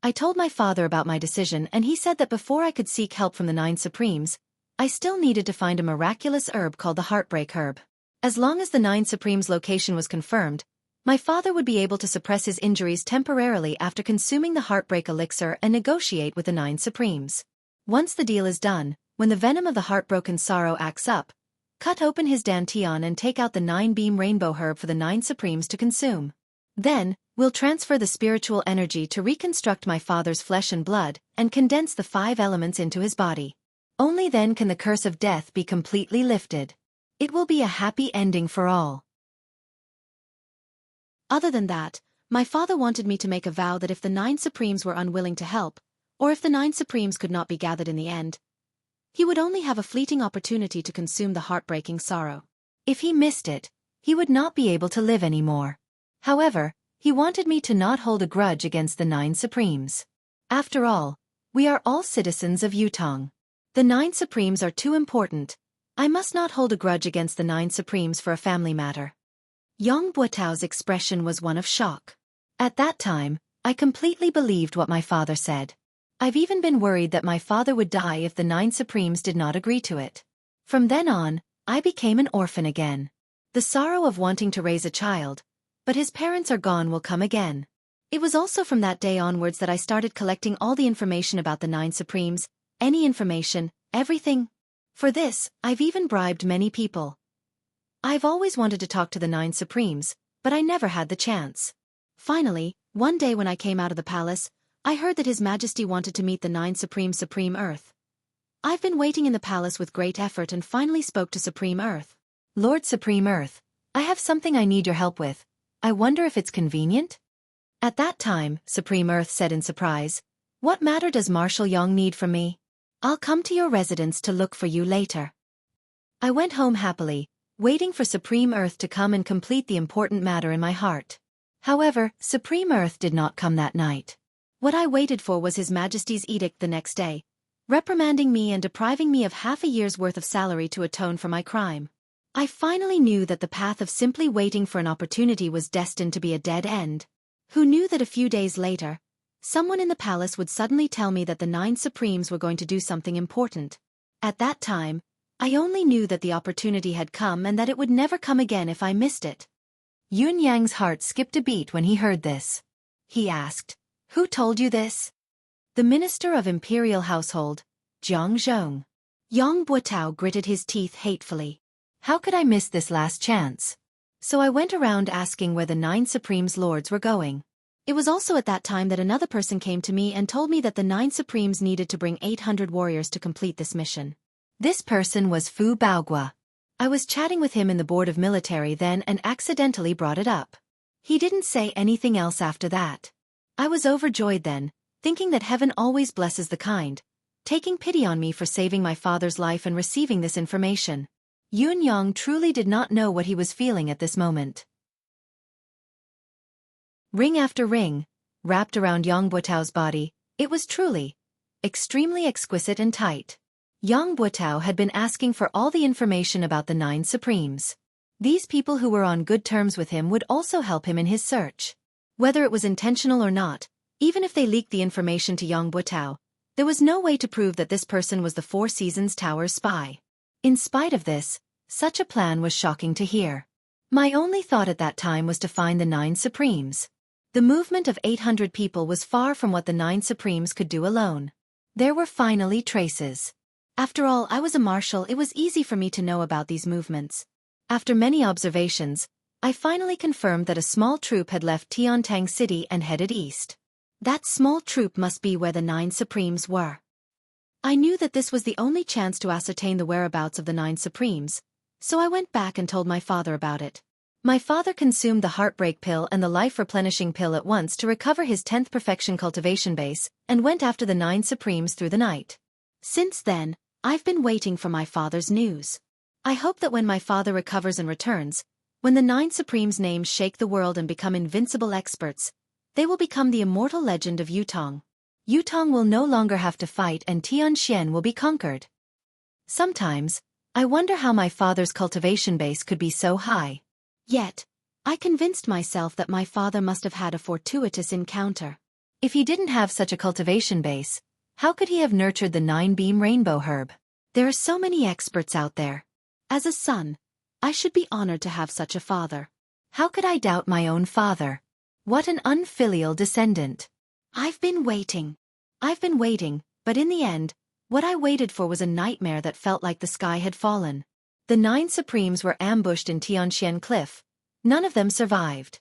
I told my father about my decision and he said that before I could seek help from the 9 Supremes, I still needed to find a miraculous herb called the Heartbreak Herb. As long as the 9 Supremes' location was confirmed, my father would be able to suppress his injuries temporarily after consuming the Heartbreak Elixir and negotiate with the 9 Supremes. Once the deal is done, when the venom of the heartbroken sorrow acts up, cut open his dantian and take out the 9-beam rainbow herb for the 9 Supremes to consume. Then, we'll transfer the spiritual energy to reconstruct my father's flesh and blood and condense the 5 elements into his body. Only then can the curse of death be completely lifted. It will be a happy ending for all. Other than that, my father wanted me to make a vow that if the 9 Supremes were unwilling to help, or if the 9 Supremes could not be gathered in the end, he would only have a fleeting opportunity to consume the heartbreaking sorrow. If he missed it, he would not be able to live anymore. However, he wanted me to not hold a grudge against the 9 Supremes. After all, we are all citizens of Yutong. The 9 Supremes are too important. I must not hold a grudge against the 9 Supremes for a family matter. Yang Buotao's expression was one of shock. At that time, I completely believed what my father said. I've even been worried that my father would die if the 9 Supremes did not agree to it. From then on, I became an orphan again. The sorrow of wanting to raise a child, but his parents are gone, will come again. It was also from that day onwards that I started collecting all the information about the 9 Supremes, any information, everything. For this, I've even bribed many people. I've always wanted to talk to the 9 Supremes, but I never had the chance. Finally, one day when I came out of the palace, I heard that His Majesty wanted to meet the 9 Supreme Earth. I've been waiting in the palace with great effort and finally spoke to Supreme Earth. Lord Supreme Earth, I have something I need your help with. I wonder if it's convenient? At that time, Supreme Earth said in surprise, "What matter does Marshal Yang need from me? I'll come to your residence to look for you later." I went home happily, waiting for Supreme Earth to come and complete the important matter in my heart. However, Supreme Earth did not come that night. What I waited for was His Majesty's edict the next day, reprimanding me and depriving me of half a year's worth of salary to atone for my crime. I finally knew that the path of simply waiting for an opportunity was destined to be a dead end. Who knew that a few days later, someone in the palace would suddenly tell me that the 9 Supremes were going to do something important. At that time, I only knew that the opportunity had come and that it would never come again if I missed it. Yun Yang's heart skipped a beat when he heard this. He asked, "Who told you this?" "The Minister of Imperial Household, Jiang Zhong." Yang Buotao gritted his teeth hatefully. How could I miss this last chance? So I went around asking where the 9 Supremes lords were going. It was also at that time that another person came to me and told me that the 9 Supremes needed to bring 800 warriors to complete this mission. This person was Fu Baogua. I was chatting with him in the board of military then and accidentally brought it up. He didn't say anything else after that. I was overjoyed then, thinking that heaven always blesses the kind, taking pity on me for saving my father's life and receiving this information. Yun Yang truly did not know what he was feeling at this moment. Ring after ring, wrapped around Yang Buotao's body, it was truly extremely exquisite and tight. Yang Buotao had been asking for all the information about the 9 Supremes. These people who were on good terms with him would also help him in his search. Whether it was intentional or not, even if they leaked the information to Yang Buotao, there was no way to prove that this person was the Four Seasons Tower's spy. In spite of this, such a plan was shocking to hear. My only thought at that time was to find the 9 Supremes. The movement of 800 people was far from what the 9 Supremes could do alone. There were finally traces. After all, I was a marshal, it was easy for me to know about these movements. After many observations, I finally confirmed that a small troop had left Tiantang City and headed east. That small troop must be where the 9 Supremes were. I knew that this was the only chance to ascertain the whereabouts of the 9 Supremes, so I went back and told my father about it. My father consumed the heartbreak pill and the life-replenishing pill at once to recover his 10th perfection cultivation base, and went after the 9 Supremes through the night. Since then, I've been waiting for my father's news. I hope that when my father recovers and returns, when the 9 Supremes' names shake the world and become invincible experts, they will become the immortal legend of Yutong. Yutong will no longer have to fight and Tianxian will be conquered. Sometimes, I wonder how my father's cultivation base could be so high. Yet, I convinced myself that my father must have had a fortuitous encounter. If he didn't have such a cultivation base, how could he have nurtured the 9-beam rainbow herb? There are so many experts out there. As a son, I should be honored to have such a father. How could I doubt my own father? What an unfilial descendant. I've been waiting, but in the end, what I waited for was a nightmare that felt like the sky had fallen. The 9 Supremes were ambushed in Tianxian Cliff. None of them survived.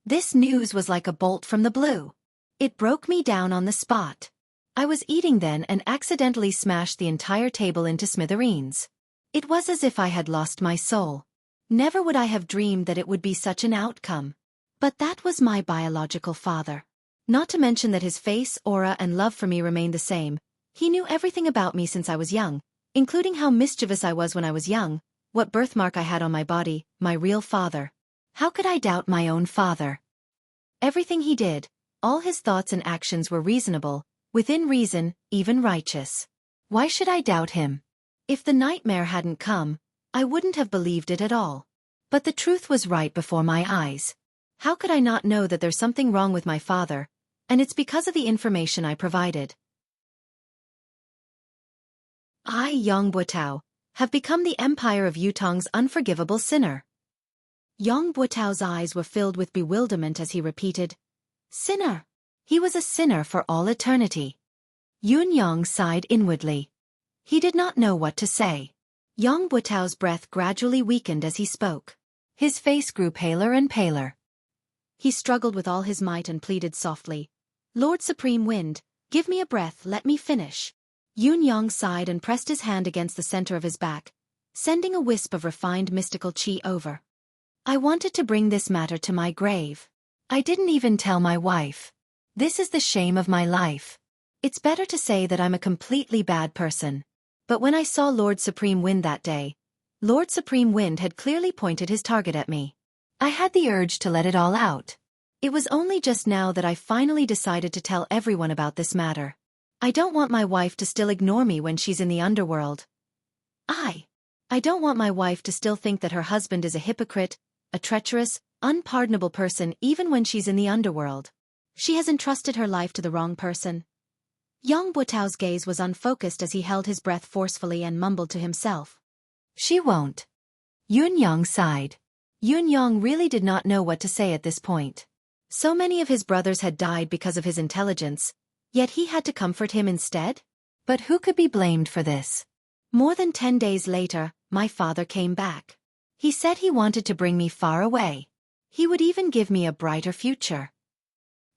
This news was like a bolt from the blue. It broke me down on the spot. I was eating then and accidentally smashed the entire table into smithereens. It was as if I had lost my soul. Never would I have dreamed that it would be such an outcome. But that was my biological father. Not to mention that his face, aura, and love for me remained the same. He knew everything about me since I was young, including how mischievous I was when I was young, what birthmark I had on my body, my real father. How could I doubt my own father? Everything he did, all his thoughts and actions were reasonable, within reason, even righteous. Why should I doubt him? If the nightmare hadn't come, I wouldn't have believed it at all. But the truth was right before my eyes. How could I not know that there's something wrong with my father, and it's because of the information I provided. I, Yang Buotao, have become the empire of Yutong's unforgivable sinner. Yang Buotao's eyes were filled with bewilderment as he repeated, "Sinner." He was a sinner for all eternity. Yun Yang sighed inwardly. He did not know what to say. Yang Buotao's breath gradually weakened as he spoke. His face grew paler and paler. He struggled with all his might and pleaded softly, "Lord Supreme Wind, give me a breath, let me finish." Yun Yang sighed and pressed his hand against the center of his back, sending a wisp of refined mystical qi over. "I wanted to bring this matter to my grave. I didn't even tell my wife. This is the shame of my life. It's better to say that I'm a completely bad person. But when I saw Lord Supreme Wind that day, Lord Supreme Wind had clearly pointed his target at me. I had the urge to let it all out. It was only just now that I finally decided to tell everyone about this matter. I don't want my wife to still ignore me when she's in the underworld. I don't want my wife to still think that her husband is a hypocrite, a treacherous, unpardonable person even when she's in the underworld. She has entrusted her life to the wrong person. Yang Buetao's gaze was unfocused as he held his breath forcefully and mumbled to himself. She won't. Yun Yang sighed. Yun Yang really did not know what to say at this point. So many of his brothers had died because of his intelligence, yet he had to comfort him instead? But who could be blamed for this? More than 10 days later, my father came back. He said he wanted to bring me far away. He would even give me a brighter future.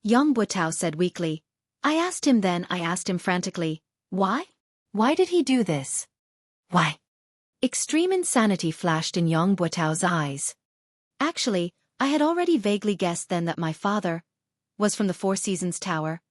Yang Buetao said weakly. I asked him frantically, why? Why did he do this? Why? Extreme insanity flashed in Yang Buetao's eyes. Actually, I had already vaguely guessed then that my father was from the Four Seasons Tower,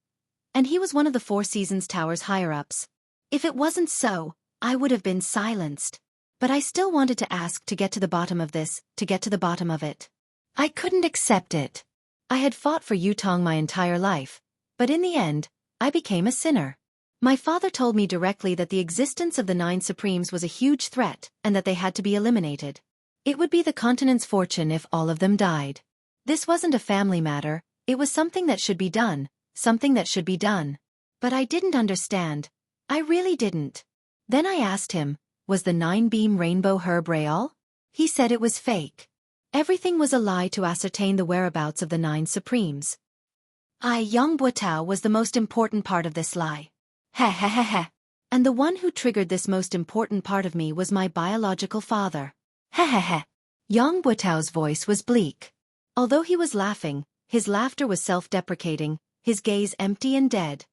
and he was one of the Four Seasons Tower's higher-ups. If it wasn't so, I would have been silenced. But I still wanted to ask to get to the bottom of this, to get to the bottom of it. I couldn't accept it. I had fought for Yutong my entire life, but in the end, I became a sinner. My father told me directly that the existence of the 9 Supremes was a huge threat and that they had to be eliminated. It would be the continent's fortune if all of them died. This wasn't a family matter, it was something that should be done, something that should be done. But I didn't understand. I really didn't. Then I asked him, was the 9-beam rainbow herb real? He said it was fake. Everything was a lie to ascertain the whereabouts of the 9 Supremes. Yang Buetao was the most important part of this lie. Heh. And the one who triggered this most important part of me was my biological father. Heh. Yang Buetao's voice was bleak. Although he was laughing, his laughter was self-deprecating, his gaze empty and dead.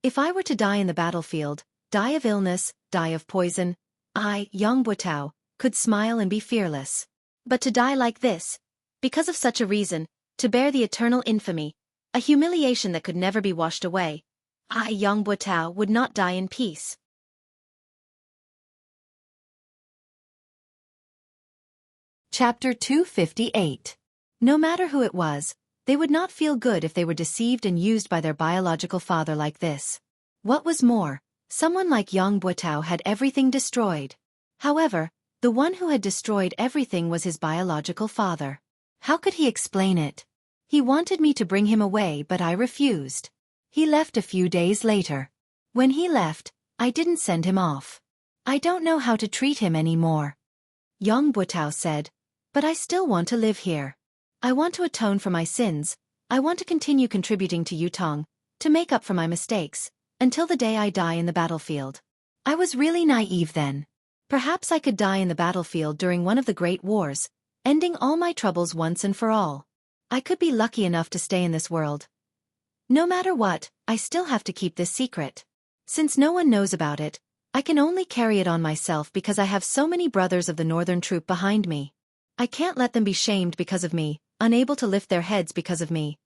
If I were to die in the battlefield, die of illness, die of poison, I, Yang Buetao, could smile and be fearless. But to die like this, because of such a reason, to bear the eternal infamy, a humiliation that could never be washed away, I, Yang Buetao, would not die in peace. Chapter 258. No matter who it was, they would not feel good if they were deceived and used by their biological father like this. What was more, someone like Yang Buetao had everything destroyed. However, the one who had destroyed everything was his biological father. How could he explain it? He wanted me to bring him away, but I refused. He left a few days later. When he left, I didn't send him off. I don't know how to treat him anymore. Yang Buetao said, but I still want to live here. I want to atone for my sins, I want to continue contributing to Yutong, to make up for my mistakes, until the day I die in the battlefield. I was really naive then. Perhaps I could die in the battlefield during one of the great wars, ending all my troubles once and for all. I could be lucky enough to stay in this world. No matter what, I still have to keep this secret. Since no one knows about it, I can only carry it on myself because I have so many brothers of the Northern Troop behind me. I can't let them be shamed because of me, unable to lift their heads because of me.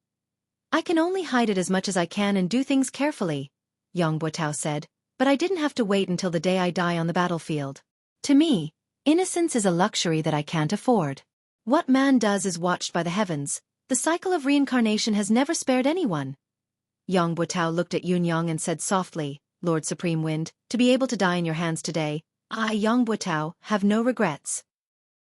I can only hide it as much as I can and do things carefully, Yang Buetao said, but I didn't have to wait until the day I die on the battlefield. To me, innocence is a luxury that I can't afford. What man does is watched by the heavens. The cycle of reincarnation has never spared anyone. Yang Buetao looked at Yun Yang and said softly, Lord Supreme Wind, to be able to die in your hands today, I, Yang Buetao, have no regrets.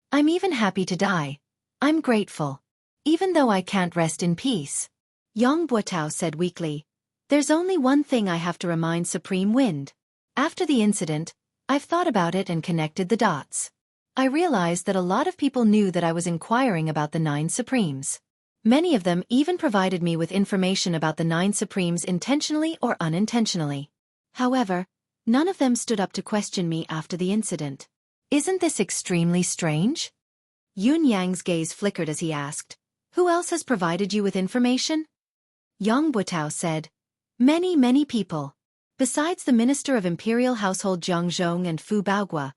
I'm even happy to die. I'm grateful. Even though I can't rest in peace. Yang Buetao said weakly, there's only one thing I have to remind Supreme Wind. After the incident, I've thought about it and connected the dots. I realized that a lot of people knew that I was inquiring about the 9 Supremes. Many of them even provided me with information about the 9 Supremes intentionally or unintentionally. However, none of them stood up to question me after the incident. Isn't this extremely strange? Yun Yang's gaze flickered as he asked, who else has provided you with information? Yang Buetao said, many people. Besides the Minister of Imperial Household Jiang Zhong and Fu Baogua,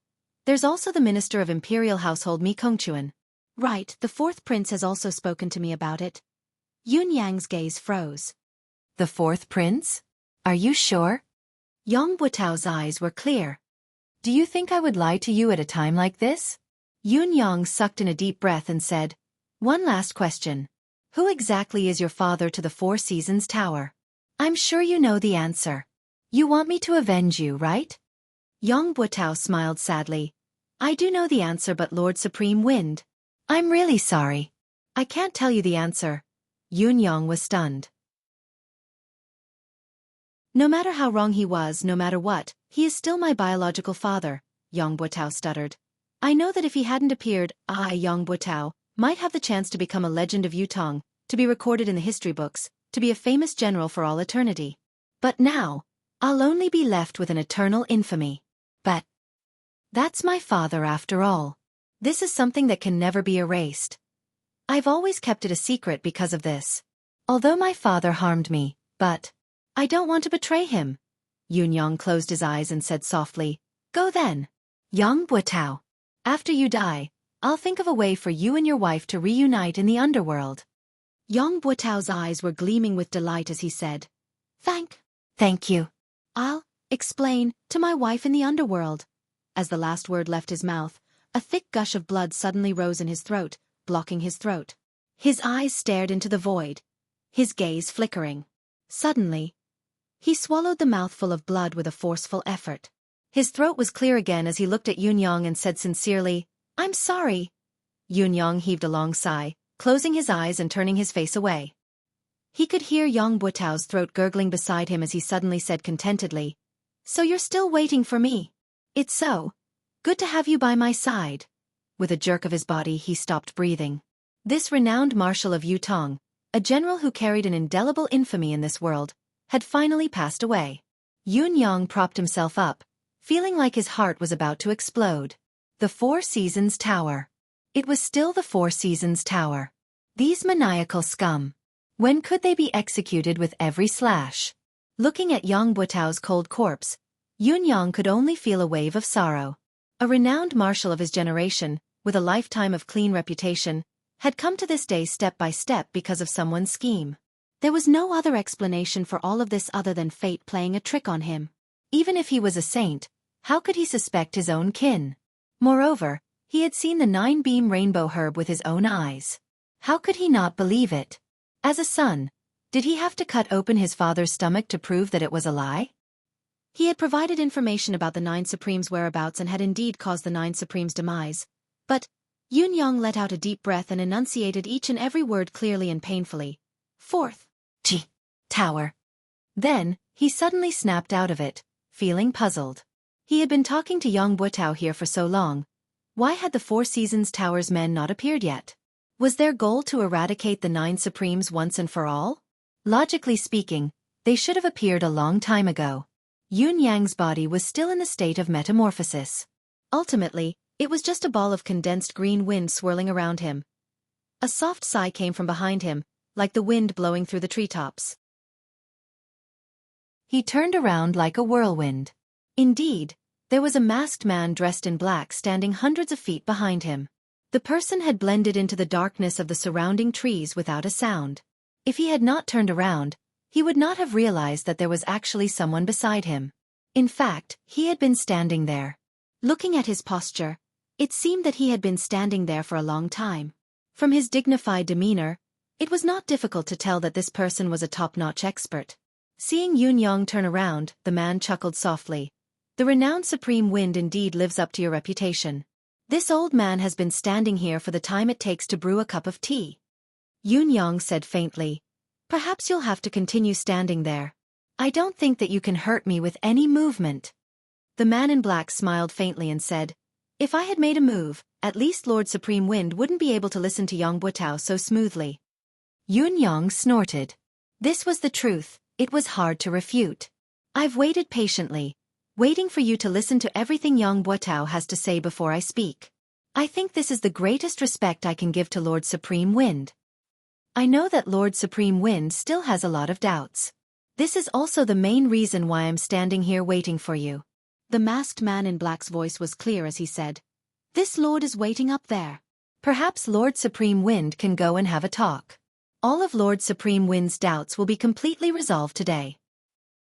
there's also the Minister of Imperial Household Mi Kongquan. Right, the 4th Prince has also spoken to me about it. Yun Yang's gaze froze. The 4th Prince? Are you sure? Yang Buetao's eyes were clear. Do you think I would lie to you at a time like this? Yun Yang sucked in a deep breath and said, one last question. Who exactly is your father to the Four Seasons Tower? I'm sure you know the answer. You want me to avenge you, right? Yang Buotao smiled sadly. I do know the answer, but Lord Supreme Wind. I'm really sorry. I can't tell you the answer. Yun Yang was stunned. No matter how wrong he was, no matter what, he is still my biological father, Yang Buotao stuttered. I know that if he hadn't appeared, I, Yang Buotao, might have the chance to become a legend of Yutong, to be recorded in the history books, to be a famous general for all eternity. But now, I'll only be left with an eternal infamy. But that's my father after all. This is something that can never be erased. I've always kept it a secret because of this. Although my father harmed me, but I don't want to betray him. Yun Yang closed his eyes and said softly, Go then. Yang Buotao. After you die, I'll think of a way for you and your wife to reunite in the underworld. Yang Buotao's eyes were gleaming with delight as he said, Thank you. I'll explain to my wife in the underworld. As the last word left his mouth, a thick gush of blood suddenly rose in his throat, blocking his throat. His eyes stared into the void, his gaze flickering. Suddenly, he swallowed the mouthful of blood with a forceful effort. His throat was clear again as he looked at Yun Yang and said sincerely, I'm sorry. Yun Yang heaved a long sigh, closing his eyes and turning his face away. He could hear Yang Buotao's throat gurgling beside him as he suddenly said contentedly, So you're still waiting for me? It's so good to have you by my side. With a jerk of his body he stopped breathing. This renowned marshal of Yutong, a general who carried an indelible infamy in this world, had finally passed away. Yun Yang propped himself up, feeling like his heart was about to explode. The Four Seasons Tower. It was still the Four Seasons Tower. These maniacal scum. When could they be executed with every slash? Looking at Yang Buotao's cold corpse, Yun Yang could only feel a wave of sorrow. A renowned marshal of his generation, with a lifetime of clean reputation, had come to this day step by step because of someone's scheme. There was no other explanation for all of this other than fate playing a trick on him. Even if he was a saint, how could he suspect his own kin? Moreover, he had seen the 9-beam rainbow herb with his own eyes. How could he not believe it? As a son, did he have to cut open his father's stomach to prove that it was a lie? He had provided information about the 9 Supremes' whereabouts and had indeed caused the 9 Supremes' demise. But Yun Yang let out a deep breath and enunciated each and every word clearly and painfully. Fourth. Tower. Then, he suddenly snapped out of it, feeling puzzled. He had been talking to Yang Buotao here for so long. Why had the Four Seasons Tower's men not appeared yet? Was their goal to eradicate the 9 Supremes once and for all? Logically speaking, they should have appeared a long time ago. Yun Yang's body was still in the state of metamorphosis. Ultimately, it was just a ball of condensed green wind swirling around him. A soft sigh came from behind him, like the wind blowing through the treetops. He turned around like a whirlwind. Indeed, there was a masked man dressed in black standing hundreds of feet behind him. The person had blended into the darkness of the surrounding trees without a sound. If he had not turned around, he would not have realized that there was actually someone beside him. In fact, he had been standing there. Looking at his posture, it seemed that he had been standing there for a long time. From his dignified demeanor, it was not difficult to tell that this person was a top-notch expert. Seeing Yun Yang turn around, the man chuckled softly. The renowned Supreme Wind indeed lives up to your reputation. This old man has been standing here for the time it takes to brew a cup of tea. Yun Yang said faintly, Perhaps you'll have to continue standing there. I don't think that you can hurt me with any movement. The man in black smiled faintly and said, If I had made a move, at least Lord Supreme Wind wouldn't be able to listen to Yang Buotao so smoothly. Yun Yang snorted. This was the truth. It was hard to refute. I've waited patiently, waiting for you to listen to everything Yang Buotao has to say before I speak. I think this is the greatest respect I can give to Lord Supreme Wind. I know that Lord Supreme Wind still has a lot of doubts. This is also the main reason why I'm standing here waiting for you. The masked man in black's voice was clear as he said, This lord is waiting up there. Perhaps Lord Supreme Wind can go and have a talk. All of Lord Supreme Wind's doubts will be completely resolved today.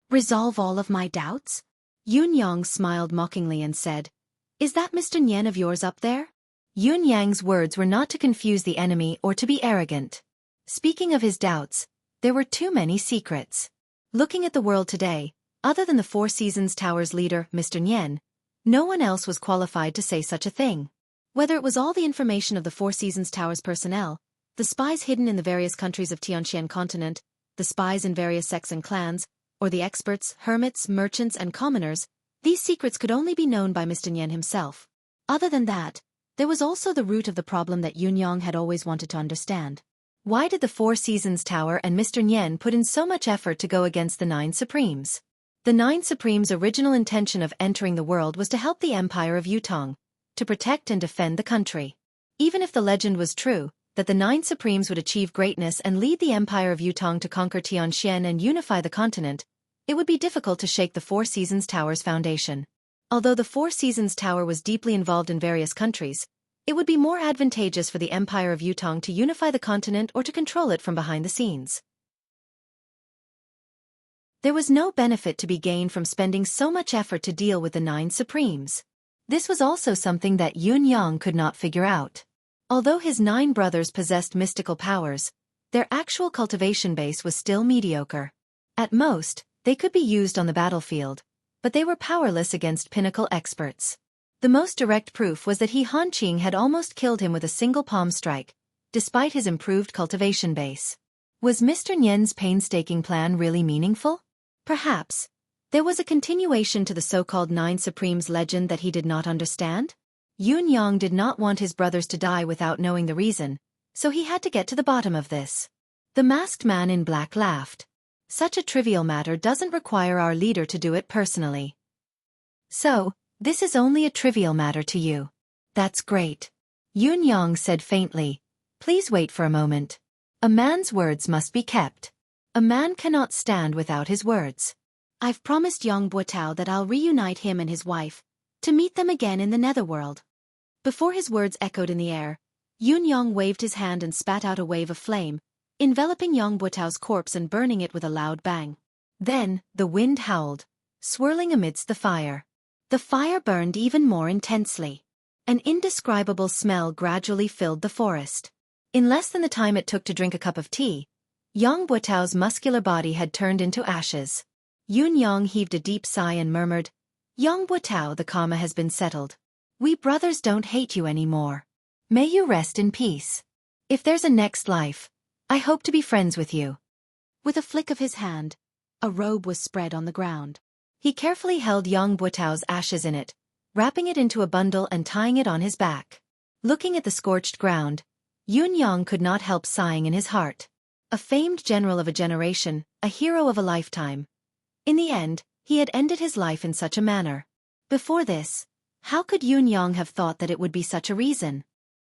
Resolve all of my doubts? Yun Yang smiled mockingly and said, Is that Mr. Nian of yours up there? Yun Yang's words were not to confuse the enemy or to be arrogant. Speaking of his doubts, there were too many secrets. Looking at the world today, other than the Four Seasons Tower's leader, Mr. Nian, no one else was qualified to say such a thing. Whether it was all the information of the Four Seasons Tower's personnel, the spies hidden in the various countries of Tianxian continent, the spies in various sects and clans, or the experts, hermits, merchants, and commoners, these secrets could only be known by Mr. Nian himself. Other than that, there was also the root of the problem that Yunyang had always wanted to understand. Why did the Four Seasons Tower and Mr. Nian put in so much effort to go against the Nine Supremes? The Nine Supremes' original intention of entering the world was to help the Empire of Yutong, to protect and defend the country. Even if the legend was true, that the Nine Supremes would achieve greatness and lead the Empire of Yutong to conquer Tianxian and unify the continent, it would be difficult to shake the Four Seasons Tower's foundation. Although the Four Seasons Tower was deeply involved in various countries, it would be more advantageous for the Empire of Yutong to unify the continent or to control it from behind the scenes. There was no benefit to be gained from spending so much effort to deal with the Nine Supremes. This was also something that Yunyang could not figure out. Although his 9 brothers possessed mystical powers, their actual cultivation base was still mediocre. At most, they could be used on the battlefield, but they were powerless against pinnacle experts. The most direct proof was that He Hanqing had almost killed him with a single palm strike, despite his improved cultivation base. Was Mr. Nian's painstaking plan really meaningful? Perhaps. There was a continuation to the so-called Nine Supremes legend that he did not understand? Yunyang did not want his brothers to die without knowing the reason, so he had to get to the bottom of this. The masked man in black laughed. Such a trivial matter doesn't require our leader to do it personally. So, this is only a trivial matter to you. That's great. Yunyang said faintly. Please wait for a moment. A man's words must be kept. A man cannot stand without his words. I've promised Yang Buotao that I'll reunite him and his wife, to meet them again in the netherworld. Before his words echoed in the air, Yunyang waved his hand and spat out a wave of flame, enveloping Yang Buotao's corpse and burning it with a loud bang. Then, the wind howled, swirling amidst the fire. The fire burned even more intensely. An indescribable smell gradually filled the forest. In less than the time it took to drink a cup of tea, Yang Buotao's muscular body had turned into ashes. Yunyang heaved a deep sigh and murmured, Yang Buotao, the karma has been settled. We brothers don't hate you anymore. May you rest in peace. If there's a next life, I hope to be friends with you. With a flick of his hand, a robe was spread on the ground. He carefully held Yang Buotao's ashes in it, wrapping it into a bundle and tying it on his back. Looking at the scorched ground, Yunyang could not help sighing in his heart. A famed general of a generation, a hero of a lifetime. In the end, he had ended his life in such a manner. Before this, how could Yunyang have thought that it would be such a reason?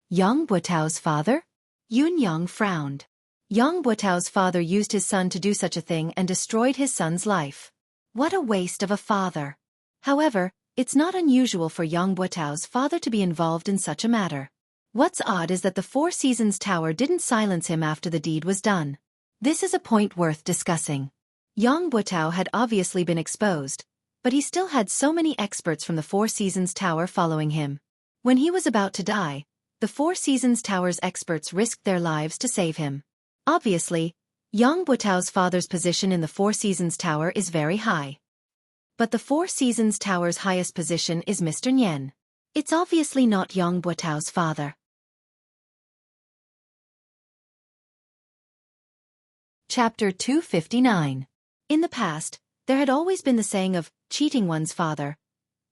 Yang Buotao's father? Yunyang frowned. Yang Buotao's father used his son to do such a thing and destroyed his son's life. What a waste of a father. However, it's not unusual for Yang Buotao's father to be involved in such a matter. What's odd is that the Four Seasons Tower didn't silence him after the deed was done. This is a point worth discussing. Yang Buotao had obviously been exposed, but he still had so many experts from the Four Seasons Tower following him. When he was about to die, the Four Seasons Tower's experts risked their lives to save him. Obviously, Yang Buotao's father's position in the Four Seasons Tower is very high. But the Four Seasons Tower's highest position is Mr. Nian. It's obviously not Yang Buotao's father. Chapter 259. In the past, there had always been the saying of cheating one's father.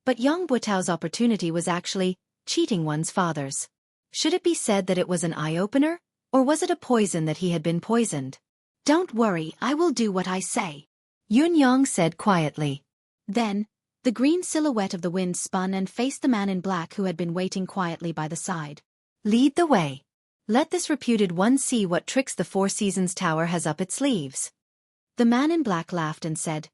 But Yang Buotao's opportunity was actually cheating one's father's. Should it be said that it was an eye-opener, or was it a poison that he had been poisoned? Don't worry, I will do what I say, Yunyang said quietly. Then, the green silhouette of the wind spun and faced the man in black who had been waiting quietly by the side. Lead the way. Let this reputed one see what tricks the Four Seasons Tower has up its sleeves. The man in black laughed and said,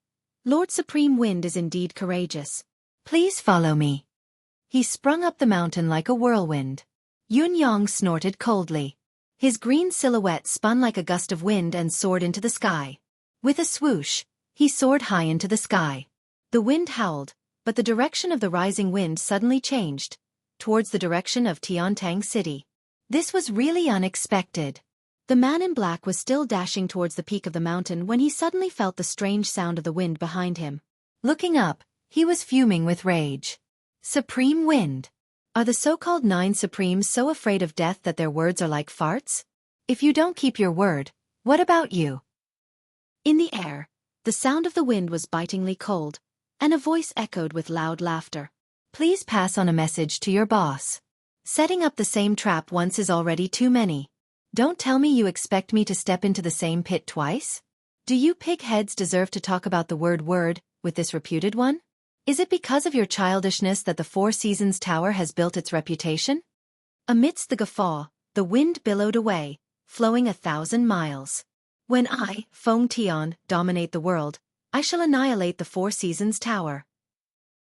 Lord Supreme Wind is indeed courageous. Please follow me. He sprung up the mountain like a whirlwind. Yunyang snorted coldly. His green silhouette spun like a gust of wind and soared into the sky. With a swoosh, he soared high into the sky. The wind howled, but the direction of the rising wind suddenly changed, towards the direction of Tiantang City. This was really unexpected. The man in black was still dashing towards the peak of the mountain when he suddenly felt the strange sound of the wind behind him. Looking up, he was fuming with rage. Supreme Wind. Are the so-called 9 Supremes so afraid of death that their words are like farts? If you don't keep your word, what about you? In the air, the sound of the wind was bitingly cold, and a voice echoed with loud laughter. Please pass on a message to your boss. Setting up the same trap once is already too many. Don't tell me you expect me to step into the same pit twice? Do you pig-heads deserve to talk about the word with this reputed one? Is it because of your childishness that the Four Seasons Tower has built its reputation? Amidst the guffaw, the wind billowed away, flowing 1,000 miles. When I, Feng Tian, dominate the world, I shall annihilate the Four Seasons Tower.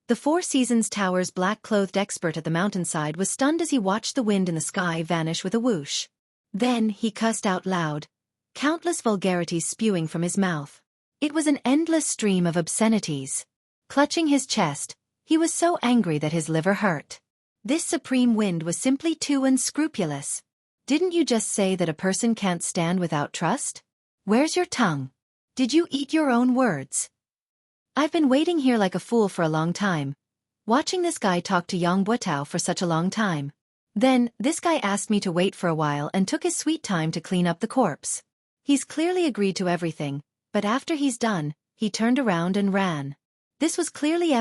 The Four Seasons Tower's black-clothed expert at the mountainside was stunned as he watched the wind in the sky vanish with a whoosh. Then he cussed out loud, countless vulgarities spewing from his mouth. It was an endless stream of obscenities. Clutching his chest, he was so angry that his liver hurt. This supreme wind was simply too unscrupulous. Didn't you just say that a person can't stand without trust? Where's your tongue? Did you eat your own words? I've been waiting here like a fool for a long time, watching this guy talk to Yang Buotao for such a long time. Then, this guy asked me to wait for a while and took his sweet time to clean up the corpse. He's clearly agreed to everything, but after he's done, he turned around and ran. This was clearly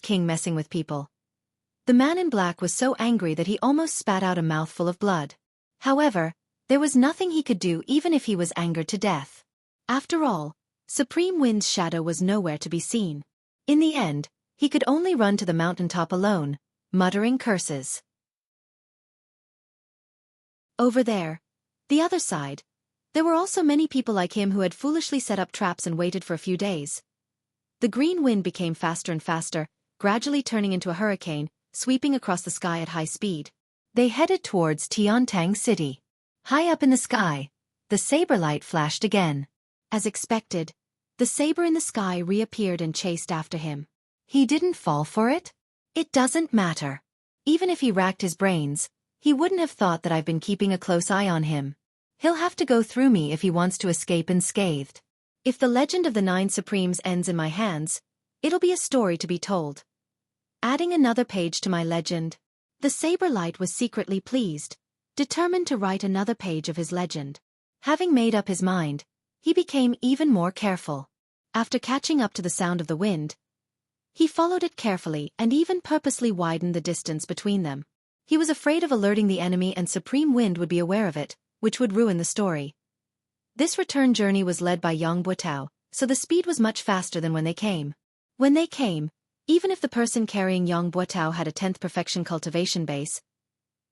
King messing with people. The man in black was so angry that he almost spat out a mouthful of blood. However, there was nothing he could do even if he was angered to death. After all, Supreme Wind's shadow was nowhere to be seen. In the end, he could only run to the mountaintop alone, muttering curses. Over there, the other side, there were also many people like him who had foolishly set up traps and waited for a few days. The green wind became faster and faster, gradually turning into a hurricane, sweeping across the sky at high speed. They headed towards Tiantang City. High up in the sky, the saber light flashed again. As expected, the saber in the sky reappeared and chased after him. He didn't fall for it? It doesn't matter. Even if he racked his brains, he wouldn't have thought that I've been keeping a close eye on him. He'll have to go through me if he wants to escape unscathed. If the legend of the 9 Supremes ends in my hands, it'll be a story to be told. Adding another page to my legend. The saber light was secretly pleased, determined to write another page of his legend. Having made up his mind, he became even more careful. After catching up to the sound of the wind, he followed it carefully and even purposely widened the distance between them. He was afraid of alerting the enemy and Supreme Wind would be aware of it, which would ruin the story. This return journey was led by Yang Buotao, so the speed was much faster than when they came. When they came, even if the person carrying Yang Buotao had a 10th perfection cultivation base,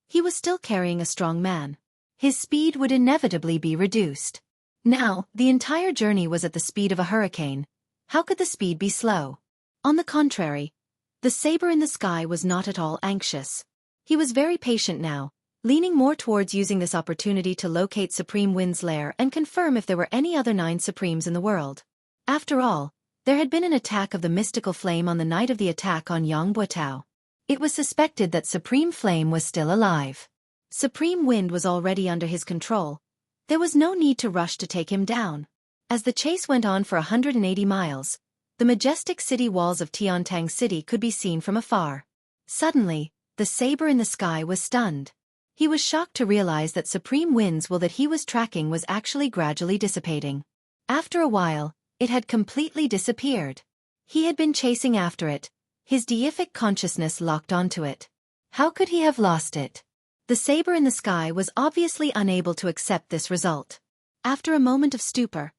he was still carrying a strong man. His speed would inevitably be reduced. Now, the entire journey was at the speed of a hurricane. How could the speed be slow? On the contrary, the saber in the sky was not at all anxious. He was very patient now, leaning more towards using this opportunity to locate Supreme Wind's lair and confirm if there were any other 9 Supremes in the world. After all, there had been an attack of the mystical flame on the night of the attack on Yang Buotao. It was suspected that Supreme Flame was still alive. Supreme Wind was already under his control. There was no need to rush to take him down. As the chase went on for 180 miles, the majestic city walls of Tiantang City could be seen from afar. Suddenly, the saber in the sky was stunned. He was shocked to realize that Supreme Wind's will that he was tracking was actually gradually dissipating. After a while, it had completely disappeared. He had been chasing after it, his deific consciousness locked onto it. How could he have lost it? The saber in the sky was obviously unable to accept this result. After a moment of stupor,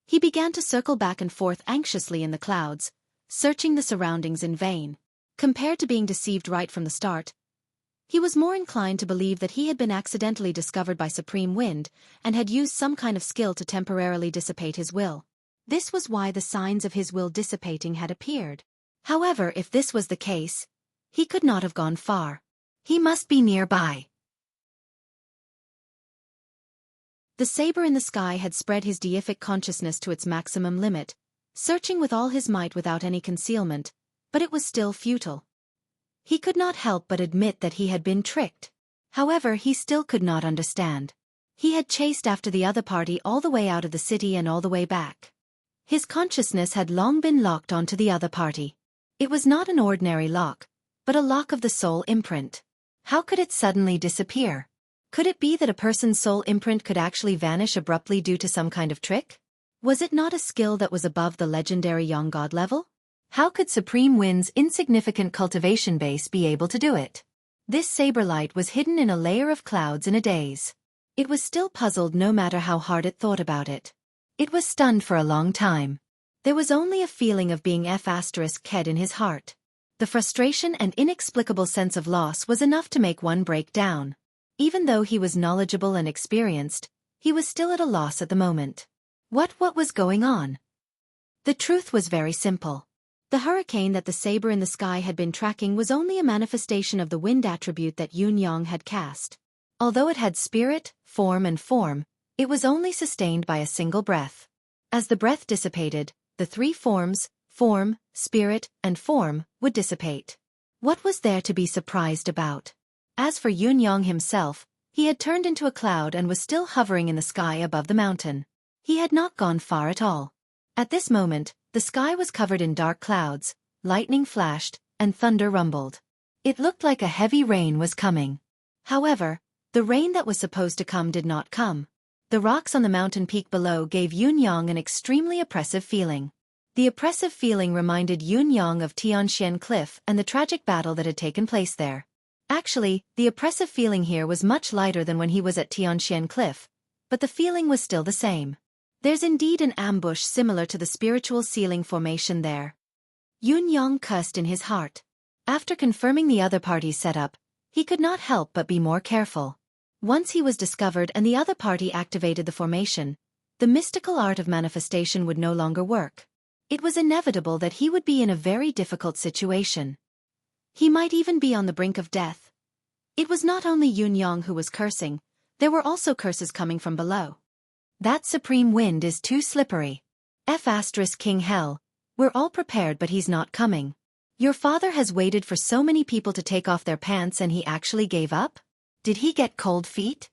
he began to circle back and forth anxiously in the clouds, searching the surroundings in vain. Compared to being deceived right from the start, he was more inclined to believe that he had been accidentally discovered by Supreme Wind and had used some kind of skill to temporarily dissipate his will. This was why the signs of his will dissipating had appeared. However, if this was the case, he could not have gone far. He must be nearby. The saber in the sky had spread his deific consciousness to its maximum limit, searching with all his might without any concealment, but it was still futile. He could not help but admit that he had been tricked. However, he still could not understand. He had chased after the other party all the way out of the city and all the way back. His consciousness had long been locked onto the other party. It was not an ordinary lock, but a lock of the soul imprint. How could it suddenly disappear? Could it be that a person's soul imprint could actually vanish abruptly due to some kind of trick? Was it not a skill that was above the legendary young god level? How could Supreme Wind's insignificant cultivation base be able to do it? This saber light was hidden in a layer of clouds in a daze. It was still puzzled no matter how hard it thought about it. It was stunned for a long time. There was only a feeling of being F***ed in his heart. The frustration and inexplicable sense of loss was enough to make one break down. Even though he was knowledgeable and experienced, he was still at a loss at the moment. What was going on? The truth was very simple. The hurricane that the saber in the sky had been tracking was only a manifestation of the wind attribute that Yun Yang had cast. Although it had spirit, form, it was only sustained by a single breath. As the breath dissipated, the three forms, form, spirit, and form, would dissipate. What was there to be surprised about? As for Yun Yang himself, he had turned into a cloud and was still hovering in the sky above the mountain. He had not gone far at all. At this moment, the sky was covered in dark clouds, lightning flashed, and thunder rumbled. It looked like a heavy rain was coming. However, the rain that was supposed to come did not come. The rocks on the mountain peak below gave Yun Yang an extremely oppressive feeling. The oppressive feeling reminded Yun Yang of Tianxian Cliff and the tragic battle that had taken place there. Actually, the oppressive feeling here was much lighter than when he was at Tianxian Cliff, but the feeling was still the same. There's indeed an ambush similar to the spiritual ceiling formation there. Yun Yang cursed in his heart. After confirming the other party's setup, he could not help but be more careful. Once he was discovered and the other party activated the formation, the mystical art of manifestation would no longer work. It was inevitable that he would be in a very difficult situation. He might even be on the brink of death. It was not only Yun Yang who was cursing, there were also curses coming from below. That supreme wind is too slippery. King Hell, we're all prepared but he's not coming. Your father has waited for so many people to take off their pants and he actually gave up? Did he get cold feet?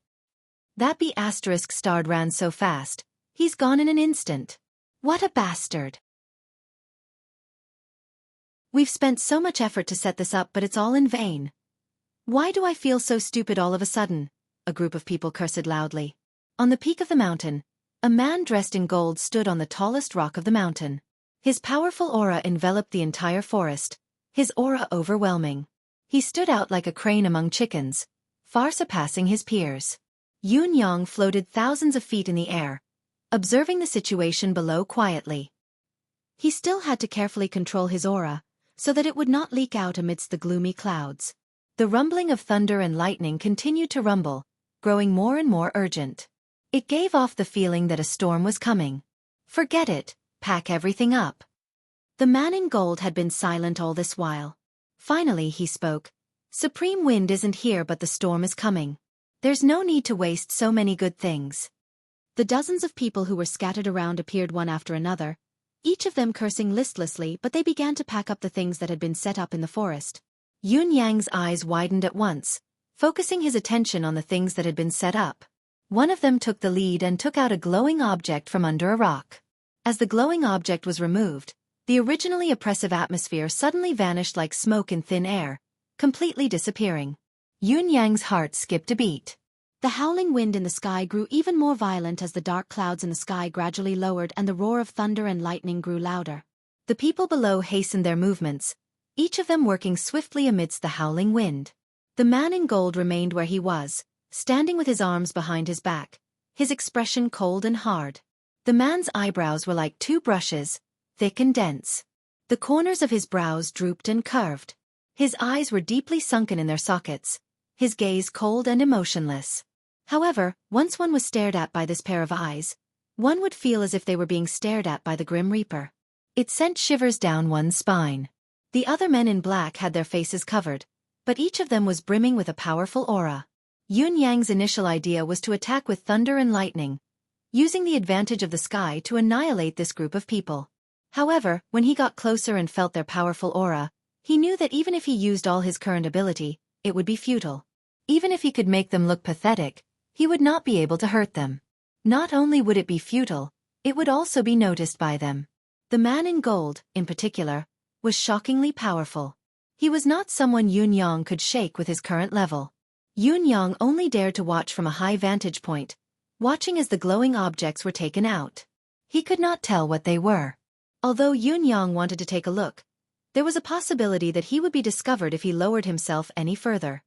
That B**** ran so fast, he's gone in an instant. What a bastard. We've spent so much effort to set this up but it's all in vain. Why do I feel so stupid all of a sudden? A group of people cursed loudly. On the peak of the mountain, a man dressed in gold stood on the tallest rock of the mountain. His powerful aura enveloped the entire forest, his aura overwhelming. He stood out like a crane among chickens, far surpassing his peers. Yun Yang floated thousands of feet in the air, observing the situation below quietly. He still had to carefully control his aura, so that it would not leak out amidst the gloomy clouds. The rumbling of thunder and lightning continued to rumble, growing more and more urgent. It gave off the feeling that a storm was coming. Forget it, pack everything up. The man in gold had been silent all this while. Finally he spoke. Supreme Wind isn't here but the storm is coming. There's no need to waste so many good things. The dozens of people who were scattered around appeared one after another, each of them cursing listlessly, but they began to pack up the things that had been set up in the forest. Yun Yang's eyes widened at once, focusing his attention on the things that had been set up. One of them took the lead and took out a glowing object from under a rock. As the glowing object was removed, the originally oppressive atmosphere suddenly vanished like smoke in thin air, completely disappearing. Yun Yang's heart skipped a beat. The howling wind in the sky grew even more violent as the dark clouds in the sky gradually lowered and the roar of thunder and lightning grew louder. The people below hastened their movements, each of them working swiftly amidst the howling wind. The man in gold remained where he was, standing with his arms behind his back, his expression cold and hard. The man's eyebrows were like two brushes, thick and dense. The corners of his brows drooped and curved. His eyes were deeply sunken in their sockets, his gaze cold and emotionless. However, once one was stared at by this pair of eyes, one would feel as if they were being stared at by the Grim Reaper. It sent shivers down one's spine. The other men in black had their faces covered, but each of them was brimming with a powerful aura. Yun Yang's initial idea was to attack with thunder and lightning, using the advantage of the sky to annihilate this group of people. However, when he got closer and felt their powerful aura, he knew that even if he used all his current ability, it would be futile. Even if he could make them look pathetic, He would not be able to hurt them. Not only would it be futile, it would also be noticed by them. The man in gold, in particular, was shockingly powerful. He was not someone Yun Yang could shake with his current level. Yun Yang only dared to watch from a high vantage point, watching as the glowing objects were taken out. He could not tell what they were. Although Yun Yang wanted to take a look, there was a possibility that he would be discovered if he lowered himself any further.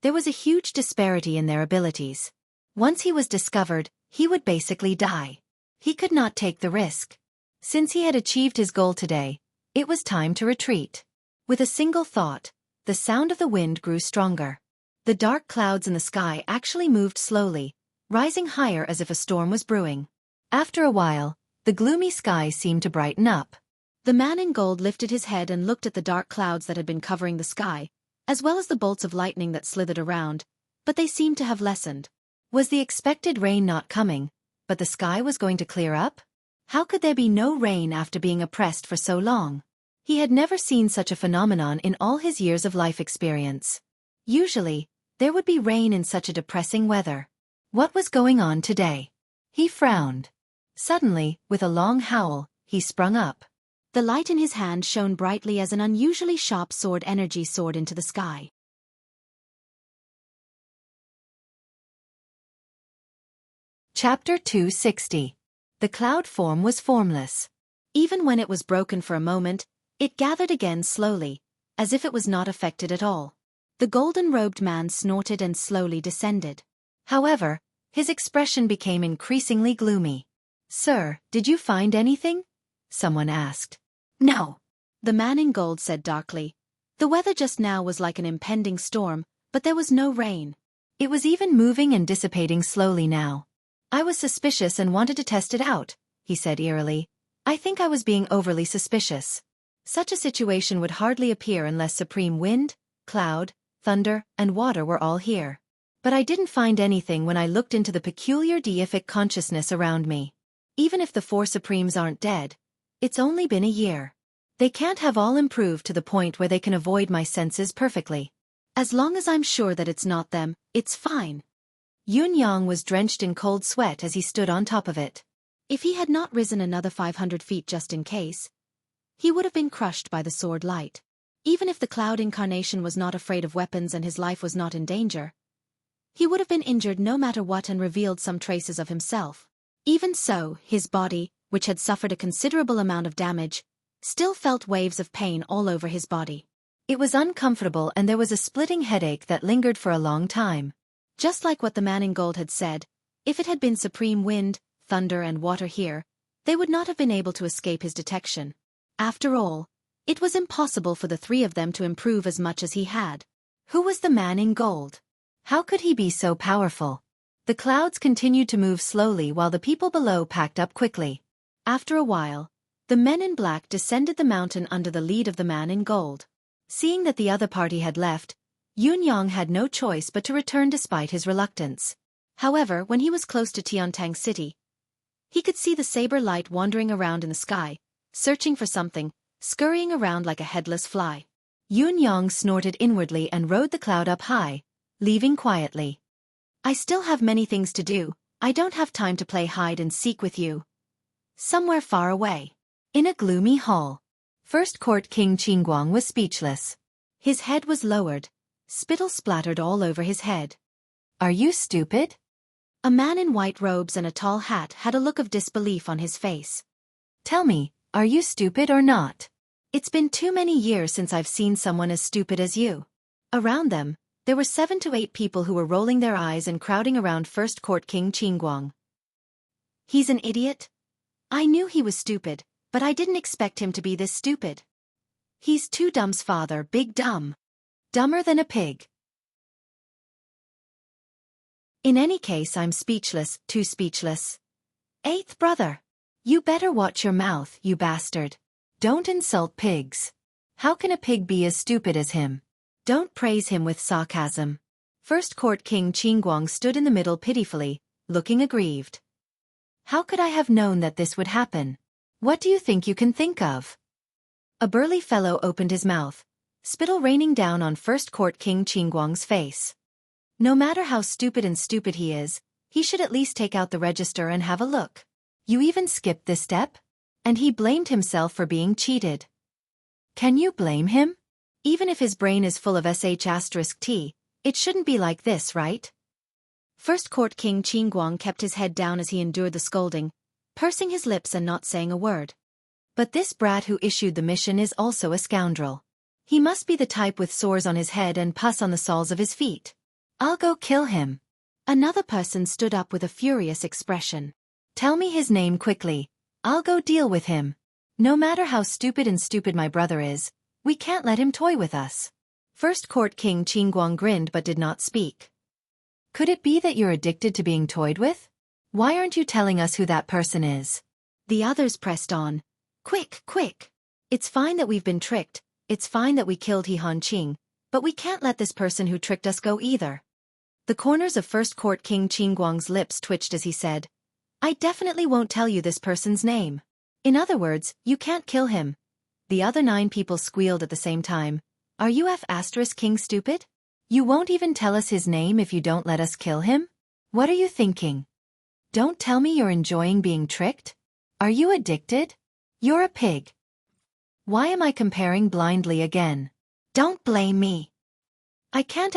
There was a huge disparity in their abilities. Once he was discovered, he would basically die. He could not take the risk. Since he had achieved his goal today, it was time to retreat. With a single thought, the sound of the wind grew stronger. The dark clouds in the sky actually moved slowly, rising higher as if a storm was brewing. After a while, the gloomy sky seemed to brighten up. The man in gold lifted his head and looked at the dark clouds that had been covering the sky, as well as the bolts of lightning that slithered around, but they seemed to have lessened. Was the expected rain not coming, but the sky was going to clear up? How could there be no rain after being oppressed for so long? He had never seen such a phenomenon in all his years of life experience. Usually, there would be rain in such a depressing weather. What was going on today? He frowned. Suddenly, with a long howl, he sprung up. The light in his hand shone brightly as an unusually sharp sword energy soared into the sky. Chapter 260. The cloud form was formless. Even when it was broken for a moment, it gathered again slowly, as if it was not affected at all. The golden-robed man snorted and slowly descended. However, his expression became increasingly gloomy. "Sir, did you find anything?" someone asked. "No," the man in gold said darkly. The weather just now was like an impending storm, but there was no rain. It was even moving and dissipating slowly now. "I was suspicious and wanted to test it out," he said eerily. "I think I was being overly suspicious. Such a situation would hardly appear unless supreme wind, cloud, thunder, and water were all here. But I didn't find anything when I looked into the peculiar deific consciousness around me. Even if the four supremes aren't dead, it's only been a year. They can't have all improved to the point where they can avoid my senses perfectly. As long as I'm sure that it's not them, it's fine." Yun Yang was drenched in cold sweat as he stood on top of it. If he had not risen another 500 feet just in case, he would have been crushed by the sword light. Even if the cloud incarnation was not afraid of weapons and his life was not in danger, he would have been injured no matter what and revealed some traces of himself. Even so, his body, which had suffered a considerable amount of damage, still felt waves of pain all over his body. It was uncomfortable and there was a splitting headache that lingered for a long time. Just like what the man in gold had said, if it had been supreme wind, thunder and water here, they would not have been able to escape his detection. After all, it was impossible for the three of them to improve as much as he had. Who was the man in gold? How could he be so powerful? The clouds continued to move slowly while the people below packed up quickly. After a while, the men in black descended the mountain under the lead of the man in gold. Seeing that the other party had left, Yun Yang had no choice but to return despite his reluctance. However, when he was close to Tiantang City, he could see the saber light wandering around in the sky, searching for something, scurrying around like a headless fly. Yun Yang snorted inwardly and rode the cloud up high, leaving quietly. "I still have many things to do. I don't have time to play hide and seek with you." Somewhere far away, in a gloomy hall, First Court King Qingguang was speechless. His head was lowered. Spittle splattered all over his head. "Are you stupid?" A man in white robes and a tall hat had a look of disbelief on his face. "Tell me, are you stupid or not? It's been too many years since I've seen someone as stupid as you." Around them, there were 7 to 8 people who were rolling their eyes and crowding around First Court King Qingguang. "He's an idiot? I knew he was stupid, but I didn't expect him to be this stupid. He's too dumb's father, big dumb. Dumber than a pig." "In any case, I'm speechless, too speechless." "Eighth brother, you better watch your mouth, you bastard. Don't insult pigs. How can a pig be as stupid as him? Don't praise him with sarcasm." First Court King Qingguang stood in the middle pitifully, looking aggrieved. "How could I have known that this would happen? What do you think you can think of?" A burly fellow opened his mouth, spittle raining down on First Court King Qingguang's face. No matter how stupid he is, he should at least take out the register and have a look. You even skipped this step? And he blamed himself for being cheated. Can you blame him? Even if his brain is full of sh*t, it shouldn't be like this, right? First Court King Qingguang kept his head down as he endured the scolding, pursing his lips and not saying a word. But this brat who issued the mission is also a scoundrel. He must be the type with sores on his head and pus on the soles of his feet. I'll go kill him. Another person stood up with a furious expression. Tell me his name quickly. I'll go deal with him. No matter how stupid my brother is, we can't let him toy with us. First Court King Qingguang grinned but did not speak. Could it be that you're addicted to being toyed with? Why aren't you telling us who that person is? The others pressed on. Quick, quick. It's fine that we've been tricked, it's fine that we killed He Hanqing, but we can't let this person who tricked us go either. The corners of First Court King Qingguang's lips twitched as he said, I definitely won't tell you this person's name. In other words, you can't kill him. The other 9 people squealed at the same time. Are you King stupid? You won't even tell us his name if you don't let us kill him? What are you thinking? Don't tell me you're enjoying being tricked? Are you addicted? You're a pig. Why am I comparing blindly again? Don't blame me. I can't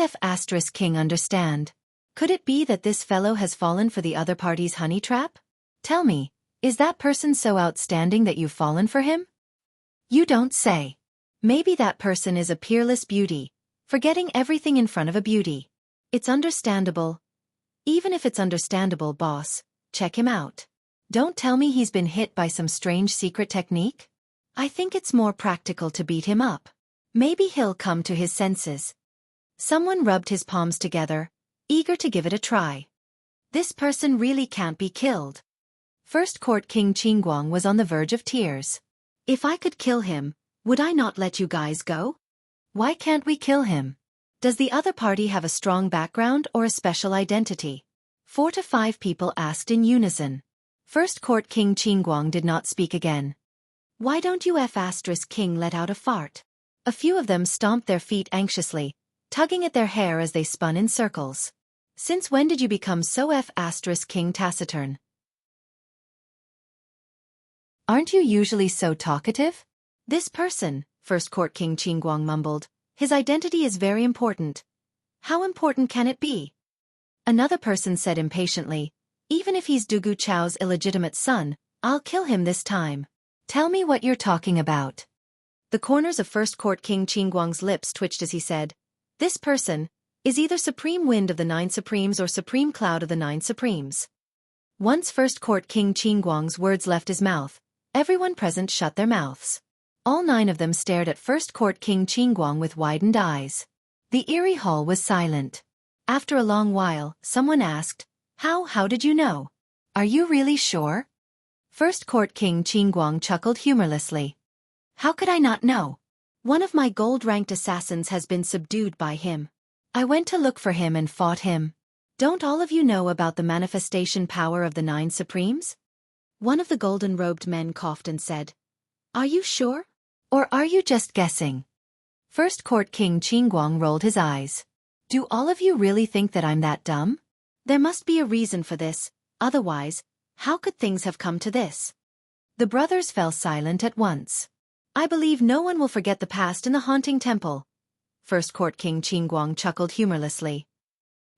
King understand. Could it be that this fellow has fallen for the other party's honey trap? Tell me, is that person so outstanding that you've fallen for him? You don't say. Maybe that person is a peerless beauty, forgetting everything in front of a beauty. It's understandable. Even if it's understandable, boss, check him out. Don't tell me he's been hit by some strange secret technique? I think it's more practical to beat him up. Maybe he'll come to his senses. Someone rubbed his palms together, eager to give it a try. This person really can't be killed. First Court King Qingguang was on the verge of tears. If I could kill him, would I not let you guys go? Why can't we kill him? Does the other party have a strong background or a special identity? 4 to 5 people asked in unison. First Court King Qingguang did not speak again. Why don't you King let out a fart? A few of them stomped their feet anxiously, tugging at their hair as they spun in circles. Since when did you become so King taciturn? Aren't you usually so talkative? This person, First Court King Qingguang mumbled, his identity is very important. How important can it be? Another person said impatiently, even if he's Dugu Chao's illegitimate son, I'll kill him this time. Tell me what you're talking about. The corners of First Court King Qingguang's lips twitched as he said, this person is either Supreme Wind of the 9 Supremes or Supreme Cloud of the 9 Supremes. Once First Court King Qingguang's words left his mouth, everyone present shut their mouths. All 9 of them stared at First Court King Qingguang with widened eyes. The eerie hall was silent. After a long while, someone asked, How did you know? Are you really sure? First Court King Qingguang chuckled humorlessly. How could I not know? One of my gold-ranked assassins has been subdued by him. I went to look for him and fought him. Don't all of you know about the manifestation power of the 9 Supremes? One of the golden-robed men coughed and said, Are you sure? Or are you just guessing? First Court King Qingguang rolled his eyes. Do all of you really think that I'm that dumb? There must be a reason for this, otherwise, how could things have come to this? The brothers fell silent at once. I believe no one will forget the past in the haunting temple. First Court King Qingguang chuckled humorlessly.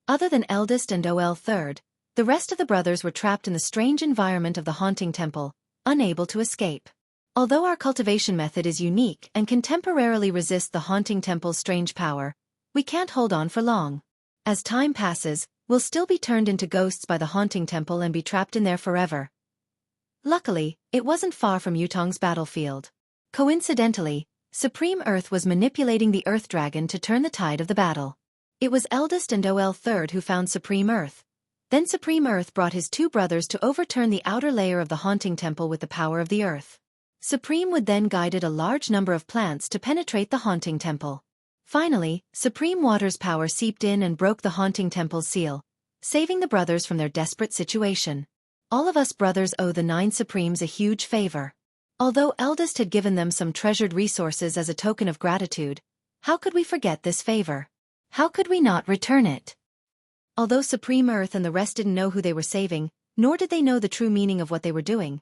Other than eldest and OL third, the rest of the brothers were trapped in the strange environment of the haunting temple, unable to escape. Although our cultivation method is unique and can temporarily resist the haunting temple's strange power, we can't hold on for long. As time passes, we'll still be turned into ghosts by the haunting temple and be trapped in there forever. Luckily, it wasn't far from Yutong's battlefield. Coincidentally, Supreme Earth was manipulating the Earth Dragon to turn the tide of the battle. It was Eldest and OL Third who found Supreme Earth. Then Supreme Earth brought his 2 brothers to overturn the outer layer of the haunting temple with the power of the Earth. Supreme would then guided a large number of plants to penetrate the haunting temple. Finally, Supreme Water's power seeped in and broke the haunting temple's seal, saving the brothers from their desperate situation. All of us brothers owe the 9 Supremes a huge favor. Although Eldest had given them some treasured resources as a token of gratitude, how could we forget this favor? How could we not return it? Although Supreme Earth and the rest didn't know who they were saving, nor did they know the true meaning of what they were doing.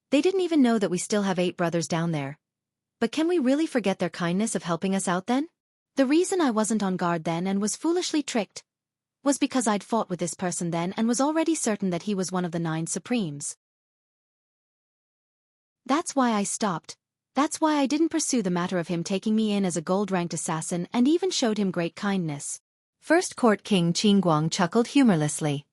They didn't even know that we still have 8 brothers down there. But can we really forget their kindness of helping us out then? The reason I wasn't on guard then and was foolishly tricked was because I'd fought with this person then and was already certain that he was one of the 9 Supremes. That's why I stopped. That's why I didn't pursue the matter of him taking me in as a gold-ranked assassin and even showed him great kindness. First Court King Qingguang chuckled humorlessly.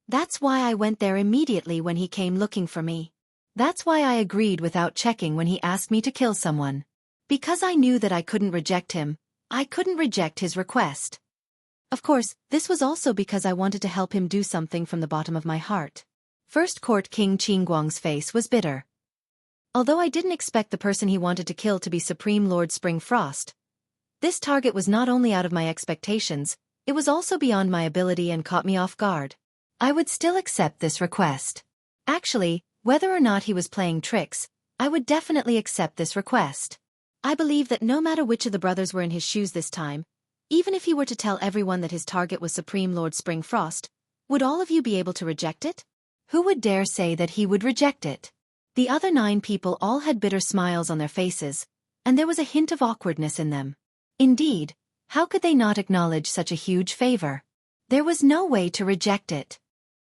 That's why I went there immediately when he came looking for me. That's why I agreed without checking when he asked me to kill someone. Because I knew that I couldn't reject him. I couldn't reject his request. Of course, this was also because I wanted to help him do something from the bottom of my heart. First Court King Qingguang's face was bitter. Although I didn't expect the person he wanted to kill to be Supreme Lord Springfrost, this target was not only out of my expectations, it was also beyond my ability and caught me off guard. I would still accept this request. Actually, whether or not he was playing tricks, I would definitely accept this request. I believe that no matter which of the brothers were in his shoes this time, even if he were to tell everyone that his target was Supreme Lord Springfrost, would all of you be able to reject it? Who would dare say that he would reject it? The other 9 people all had bitter smiles on their faces, and there was a hint of awkwardness in them. Indeed, how could they not acknowledge such a huge favor? There was no way to reject it.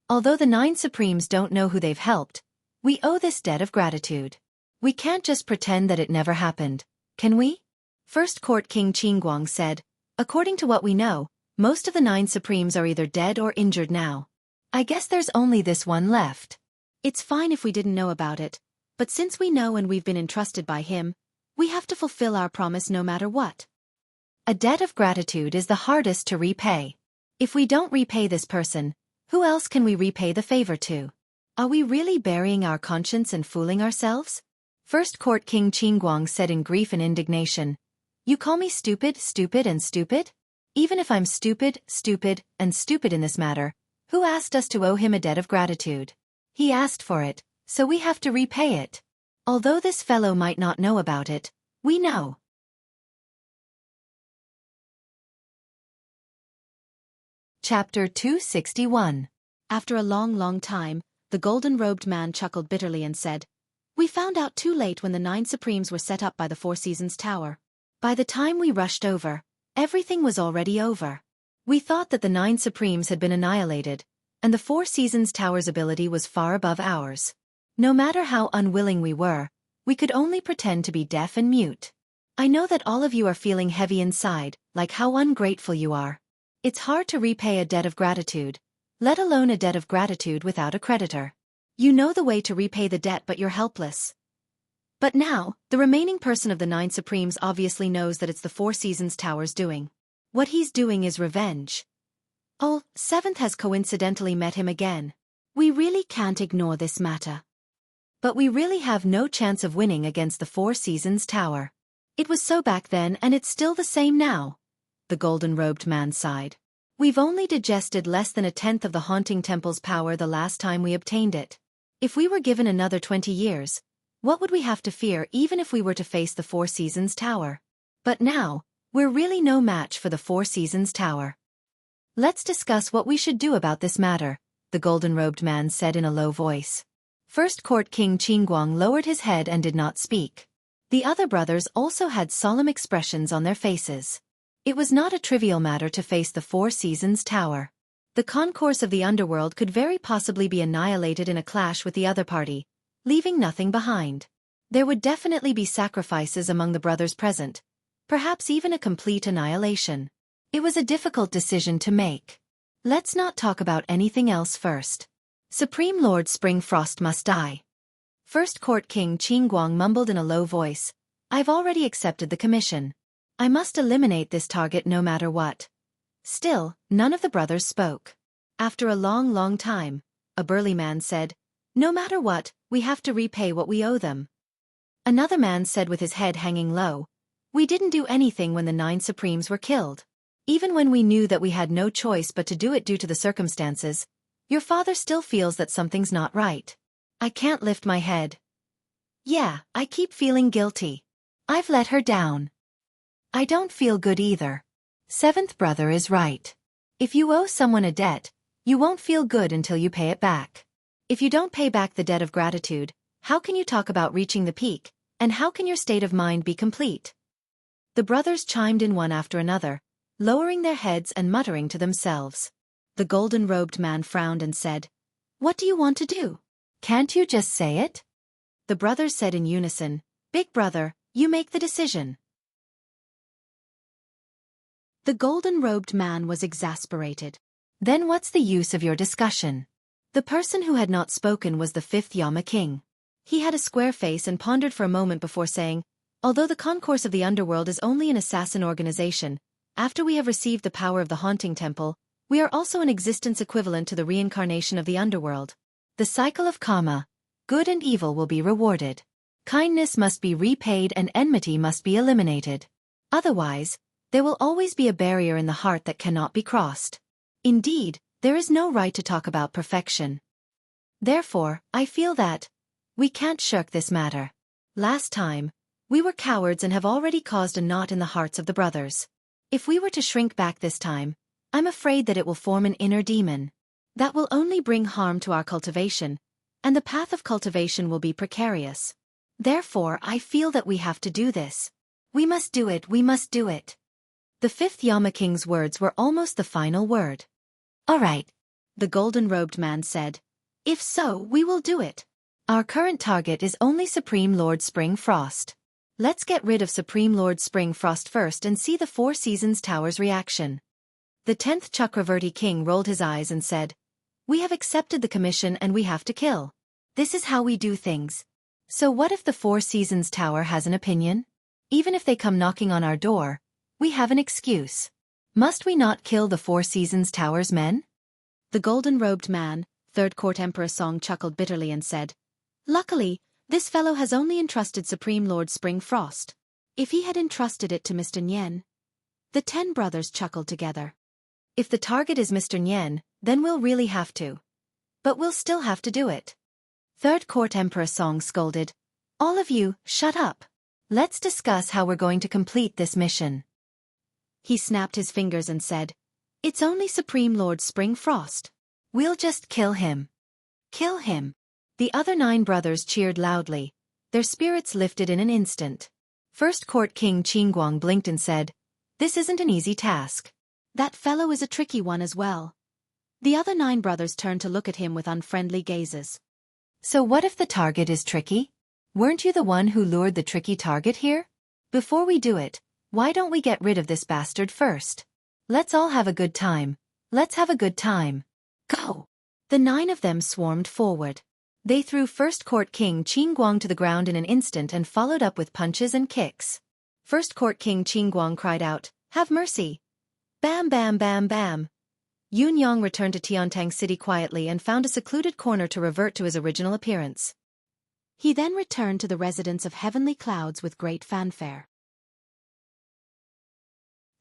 Although the 9 Supremes don't know who they've helped, we owe this debt of gratitude. We can't just pretend that it never happened, can we? First Court King Qingguang said, according to what we know, most of the 9 Supremes are either dead or injured now. I guess there's only this one left. It's fine if we didn't know about it, but since we know and we've been entrusted by him, we have to fulfill our promise no matter what. A debt of gratitude is the hardest to repay. If we don't repay this person, who else can we repay the favor to? Are we really burying our conscience and fooling ourselves? First Court King Qingguang said in grief and indignation. You call me stupid, stupid and stupid? Even if I'm stupid, stupid, and stupid in this matter, who asked us to owe him a debt of gratitude? He asked for it, so we have to repay it. Although this fellow might not know about it, we know. Chapter 261. After a long time, the golden-robed man chuckled bitterly and said, we found out too late when the 9 Supremes were set up by the 4 Seasons Tower. By the time we rushed over, everything was already over. We thought that the 9 Supremes had been annihilated, and the 4 Seasons Tower's ability was far above ours. No matter how unwilling we were, we could only pretend to be deaf and mute. I know that all of you are feeling heavy inside, like how ungrateful you are. It's hard to repay a debt of gratitude, let alone a debt of gratitude without a creditor. You know the way to repay the debt but you're helpless. But now, the remaining person of the 9 Supremes obviously knows that it's the 4 Seasons Tower's doing. What he's doing is revenge. Oh, 7th has coincidentally met him again. We really can't ignore this matter. But we really have no chance of winning against the 4 Seasons Tower. It was so back then and it's still the same now. The golden-robed man sighed. We've only digested less than 1/10 of the Haunting Temple's power the last time we obtained it. If we were given another 20 years, what would we have to fear even if we were to face the 4 Seasons Tower? But now, we're really no match for the 4 Seasons Tower. Let's discuss what we should do about this matter, the golden-robed man said in a low voice. First Court King Qingguang lowered his head and did not speak. The other brothers also had solemn expressions on their faces. It was not a trivial matter to face the 4 Seasons Tower. The concourse of the underworld could very possibly be annihilated in a clash with the other party, leaving nothing behind. There would definitely be sacrifices among the brothers present, perhaps even a complete annihilation. It was a difficult decision to make. Let's not talk about anything else first. Supreme Lord Springfrost must die. First Court King Qingguang mumbled in a low voice. I've already accepted the commission. I must eliminate this target no matter what. Still, none of the brothers spoke. After a long time, a burly man said, no matter what, we have to repay what we owe them. Another man said with his head hanging low, we didn't do anything when the 9 Supremes were killed. Even when we knew that we had no choice but to do it due to the circumstances, your father still feels that something's not right. I can't lift my head. Yeah, I keep feeling guilty. I've let her down. I don't feel good either. 7th brother is right. If you owe someone a debt, you won't feel good until you pay it back. If you don't pay back the debt of gratitude, how can you talk about reaching the peak, and how can your state of mind be complete? The brothers chimed in one after another, lowering their heads and muttering to themselves. The golden-robed man frowned and said, "What do you want to do? Can't you just say it?" The brothers said in unison, "Big brother, you make the decision." The golden-robed man was exasperated. "Then what's the use of your discussion?" The person who had not spoken was the fifth Yama king. He had a square face and pondered for a moment before saying, "Although the concourse of the underworld is only an assassin organization, after we have received the power of the haunting temple, we are also an existence equivalent to the reincarnation of the underworld. The cycle of karma, good and evil will be rewarded. Kindness must be repaid and enmity must be eliminated. Otherwise, there will always be a barrier in the heart that cannot be crossed. Indeed, there is no right to talk about perfection. Therefore, I feel that we can't shirk this matter. Last time, we were cowards and have already caused a knot in the hearts of the brothers. If we were to shrink back this time, I'm afraid that it will form an inner demon. That will only bring harm to our cultivation, and the path of cultivation will be precarious. Therefore, I feel that we have to do this. We must do it, we must do it." The fifth Yama king's words were almost the final word. "All right," the golden-robed man said. "If so, we will do it. Our current target is only Supreme Lord Spring Frost. Let's get rid of Supreme Lord Spring Frost first and see the Four Seasons Tower's reaction." The 10th Chakravarti king rolled his eyes and said, "We have accepted the commission and we have to kill. This is how we do things. So what if the Four Seasons Tower has an opinion? Even if they come knocking on our door, we have an excuse. Must we not kill the Four Seasons Tower's men?" The golden-robed man, Third Court Emperor Song, chuckled bitterly and said, "Luckily, this fellow has only entrusted Supreme Lord Spring Frost. If he had entrusted it to Mr. Nyen..." The 10 brothers chuckled together. "If the target is Mr. Nyen, then we'll really have to. But we'll still have to do it." Third Court Emperor Song scolded, "All of you, shut up. Let's discuss how we're going to complete this mission." He snapped his fingers and said, "It's only Supreme Lord Spring Frost. We'll just kill him. Kill him." The other 9 brothers cheered loudly. Their spirits lifted in an instant. First Court King Qingguang blinked and said, "This isn't an easy task. That fellow is a tricky one as well." The other 9 brothers turned to look at him with unfriendly gazes. "So what if the target is tricky? Weren't you the one who lured the tricky target here? Before we do it, why don't we get rid of this bastard first? Let's all have a good time. Let's have a good time. Go!" The 9 of them swarmed forward. They threw First Court King Qingguang to the ground in an instant and followed up with punches and kicks. First Court King Qingguang cried out, "Have mercy!" Bam bam bam bam. Yun Yang returned to Tiantang City quietly and found a secluded corner to revert to his original appearance. He then returned to the residence of Heavenly Clouds with great fanfare.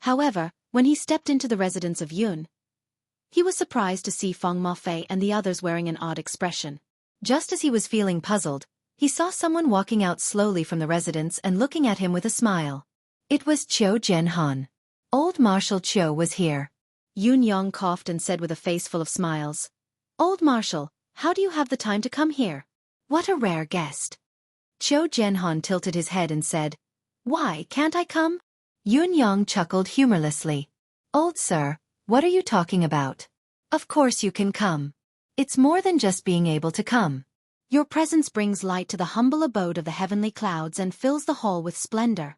However, when he stepped into the residence of Yun, he was surprised to see Feng Mafei and the others wearing an odd expression. Just as he was feeling puzzled, he saw someone walking out slowly from the residence and looking at him with a smile. It was Qiu Jianhan. Old Marshal Qiu was here. Yun Yang coughed and said with a face full of smiles, "Old Marshal, how do you have the time to come here? What a rare guest." Qiu Jianhan tilted his head and said, "Why can't I come?" Yun Yang chuckled humorlessly. "Old sir, what are you talking about? Of course you can come. It's more than just being able to come. Your presence brings light to the humble abode of the Heavenly Clouds and fills the hall with splendor."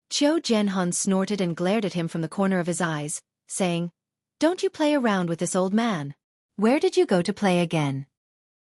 Qiu Jianhan snorted and glared at him from the corner of his eyes, saying, "Don't you play around with this old man. Where did you go to play again?"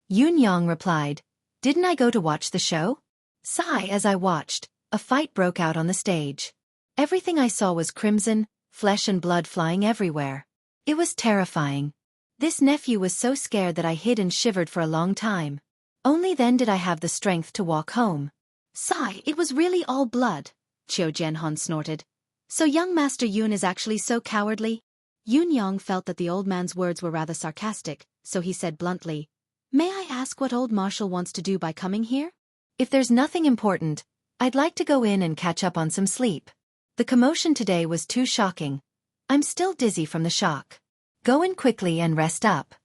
Yun Yang replied, "Didn't I go to watch the show?" Sigh. As I watched, a fight broke out on the stage. Everything I saw was crimson, flesh and blood flying everywhere. It was terrifying. This nephew was so scared that I hid and shivered for a long time. Only then did I have the strength to walk home. Sigh. It was really all blood. Qiu Jianhan snorted. "So young Master Yun is actually so cowardly?" Yun Yang felt that the old man's words were rather sarcastic, so he said bluntly, "May I ask what old Marshal wants to do by coming here?" "If there's nothing important, I'd like to go in and catch up on some sleep. The commotion today was too shocking. I'm still dizzy from the shock." Go in quickly and rest up.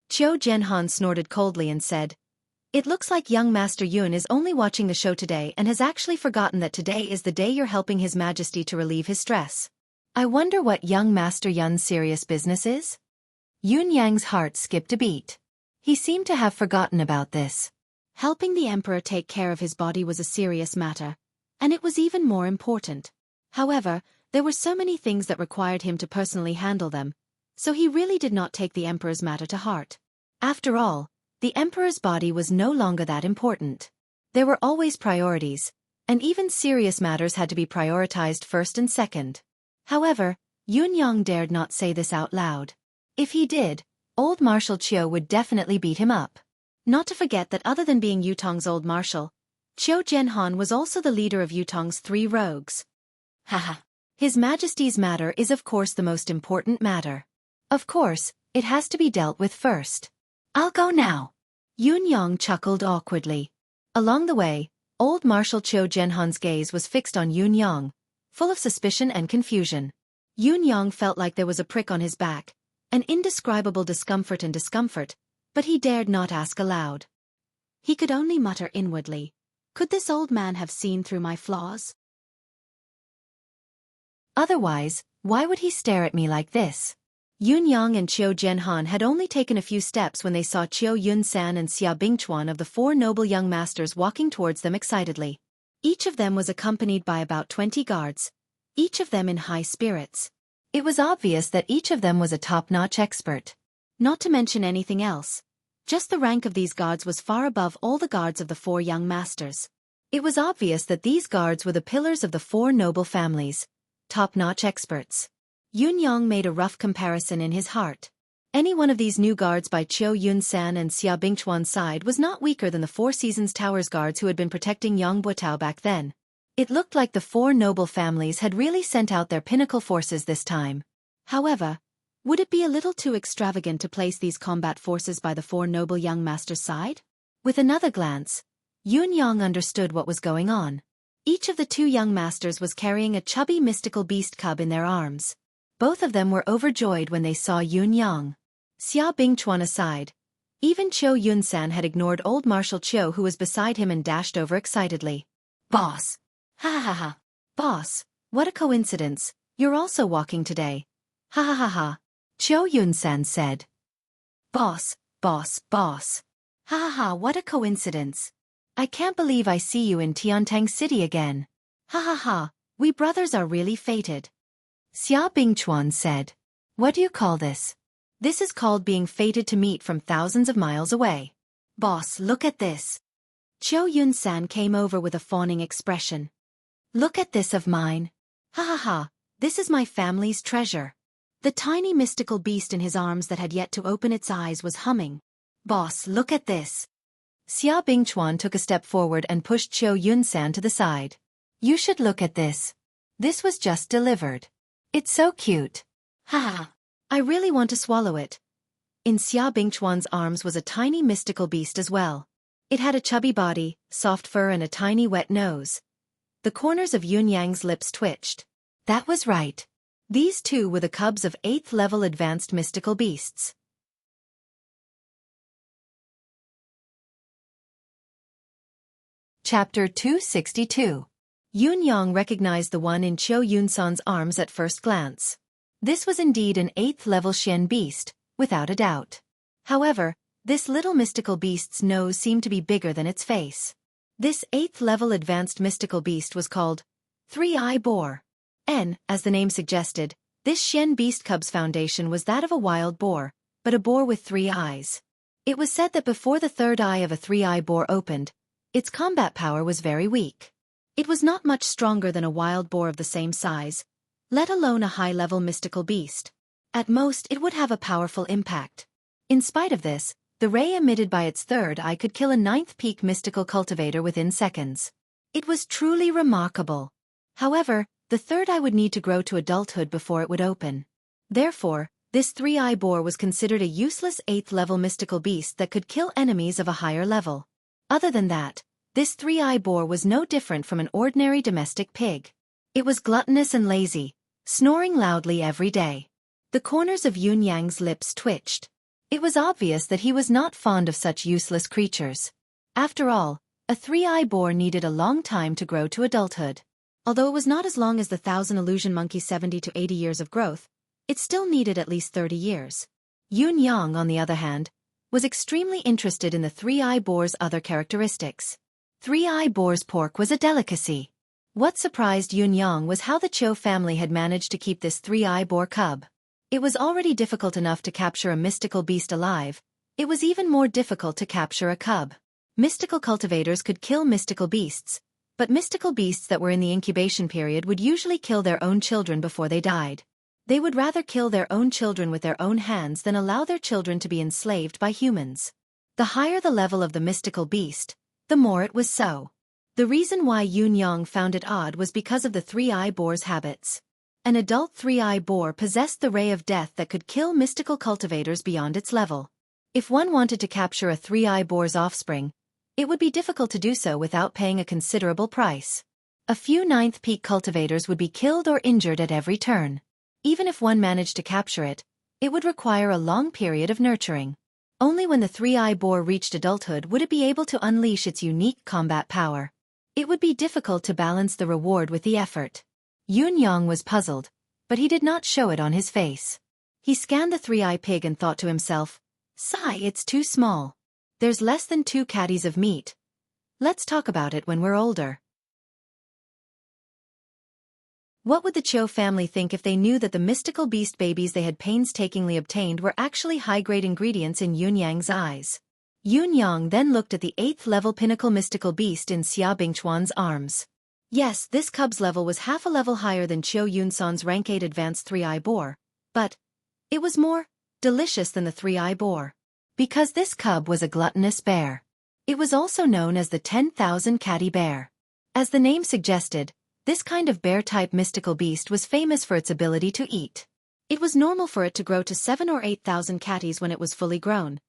Qiu Jianhan snorted coldly and said, "It looks like young Master Yun is only watching the show today and has actually forgotten that today is the day you're helping His Majesty to relieve his stress. I wonder what young Master Yun's serious business is?" Yun Yang's heart skipped a beat. He seemed to have forgotten about this. Helping the emperor take care of his body was a serious matter, and it was even more important. However, there were so many things that required him to personally handle them, so he really did not take the emperor's matter to heart. After all, the emperor's body was no longer that important. There were always priorities, and even serious matters had to be prioritized first and second. However, Yun Yang dared not say this out loud. If he did, old Marshal Qiu would definitely beat him up. Not to forget that other than being Yutong's old marshal, Qiu Jianhan was also the leader of Yutong's 3 rogues. Haha. His Majesty's matter is of course the most important matter. Of course, it has to be dealt with first. I'll go now. Yun Yang chuckled awkwardly. Along the way, old Marshal Qiu Jianhan's gaze was fixed on Yun Yang, full of suspicion and confusion. Yun Yang felt like there was a prick on his back, an indescribable discomfort, but he dared not ask aloud. He could only mutter inwardly, "Could this old man have seen through my flaws?" Otherwise, why would he stare at me like this? Yun Yang and Qiu Jianhan had only taken a few steps when they saw Qiu Yunsan and Xia Bingchuan of the 4 noble young masters walking towards them excitedly. Each of them was accompanied by about 20 guards, each of them in high spirits. It was obvious that each of them was a top-notch expert. Not to mention anything else, just the rank of these guards was far above all the guards of the 4 young masters. It was obvious that these guards were the pillars of the 4 noble families, top-notch experts. Yun Yang made a rough comparison in his heart. Any one of these new guards by Qiu Yunsan and Xia Bingchuan's side was not weaker than the 4 Seasons Towers guards who had been protecting Yang Buotao back then. It looked like the 4 noble families had really sent out their pinnacle forces this time. However, would it be a little too extravagant to place these combat forces by the 4 noble young masters' side? With another glance, Yun Yang understood what was going on. Each of the 2 young masters was carrying a chubby mystical beast cub in their arms. Both of them were overjoyed when they saw Yun Yang. Xia Bingchuan aside, even Qiu Yunsan had ignored old Marshal Qiu who was beside him and dashed over excitedly. "Boss! Ha ha ha! Boss, what a coincidence, you're also walking today. Ha ha ha ha!" Qiu Yunsan said. Boss! Ha ha ha, what a coincidence. I can't believe I see you in Tiantang City again. Ha ha ha, we brothers are really fated. Xia Bingchuan said. "What do you call this?" "This is called being fated to meet from thousands of miles away. Boss, look at this." Qiu Yunsan came over with a fawning expression. "Look at this of mine. Ha ha ha, this is my family's treasure." The tiny mystical beast in his arms that had yet to open its eyes was humming. "Boss, look at this." Xia Bingchuan took a step forward and pushed Qiu Yunsan to the side. "You should look at this. This was just delivered. It's so cute." Ha ha, I really want to swallow it. In Xia Bingchuan's arms was a tiny mystical beast as well. It had a chubby body, soft fur and a tiny wet nose. The corners of Yun Yang's lips twitched. That was right. These 2 were the cubs of 8th level advanced mystical beasts. Chapter 262. Yun Yang recognized the one in Qiu Yunsan's arms at first glance. This was indeed an 8th level Xian beast, without a doubt. However, this little mystical beast's nose seemed to be bigger than its face. This 8th level advanced mystical beast was called Three-Eye Boar. As the name suggested, this Xian beast cub's foundation was that of a wild boar, but a boar with 3 eyes. It was said that before the 3rd eye of a 3-eye boar opened, its combat power was very weak. It was not much stronger than a wild boar of the same size, let alone a high-level mystical beast. At most, it would have a powerful impact. In spite of this, the ray emitted by its 3rd eye could kill a 9th peak mystical cultivator within seconds. It was truly remarkable. However, the 3rd eye would need to grow to adulthood before it would open. Therefore, this 3-eye boar was considered a useless 8th level mystical beast that could kill enemies of a higher level. Other than that, this 3-eye boar was no different from an ordinary domestic pig. It was gluttonous and lazy, snoring loudly every day. The corners of Yun Yang's lips twitched. It was obvious that he was not fond of such useless creatures. After all, a three-eye boar needed a long time to grow to adulthood. Although it was not as long as the 1,000 illusion monkey's 70 to 80 years of growth, it still needed at least 30 years. Yun Yang, on the other hand, was extremely interested in the three-eye boar's other characteristics. Three-eye boar's pork was a delicacy. What surprised Yun Yang was how the Cho family had managed to keep this three-eye boar cub. It was already difficult enough to capture a mystical beast alive. It was even more difficult to capture a cub. Mystical cultivators could kill mystical beasts, but mystical beasts that were in the incubation period would usually kill their own children before they died. They would rather kill their own children with their own hands than allow their children to be enslaved by humans. The higher the level of the mystical beast, the more it was so. The reason why Yun Yang found it odd was because of the three-eye boar's habits. An adult three-eye boar possessed the ray of death that could kill mystical cultivators beyond its level. If one wanted to capture a three-eye boar's offspring, it would be difficult to do so without paying a considerable price. A few ninth peak cultivators would be killed or injured at every turn. Even if one managed to capture it, it would require a long period of nurturing. Only when the three-eye boar reached adulthood would it be able to unleash its unique combat power. It would be difficult to balance the reward with the effort. Yun Yang was puzzled, but he did not show it on his face. He scanned the three-eye pig and thought to himself, "Sigh, it's too small. There's less than 2 caddies of meat. Let's talk about it when we're older." What would the Cho family think if they knew that the mystical beast babies they had painstakingly obtained were actually high-grade ingredients in Yun Yang's eyes? Yun Yang then looked at the 8th-level pinnacle mystical beast in Xia Bingchuan's arms. Yes, this cub's level was half a level higher than Cho Yun-san's rank 8 advanced three-eye boar, but it was more delicious than the three-eye boar. Because this cub was a gluttonous bear. It was also known as the 10,000 catty bear. As the name suggested, this kind of bear-type mystical beast was famous for its ability to eat. It was normal for it to grow to 7 or 8,000 catties when it was fully grown.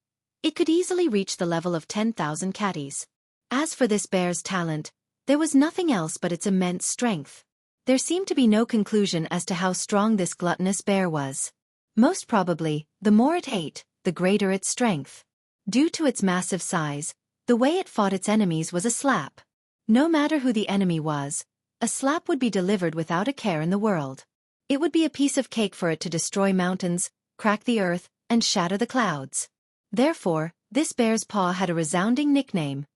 It could easily reach the level of 10,000 catties. As for this bear's talent, there was nothing else but its immense strength. There seemed to be no conclusion as to how strong this gluttonous bear was. Most probably, the more it ate, the greater its strength. Due to its massive size, the way it fought its enemies was a slap. No matter who the enemy was, a slap would be delivered without a care in the world. It would be a piece of cake for it to destroy mountains, crack the earth, and shatter the clouds. Therefore, this bear's paw had a resounding nickname: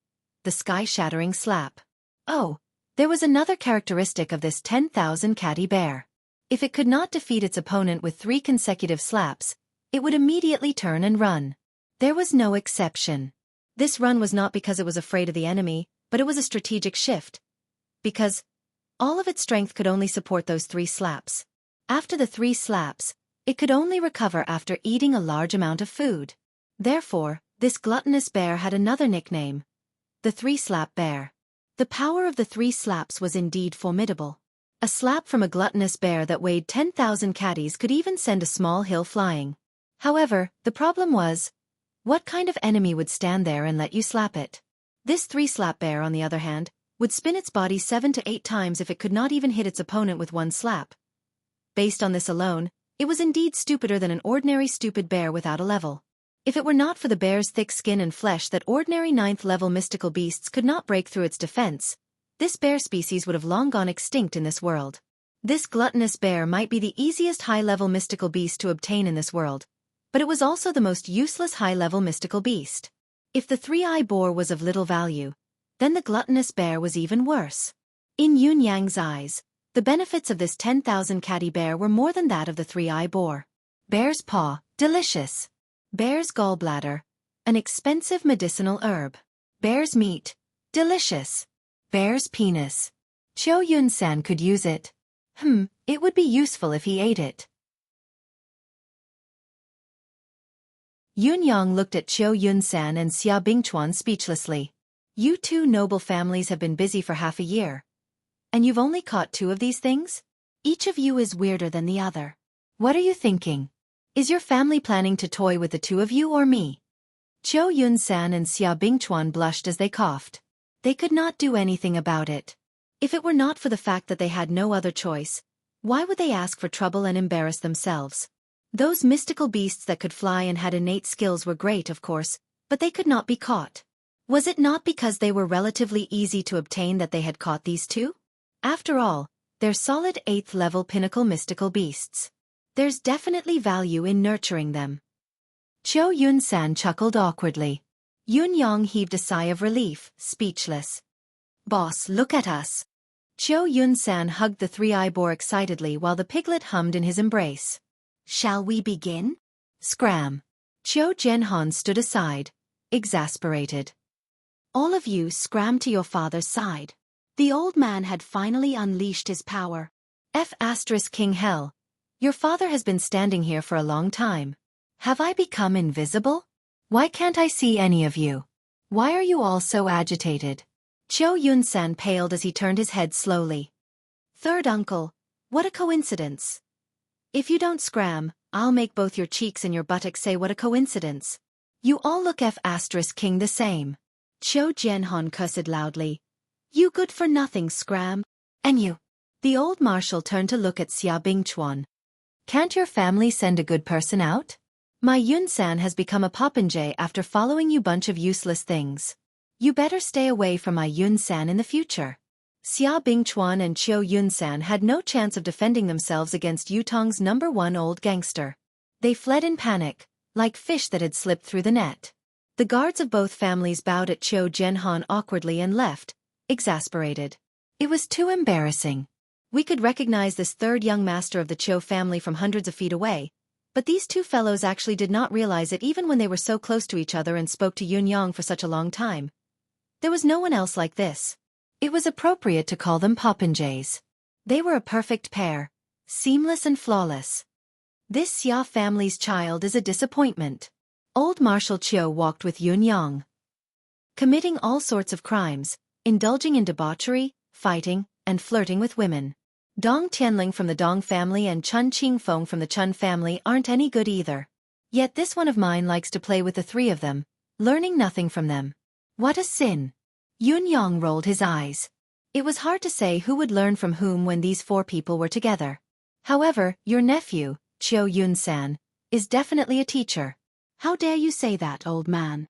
the sky-shattering slap. Oh, there was another characteristic of this 10,000 catty bear. If it could not defeat its opponent with 3 consecutive slaps, it would immediately turn and run. There was no exception. This run was not because it was afraid of the enemy, but it was a strategic shift. Because all of its strength could only support those 3 slaps. After the 3 slaps, it could only recover after eating a large amount of food. Therefore, this gluttonous bear had another nickname: the 3-slap bear. The power of the 3 slaps was indeed formidable. A slap from a gluttonous bear that weighed 10,000 catties could even send a small hill flying. However, the problem was, what kind of enemy would stand there and let you slap it? This 3-slap bear, on the other hand, would spin its body 7 to 8 times if it could not even hit its opponent with 1 slap. Based on this alone, it was indeed stupider than an ordinary stupid bear without a level. If it were not for the bear's thick skin and flesh that ordinary 9th-level mystical beasts could not break through its defense, this bear species would have long gone extinct in this world. This gluttonous bear might be the easiest high-level mystical beast to obtain in this world, but it was also the most useless high-level mystical beast. If the 3-eye boar was of little value, then the gluttonous bear was even worse. In Yun Yang's eyes, the benefits of this 10,000 catty bear were more than that of the 3-eye boar. Bear's paw, delicious. Bear's gallbladder, an expensive medicinal herb. Bear's meat, delicious. Bear's penis. Cho Yun-san could use it. It would be useful if he ate it. Yun Yang looked at Cho Yun-san and Xia Bingchuan speechlessly. You 2 noble families have been busy for half a year. And you've only caught 2 of these things? Each of you is weirder than the other. What are you thinking? Is your family planning to toy with the 2 of you or me? Cho Yun-san and Xia Bingchuan blushed as they coughed. They could not do anything about it. If it were not for the fact that they had no other choice, why would they ask for trouble and embarrass themselves? Those mystical beasts that could fly and had innate skills were great, of course, but they could not be caught. Was it not because they were relatively easy to obtain that they had caught these two? After all, they're solid 8th level pinnacle mystical beasts. There's definitely value in nurturing them. Qiu Yun-san chuckled awkwardly. Yun Yang heaved a sigh of relief, speechless. Boss, look at us. Qiu Yun-san hugged the three-eye boar excitedly while the piglet hummed in his embrace. Shall we begin? Scram. Qiu Zhenhan stood aside, exasperated. All of you scram to your father's side. The old man had finally unleashed his power. King Hell. Your father has been standing here for a long time. Have I become invisible? Why can't I see any of you? Why are you all so agitated? Qiu Yun-san paled as he turned his head slowly. Third uncle, what a coincidence. If you don't scram, I'll make both your cheeks and your buttocks say what a coincidence. You all look King the same. Qiu Zhenhan cursed loudly. You good-for-nothing scram. And you. The old marshal turned to look at Xia Bingchuan. Can't your family send a good person out? My Yun-san has become a popinjay after following you bunch of useless things. You better stay away from my Yun-san in the future. Xia Bingchuan and Qiu Yun-san had no chance of defending themselves against Yutong's #1 old gangster. They fled in panic, like fish that had slipped through the net. The guards of both families bowed at Qiu Zhenhan awkwardly and left, exasperated. It was too embarrassing. We could recognize this third young master of the Qiu family from hundreds of feet away, but these two fellows actually did not realize it even when they were so close to each other and spoke to Yun Yang for such a long time. There was no one else like this. It was appropriate to call them popinjays. They were a perfect pair, seamless and flawless. This Xia family's child is a disappointment. Old Marshal Qiu walked with Yun Yang, committing all sorts of crimes, indulging in debauchery, fighting, and flirting with women. Dong Tianling from the Dong family and Chun Qingfeng from the Chun family aren't any good either. Yet this one of mine likes to play with the three of them, learning nothing from them. What a sin! Yun Yang rolled his eyes. It was hard to say who would learn from whom when these four people were together. However, your nephew, Qiu Yun-san, is definitely a teacher. How dare you say that, old man?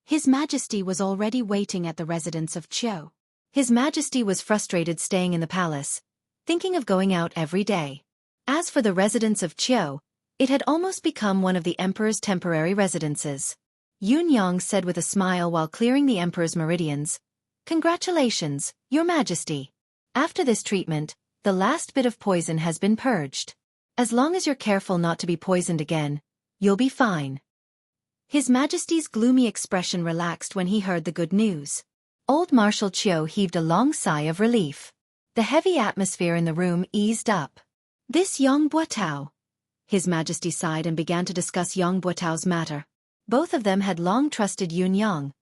His Majesty was already waiting at the residence of Qiu. His Majesty was frustrated staying in the palace, thinking of going out every day. As for the residence of Qiu, it had almost become one of the Emperor's temporary residences. Yun Yang said with a smile while clearing the Emperor's meridians, "Congratulations, Your Majesty. After this treatment, the last bit of poison has been purged. As long as you're careful not to be poisoned again, you'll be fine." His Majesty's gloomy expression relaxed when he heard the good news. Old Marshal Qiu heaved a long sigh of relief. The heavy atmosphere in the room eased up. This Yang Buotao. His Majesty sighed and began to discuss Yang Buotao's matter. Both of them had long trusted Yun Yang,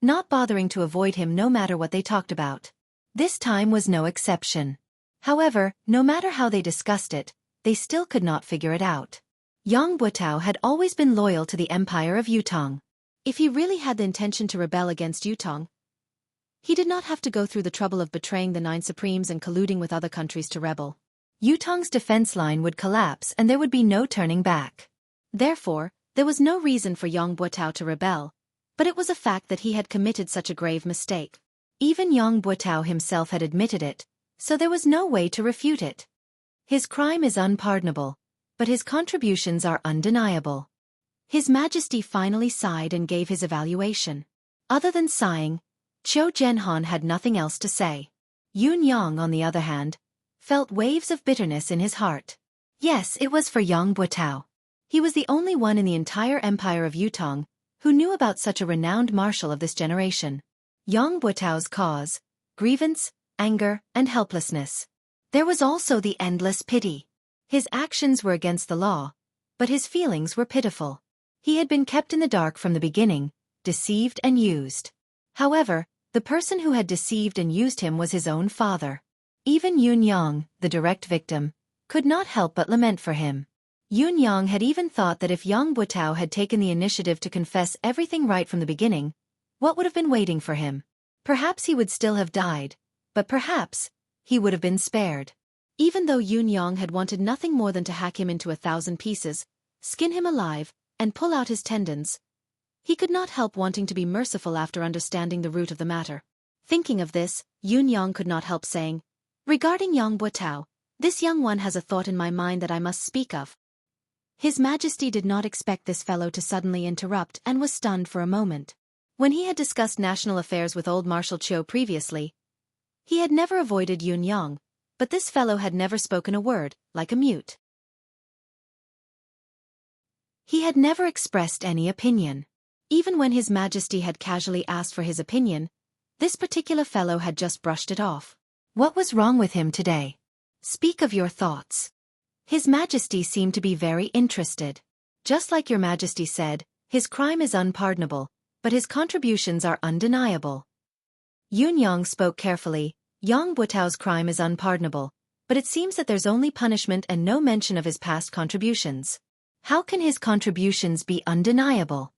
not bothering to avoid him no matter what they talked about. This time was no exception. However, no matter how they discussed it, they still could not figure it out. Yang Buotao had always been loyal to the Empire of Yutong. If he really had the intention to rebel against Yutong, he did not have to go through the trouble of betraying the 9 Supremes and colluding with other countries to rebel. Yutong's defense line would collapse and there would be no turning back. Therefore, there was no reason for Yang Buotao to rebel, but it was a fact that he had committed such a grave mistake. Even Yang Buotao himself had admitted it, so there was no way to refute it. His crime is unpardonable, but his contributions are undeniable. His Majesty finally sighed and gave his evaluation. Other than sighing, Qiu Zhenhan had nothing else to say. Yun Yang, on the other hand, felt waves of bitterness in his heart. Yes, it was for Yang Buotao. He was the only one in the entire Empire of Yutong who knew about such a renowned marshal of this generation. Yang Buotao's cause, grievance, anger, and helplessness. There was also the endless pity. His actions were against the law, but his feelings were pitiful. He had been kept in the dark from the beginning, deceived and used. However, the person who had deceived and used him was his own father. Even Yun Yang, the direct victim, could not help but lament for him. Yun Yang had even thought that if Yang Buotao had taken the initiative to confess everything right from the beginning, what would have been waiting for him? Perhaps he would still have died, but perhaps he would have been spared. Even though Yun Yang had wanted nothing more than to hack him into 1,000 pieces, skin him alive, and pull out his tendons, he could not help wanting to be merciful after understanding the root of the matter. Thinking of this, Yun Yang could not help saying, "Regarding Yang Buatao, this young one has a thought in my mind that I must speak of." His Majesty did not expect this fellow to suddenly interrupt and was stunned for a moment. When he had discussed national affairs with old Marshal Qiu previously, he had never avoided Yun Yang, but this fellow had never spoken a word, like a mute. He had never expressed any opinion. Even when His Majesty had casually asked for his opinion, this particular fellow had just brushed it off. What was wrong with him today? Speak of your thoughts. His Majesty seemed to be very interested. Just like your Majesty said, his crime is unpardonable, but his contributions are undeniable. Yun Yang spoke carefully. Yang Buatao's crime is unpardonable, but it seems that there's only punishment and no mention of his past contributions. How can his contributions be undeniable?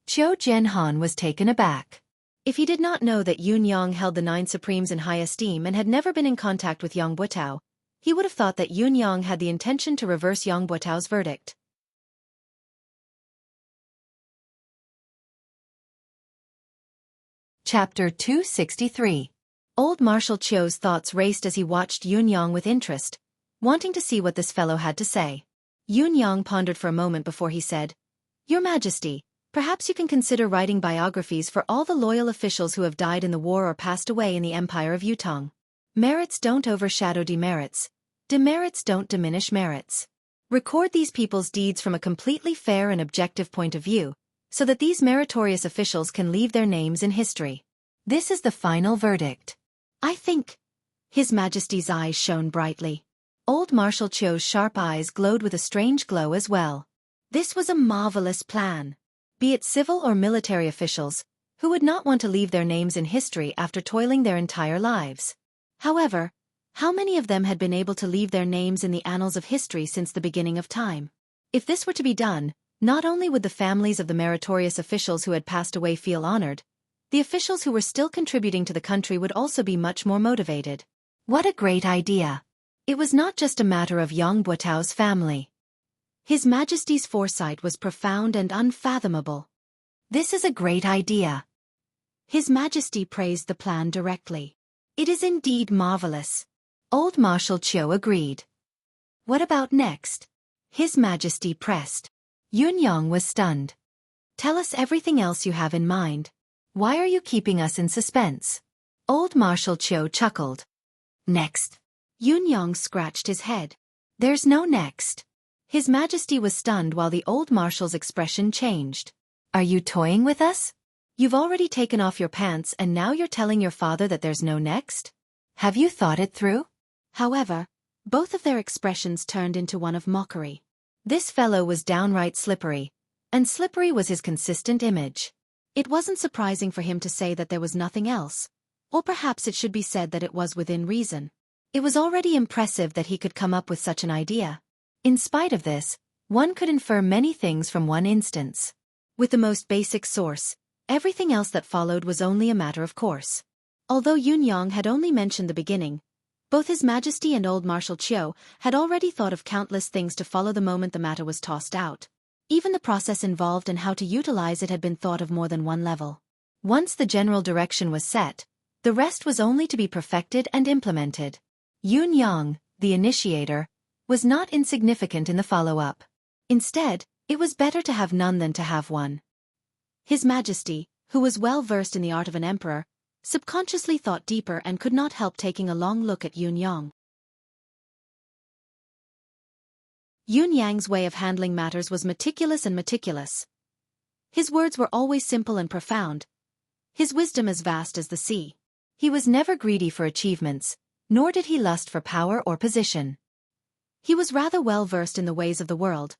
Qiu Jianhan was taken aback. If he did not know that Yun Yang held the 9 Supremes in high esteem and had never been in contact with Yang Buatao, he would have thought that Yun Yang had the intention to reverse Yang Buatao's verdict. Chapter 263. Old Marshal Qiu's thoughts raced as he watched Yun Yang with interest, wanting to see what this fellow had to say. Yun Yang pondered for a moment before he said, "Your Majesty, perhaps you can consider writing biographies for all the loyal officials who have died in the war or passed away in the Empire of Yutong. Merits don't overshadow demerits. Demerits don't diminish merits. Record these people's deeds from a completely fair and objective point of view, so that these meritorious officials can leave their names in history. This is the final verdict." I think. His Majesty's eyes shone brightly. Old Marshal Qiu's sharp eyes glowed with a strange glow as well. This was a marvelous plan. Be it civil or military officials, who would not want to leave their names in history after toiling their entire lives? However, how many of them had been able to leave their names in the annals of history since the beginning of time? If this were to be done, not only would the families of the meritorious officials who had passed away feel honored, the officials who were still contributing to the country would also be much more motivated. What a great idea! It was not just a matter of Yang Buatao's family. His Majesty's foresight was profound and unfathomable. This is a great idea. His Majesty praised the plan directly. It is indeed marvelous. Old Marshal Qiu agreed. What about next? His Majesty pressed. Yun Yang was stunned. Tell us everything else you have in mind. Why are you keeping us in suspense? Old Marshal Qiu chuckled. Next. Yun Yang scratched his head. There's no next. His Majesty was stunned while the old Marshal's expression changed. Are you toying with us? You've already taken off your pants and now you're telling your father that there's no next? Have you thought it through? However, both of their expressions turned into one of mockery. This fellow was downright slippery, and slippery was his consistent image. It wasn't surprising for him to say that there was nothing else, or perhaps it should be said that it was within reason. It was already impressive that he could come up with such an idea. In spite of this, one could infer many things from one instance. With the most basic source, everything else that followed was only a matter of course. Although Yun Yang had only mentioned the beginning, both His Majesty and old Marshal Qiu had already thought of countless things to follow the moment the matter was tossed out. Even the process involved and how to utilize it had been thought of more than one level. Once the general direction was set, the rest was only to be perfected and implemented. Yun Yang, the initiator, was not insignificant in the follow-up. Instead, it was better to have none than to have one. His Majesty, who was well versed in the art of an emperor, subconsciously thought deeper and could not help taking a long look at Yun Yang. Yun Yang's way of handling matters was meticulous and meticulous. His words were always simple and profound, his wisdom as vast as the sea. He was never greedy for achievements, nor did he lust for power or position. He was rather well versed in the ways of the world,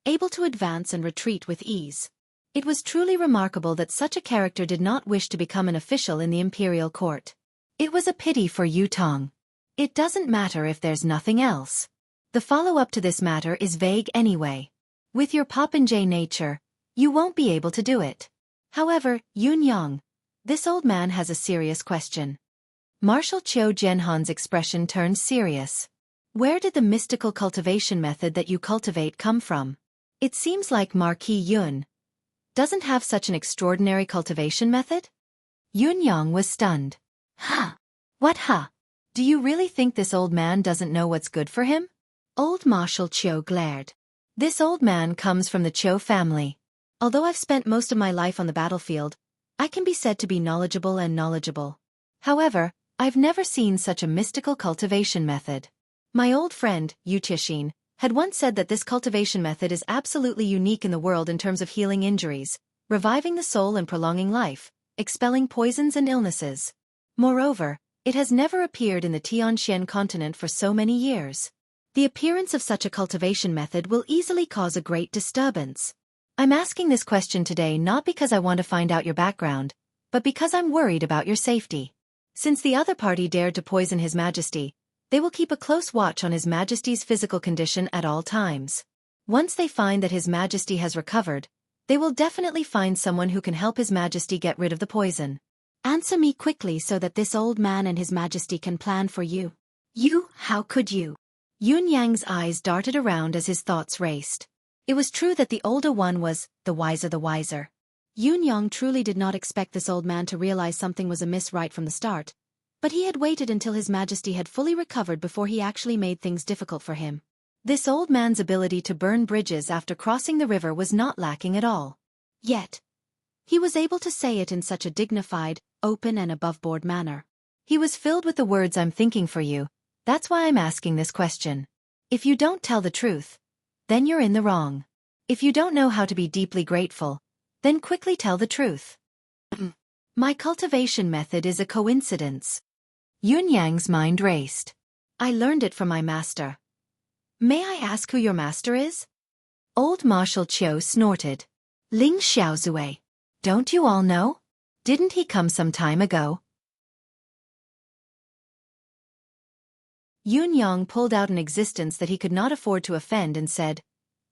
able to advance and retreat with ease. It was truly remarkable that such a character did not wish to become an official in the imperial court. It was a pity for Yutong. It doesn't matter if there's nothing else. The follow-up to this matter is vague anyway. With your popinjay nature, you won't be able to do it. However, Yun Yang, this old man has a serious question. Marshal Qiu Jianhan's expression turned serious. Where did the mystical cultivation method that you cultivate come from? It seems like Marquis Yun doesn't have such an extraordinary cultivation method? Yun Yang was stunned. Huh? What huh? Do you really think this old man doesn't know what's good for him? Old Marshal Chiu glared. This old man comes from the Chiu family. Although I've spent most of my life on the battlefield, I can be said to be knowledgeable. However, I've never seen such a mystical cultivation method. My old friend, Yu Tixin, had once said that this cultivation method is absolutely unique in the world in terms of healing injuries, reviving the soul and prolonging life, expelling poisons and illnesses. Moreover, it has never appeared in the Tianxian continent for so many years. The appearance of such a cultivation method will easily cause a great disturbance. I'm asking this question today not because I want to find out your background, but because I'm worried about your safety. Since the other party dared to poison His Majesty, they will keep a close watch on His Majesty's physical condition at all times. Once they find that His Majesty has recovered, they will definitely find someone who can help His Majesty get rid of the poison. Answer me quickly so that this old man and His Majesty can plan for you. You, how could you? Yun Yang's eyes darted around as his thoughts raced. It was true that the older one was the wiser. Yun Yang truly did not expect this old man to realize something was amiss right from the start, but he had waited until His Majesty had fully recovered before he actually made things difficult for him. This old man's ability to burn bridges after crossing the river was not lacking at all. Yet, he was able to say it in such a dignified, open and above-board manner. He was filled with the words I'm thinking for you, that's why I'm asking this question. If you don't tell the truth, then you're in the wrong. If you don't know how to be deeply grateful, then quickly tell the truth. My cultivation method is a coincidence. Yun Yang's mind raced. I learned it from my master. May I ask who your master is? Old Marshal Chiu snorted. Ling Xiaozue. Don't you all know? Didn't he come some time ago? Yun Yang pulled out an existence that he could not afford to offend and said,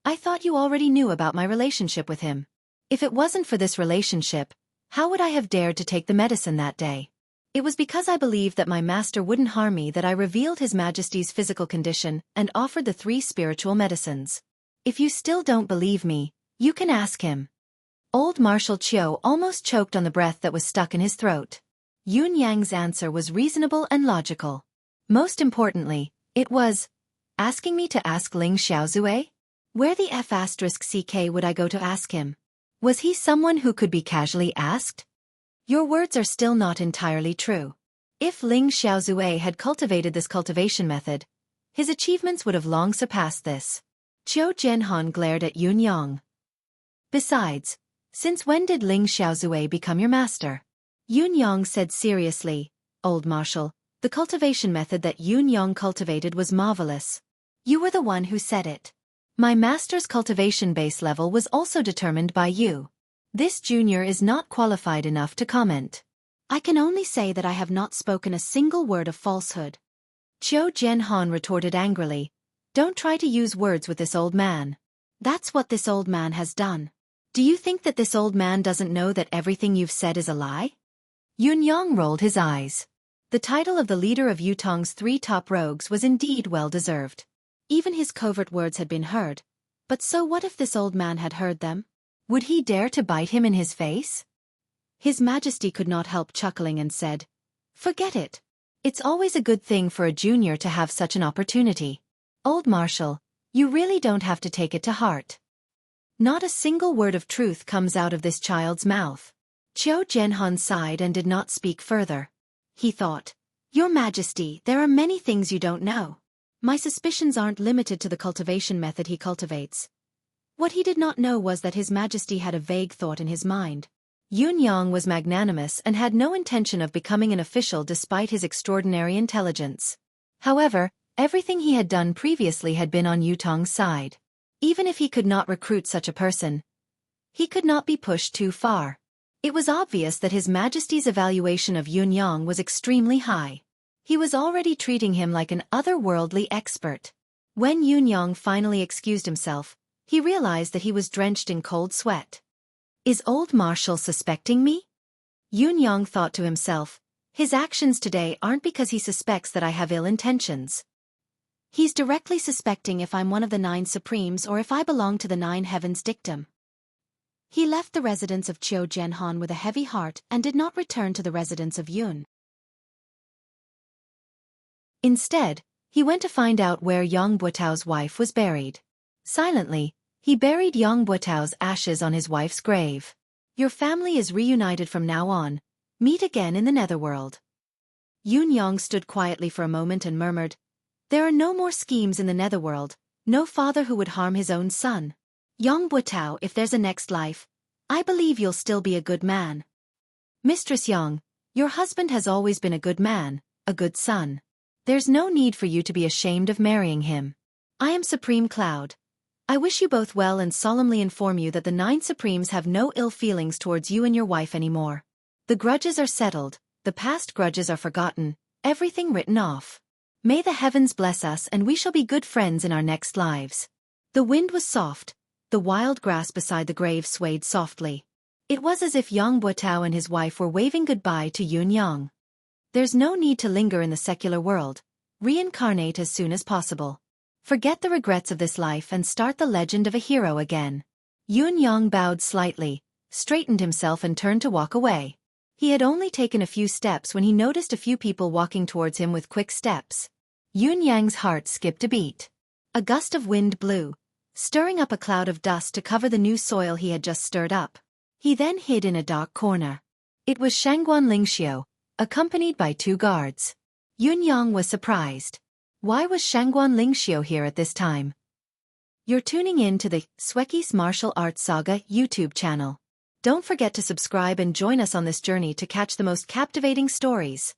I thought you already knew about my relationship with him. If it wasn't for this relationship, how would I have dared to take the medicine that day? It was because I believed that my master wouldn't harm me that I revealed His Majesty's physical condition and offered the 3 spiritual medicines. If you still don't believe me, you can ask him. Old Marshal Chiu almost choked on the breath that was stuck in his throat. Yun Yang's answer was reasonable and logical. Most importantly, it was, asking me to ask Ling Xiaozue? Where the F***ck would I go to ask him? Was he someone who could be casually asked? Your words are still not entirely true. If Ling Xiaozue had cultivated this cultivation method, his achievements would have long surpassed this. Zhou Zhenhan glared at Yun Yang. Besides, since when did Ling Xiaozue become your master? Yun Yang said seriously, Old Marshal, the cultivation method that Yun Yang cultivated was marvelous. You were the one who said it. My master's cultivation base level was also determined by you. This junior is not qualified enough to comment. I can only say that I have not spoken a single word of falsehood. Zhou Zhenhan retorted angrily. Don't try to use words with this old man. That's what this old man has done. Do you think that this old man doesn't know that everything you've said is a lie? Yun Yang rolled his eyes. The title of the leader of Yutong's 3 top rogues was indeed well-deserved. Even his covert words had been heard. But so what if this old man had heard them? Would he dare to bite him in his face? His Majesty could not help chuckling and said, Forget it. It's always a good thing for a junior to have such an opportunity. Old Marshal, you really don't have to take it to heart. Not a single word of truth comes out of this child's mouth. Zhou Zhenhan sighed and did not speak further. He thought, Your Majesty, there are many things you don't know. My suspicions aren't limited to the cultivation method he cultivates. What he did not know was that His Majesty had a vague thought in his mind. Yun Yang was magnanimous and had no intention of becoming an official despite his extraordinary intelligence. However, everything he had done previously had been on Yutong's side. Even if he could not recruit such a person, he could not be pushed too far. It was obvious that His Majesty's evaluation of Yun Yang was extremely high. He was already treating him like an otherworldly expert. When Yun Yang finally excused himself, he realized that he was drenched in cold sweat. Is Old Marshal suspecting me? Yun Yang thought to himself, his actions today aren't because he suspects that I have ill intentions. He's directly suspecting if I'm one of the 9 Supremes or if I belong to the 9 Heavens dictum. He left the residence of Qiu Jianhan with a heavy heart and did not return to the residence of Yun. Instead, he went to find out where Yang Buotao's wife was buried. Silently, he buried Yang Buotao's ashes on his wife's grave. Your family is reunited from now on. Meet again in the netherworld. Yun Yang stood quietly for a moment and murmured, "There are no more schemes in the netherworld, no father who would harm his own son. Yang Buotao, if there's a next life, I believe you'll still be a good man. Mistress Yang, your husband has always been a good man, a good son. There's no need for you to be ashamed of marrying him. I am Supreme Cloud. I wish you both well and solemnly inform you that the 9 Supremes have no ill feelings towards you and your wife anymore. The grudges are settled, the past grudges are forgotten, everything written off. May the heavens bless us and we shall be good friends in our next lives." The wind was soft, the wild grass beside the grave swayed softly. It was as if Yang Buotao and his wife were waving goodbye to Yun Yang. There's no need to linger in the secular world. Reincarnate as soon as possible. Forget the regrets of this life and start the legend of a hero again. Yun Yang bowed slightly, straightened himself and turned to walk away. He had only taken a few steps when he noticed a few people walking towards him with quick steps. Yun Yang's heart skipped a beat. A gust of wind blew, stirring up a cloud of dust to cover the new soil he had just stirred up. He then hid in a dark corner. It was Shangguan Lingxiu, accompanied by 2 guards. Yun Yang was surprised. Why was Shangguan Lingxiu here at this time? You're tuning in to the Xueqi's Martial Arts Saga YouTube channel. Don't forget to subscribe and join us on this journey to catch the most captivating stories.